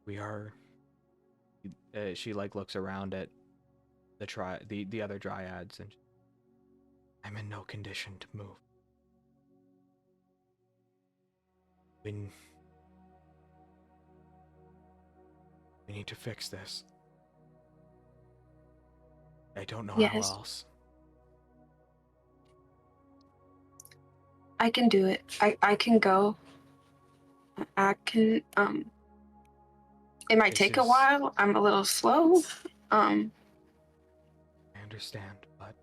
A: we are. She like looks around at the other dryads, and I'm in no condition to move. We need to fix this. I don't know how
H: Yes.
A: else.
H: I can do it. I can go. I can it might
A: This
H: take a
A: is-
H: while. I'm a little slow.
A: I understand, but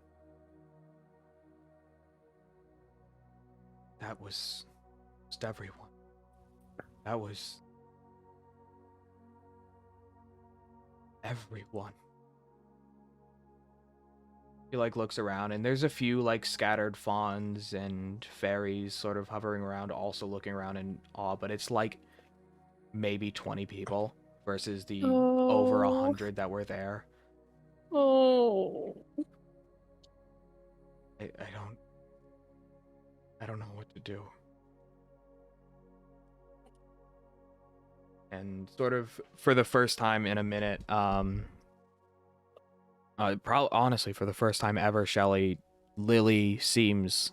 A: that was just everyone. That was everyone. He like looks around, and there's a few like scattered fawns and fairies sort of hovering around, also looking around in awe, but it's like maybe 20 people versus the over 100 that were there.
E: Oh.
A: I don't know what to do. And sort of for the first time in a minute, honestly, for the first time ever, Lily seems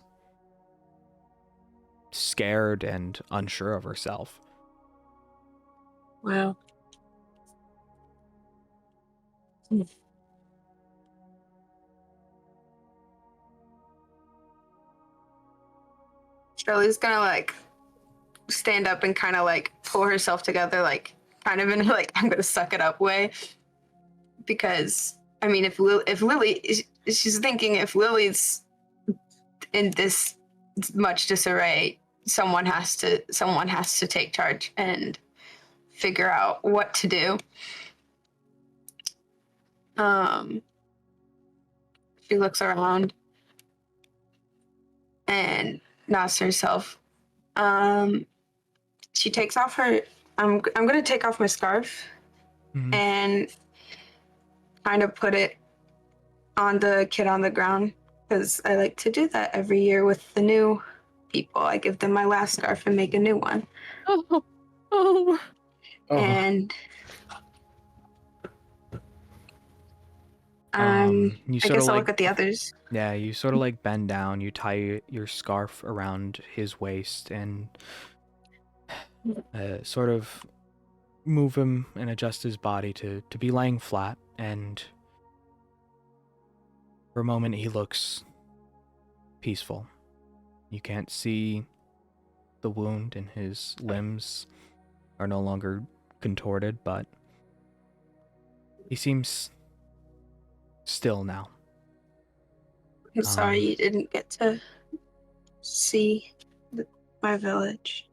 A: scared and unsure of herself.
H: Wow.
F: Shirley's gonna like stand up and kind of like pull herself together, like kind of in a, like I'm gonna suck it up way, because I mean, if Lily, she's thinking if Lily's in this much disarray, someone has to take charge and figure out what to do. She looks around and nods to herself. She takes off her. I'm gonna take off my scarf and kind of put it on the kid on the ground, because I like to do that every year with the new people. I give them my last scarf and make a new one.
E: Oh.
F: And
A: You
F: I
A: sort
F: guess
A: of
F: I'll
A: like
F: look at the others.
A: Yeah, you sort of like bend down, you tie your scarf around his waist, and sort of move him and adjust his body to be laying flat. And for a moment, he looks peaceful. You can't see the wound, and his limbs are no longer contorted, but he seems still now.
F: I'm sorry you didn't get to see my village.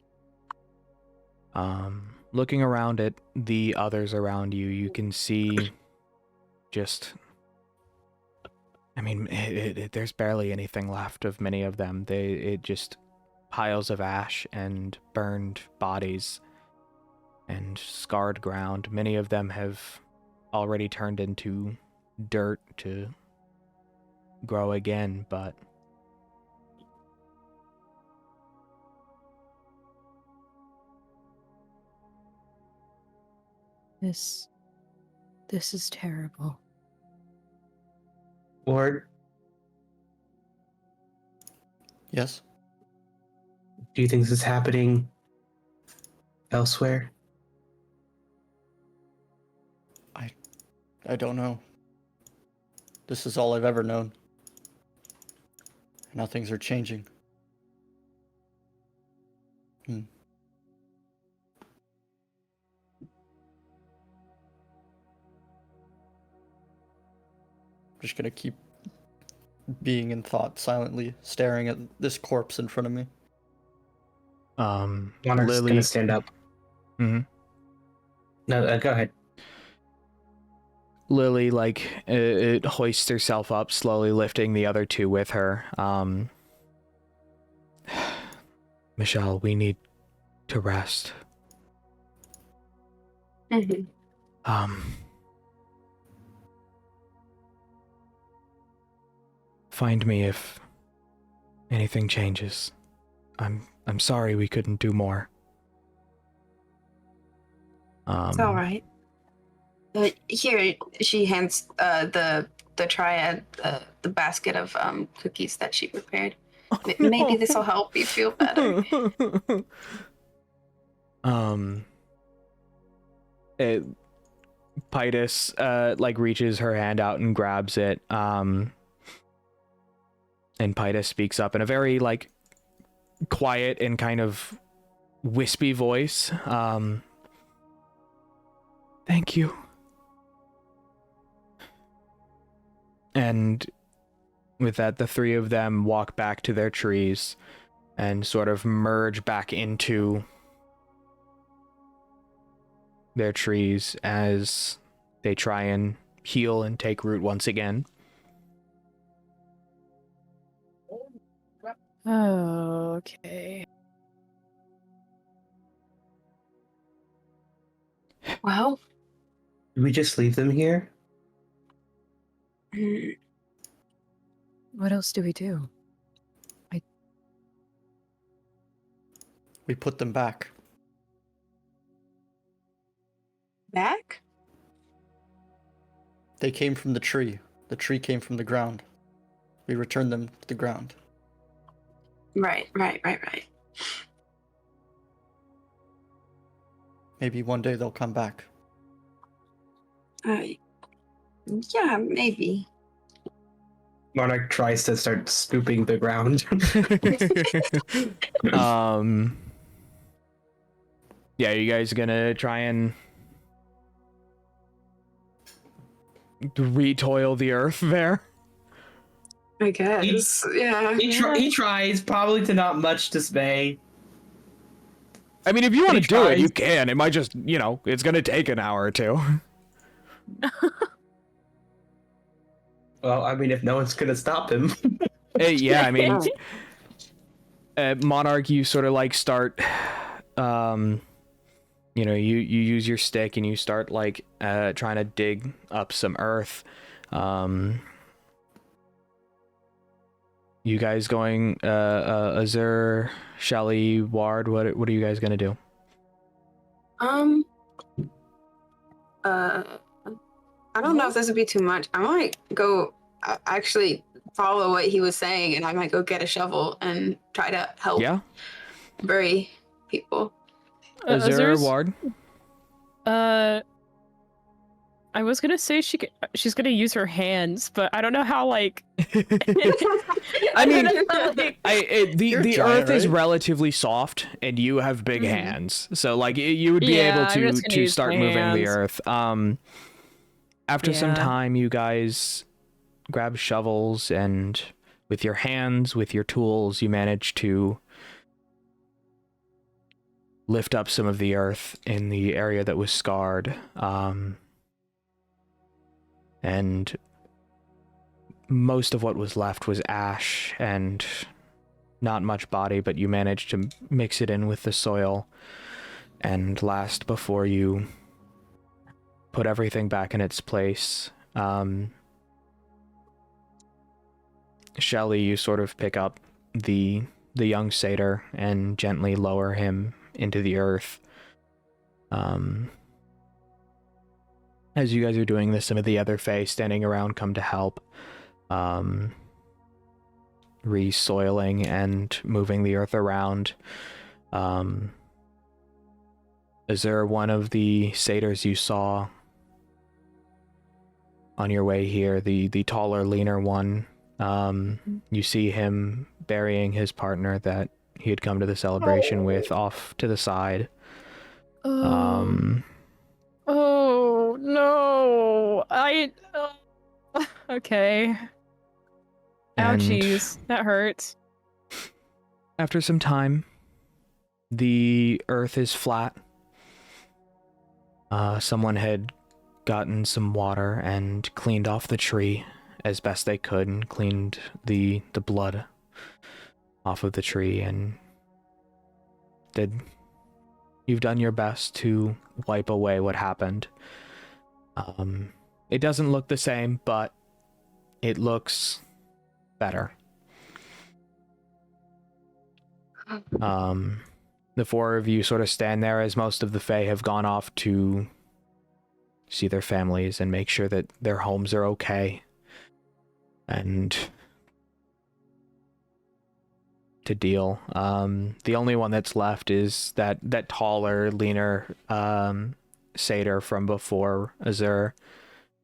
A: Looking around at the others around you, you can see just, I mean, there's barely anything left of many of them. It just piles of ash and burned bodies and scarred ground. Many of them have already turned into dirt to grow again, but
E: This is terrible.
D: Ward,
C: Yes.
D: do you think this is happening elsewhere?
C: I don't know. This is all I've ever known. Now things are changing. I'm just gonna keep being in thought, silently staring at this corpse in front of me.
D: Monarch's
A: Lily
D: gonna stand up.
A: Mhm.
D: No, go ahead.
A: Lily, like, it hoists herself up, slowly lifting the other two with her. Michelle, we need to rest.
F: Mm-hmm.
A: Find me if anything changes. I'm I'm sorry we couldn't do more.
F: It's all right. Here, she hands the triad the basket of cookies that she prepared. Maybe this will help you feel better.
A: Pitus like reaches her hand out and grabs it. And Pitus speaks up in a very like quiet and kind of wispy voice. Thank you. And with that, the three of them walk back to their trees and sort of merge back into their trees as they try and heal and take root once again.
E: Okay.
F: Well,
D: Did we just leave them here?
E: What else do we do?
C: We put them back.
F: back?
C: They came from the tree. The tree came from the ground. We returned them to the ground.
F: Right.
C: Maybe one day they'll come back.
F: Yeah, maybe.
D: Monarch tries to start scooping the ground.
A: Yeah, you guys gonna try and retoil the earth there?
F: I guess. Yeah.
G: He tries, probably to not much dismay.
A: I mean, if you want to
G: He
A: do it,
G: tries.
A: you can. It might just, it's gonna take an hour or two.
G: Well, I mean, if no one's gonna stop him.
A: Yeah, I mean, Monarch, you sort of like start, you use your stick and you start like trying to dig up some earth. You guys going, Azur, Shelly, Ward, what are you guys gonna do?
F: I don't know if this would be too much. I might go actually follow what he was saying, and I might go get a shovel and try to help bury people.
A: Azur,
E: Azur's-
A: Ward?
E: I was gonna say she's gonna use her hands, but I don't know how like.
A: I mean, the
C: You're
A: earth
C: giant,
A: is
C: right?
A: relatively soft, and you have big hands, so like you would be able
E: Yeah, I'm just gonna
A: to
E: use
A: start
E: my
A: moving the
E: hands.
A: earth. After some
E: Yeah.
A: time, you guys grab shovels, and with your hands, with your tools, you manage to lift up some of the earth in the area that was scarred. And most of what was left was ash and not much body, but you managed to mix it in with the soil and last before you put everything back in its place. Shelly, you sort of pick up the young satyr and gently lower him into the earth. As you guys are doing this, some of the other Fae standing around come to help, re-soiling and moving the earth around. Is there one of the satyrs you saw on your way here, the taller, leaner one? You see him burying his partner that he had come to the celebration with off to the side.
E: Oh no! Okay.
A: And
E: Ouchies, that hurts.
A: after some time, the earth is flat. Someone had gotten some water and cleaned off the tree as best they could and cleaned the blood off of the tree, and you've done your best to wipe away what happened. It doesn't look the same, but it looks better. The four of you sort of stand there as most of the Fae have gone off to see their families and make sure that their homes are okay. And to deal. The only one that's left is that taller, leaner satyr from before, Azur.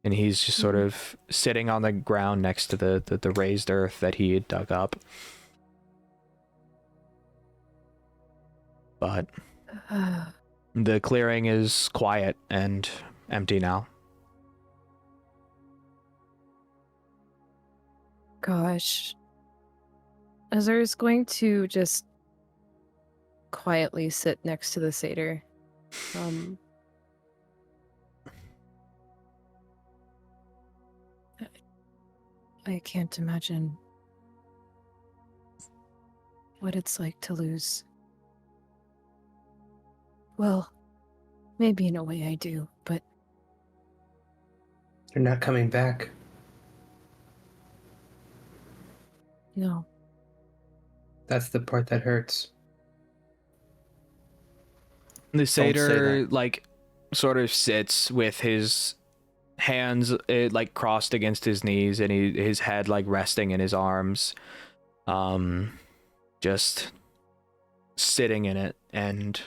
A: And he's just sort of sitting on the ground next to the raised earth that he had dug up. But the clearing is quiet and empty now.
E: Gosh. Azur is going to just quietly sit next to the satyr. I can't imagine what it's like to lose. Well, maybe in a way I do, but
D: They're not coming back.
E: no.
D: That's the part that hurts.
A: The satyr,
C: that.
A: like, sort of sits with his hands, like, crossed against his knees and his head, like, resting in his arms. Just sitting in it and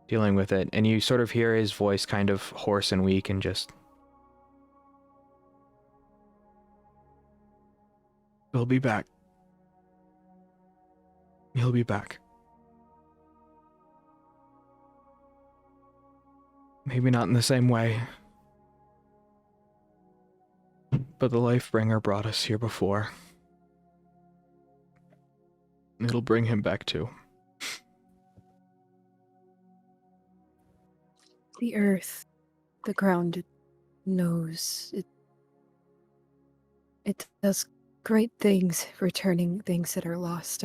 A: dealing with it. And you sort of hear his voice kind of hoarse and weak and just... He'll be back. He'll be back. Maybe not in the same way. But the Lifebringer brought us here before. It'll bring him back too.
E: The earth, the ground, it knows. It does great things, returning things that are lost.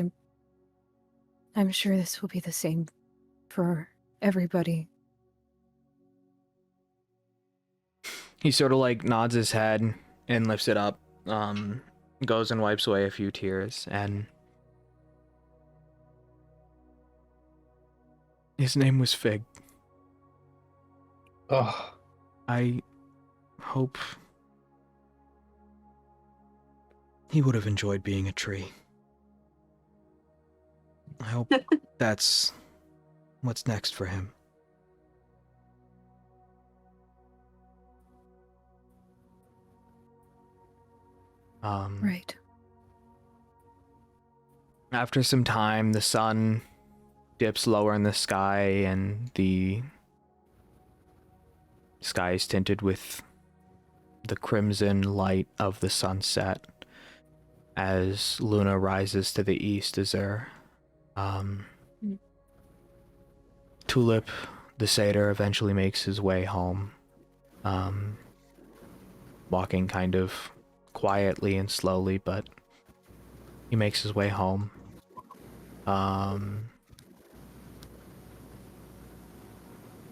E: I'm sure this will be the same for everybody.
A: He sort of like nods his head and lifts it up, goes and wipes away a few tears, and his name was Fig.
D: Oh,
A: I hope he would have enjoyed being a tree. I hope that's what's next for him.
E: Right.
A: After some time, the sun dips lower in the sky and the sky is tinted with the crimson light of the sunset as Luna rises to the east. Azur. Tulip, the satyr, eventually makes his way home, walking kind of quietly and slowly, but he makes his way home.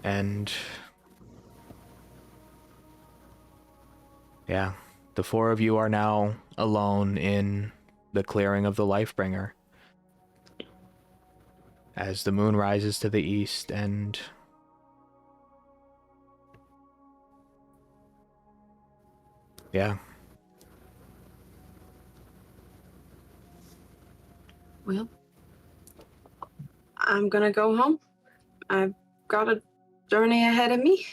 A: And yeah, the four of you are now alone in the clearing of the Lifebringer as the moon rises to the east, and yeah.
H: Well, I'm gonna go home. I've got a journey ahead of me.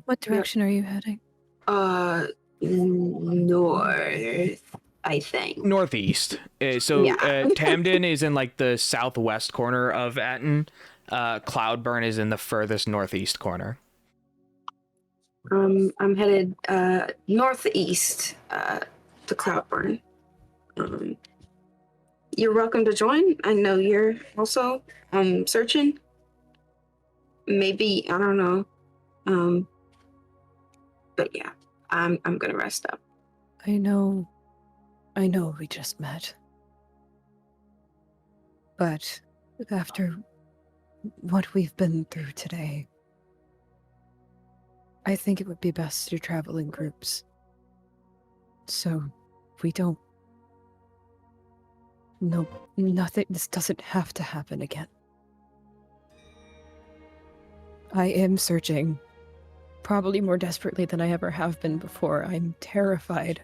E: What direction are you heading?
H: North, I think.
A: Northeast.
H: Yeah.
A: Tamden is in like the southwest corner of Atten. Cloudburn is in the furthest northeast corner.
H: I'm headed northeast to Cloudburn. You're welcome to join. I know you're also searching. Maybe, I don't know. But yeah, I'm gonna rest up.
E: I know we just met. But after what we've been through today, I think it would be best to travel in groups. So we don't No, nothing. This doesn't have to happen again. I am searching. Probably more desperately than I ever have been before. I'm terrified.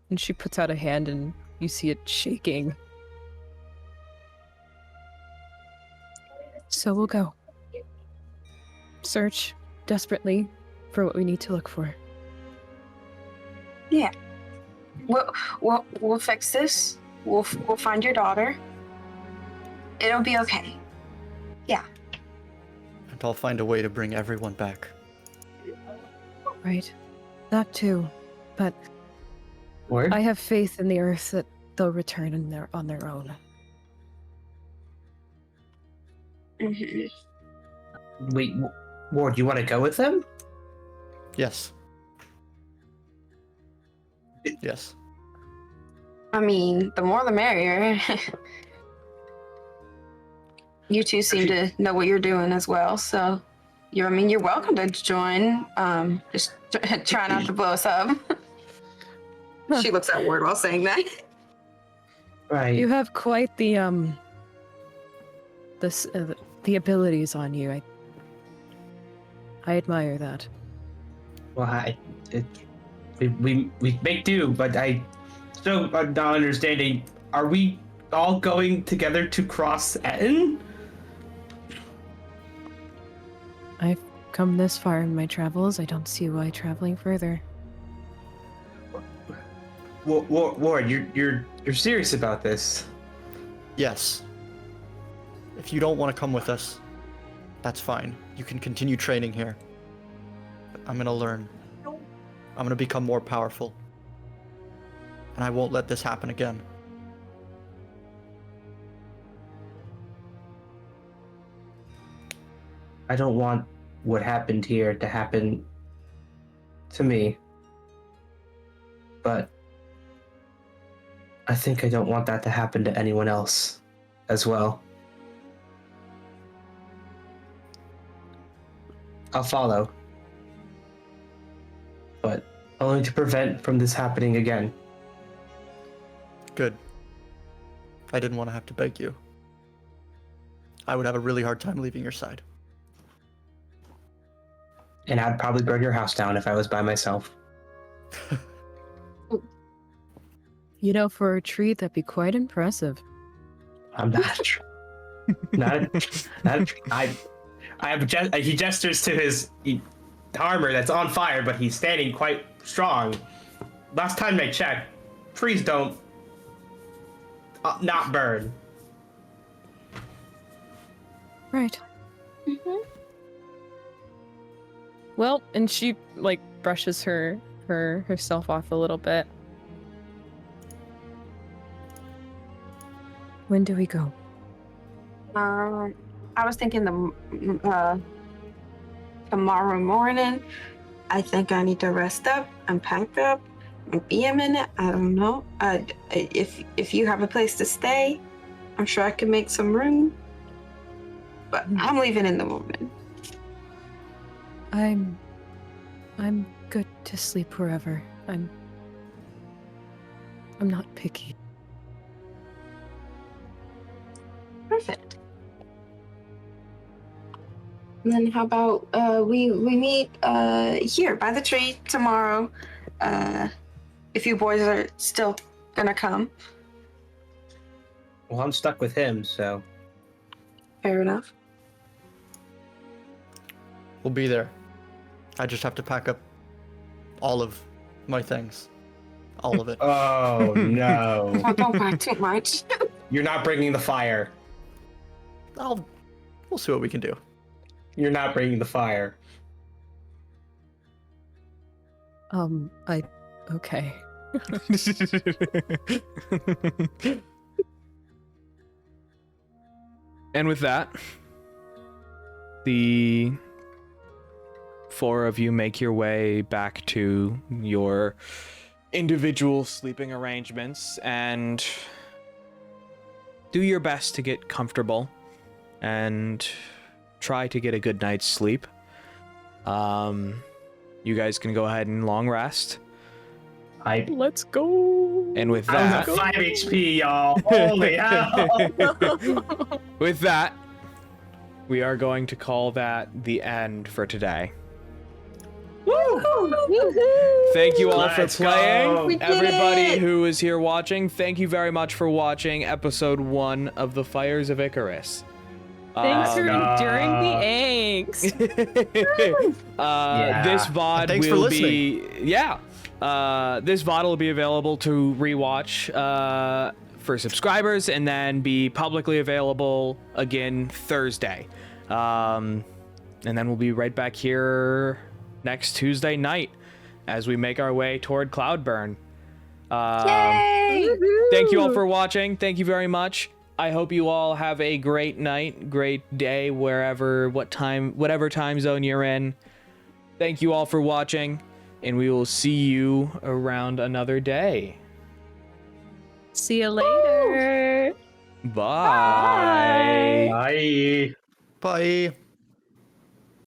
E: And she puts out a hand and you see it shaking. So we'll go. Search desperately for what we need to look for.
F: We'll fix this. We'll find your daughter. It'll be okay.
C: And I'll find a way to bring everyone back.
E: Right. That too. But
D: Word?
E: I have faith in the earth that they'll return on their own.
F: Mm-hmm.
D: Wait, Ward, you want to go with them?
C: Yes. Yes.
F: I mean, the more the merrier. You two seem to know what you're doing as well, so you're welcome to join. Just try not to blow us up. She looks at Ward while saying that.
D: Right.
E: You have quite the the abilities on you. I admire that.
D: Well, we make do, but I still am not understanding. Are we all going together to cross Etten?
E: I've come this far in my travels. I don't see why traveling further.
D: Ward, you're serious about this?
C: Yes. If you don't want to come with us, that's fine. You can continue training here. But I'm gonna learn. I'm gonna become more powerful. And I won't let this happen again.
D: I don't want what happened here to happen to me. But I think I don't want that to happen to anyone else as well. I'll follow. But only to prevent from this happening again.
C: Good. I didn't want to have to beg you. I would have a really hard time leaving your side.
D: And I'd probably burn your house down if I was by myself.
E: You know, for a treat, that'd be quite impressive.
D: I'm not. He gestures to his armor that's on fire, but he's standing quite strong. Last time I checked, trees don't not burn.
E: Right.
F: Mm-hmm.
E: Well, and she brushes herself off a little bit. When do we go?
F: I was thinking tomorrow morning. I think I need to rest up and pack up and be a minute. I don't know. If you have a place to stay, I'm sure I can make some room. But I'm leaving in the morning.
E: I'm good to sleep wherever. I'm not picky.
F: Perfect. And then how about we meet here by the tree tomorrow. If you boys are still gonna come.
D: Well, I'm stuck with him, so.
F: Fair enough.
C: We'll be there. I just have to pack up all of my things. All of it.
D: Oh no!
F: Oh, don't pack too much.
D: You're not bringing the fire.
C: We'll see what we can do.
D: You're not bringing the fire.
E: Okay.
A: And with that, the four of you make your way back to your individual sleeping arrangements and do your best to get comfortable and try to get a good night's sleep. You guys can go ahead and long rest.
E: Let's go.
A: And with
G: I
A: that,
G: was at 5 HP, y'all. Holy hell.
A: with that, we are going to call that the end for today. Thank you all
G: Let's
A: for playing.
G: go.
B: We did
A: Everybody
B: it!
A: who is here watching, thank you very much for watching episode 1 of the Fires of Ichoris.
E: Thanks for
G: Um,
E: enduring the angst.
G: Yeah.
A: This VOD
C: And thanks for
A: will
C: listening.
A: be this VOD will be available to rewatch for subscribers and then be publicly available again Thursday. And then we'll be right back here next Tuesday night as we make our way toward Cloudburn. Thank you all for watching. Thank you very much. I hope you all have a great night, great day, whatever time zone you're in. Thank you all for watching, and we will see you around another day.
E: See you later.
A: Bye.
G: Bye.
C: Bye.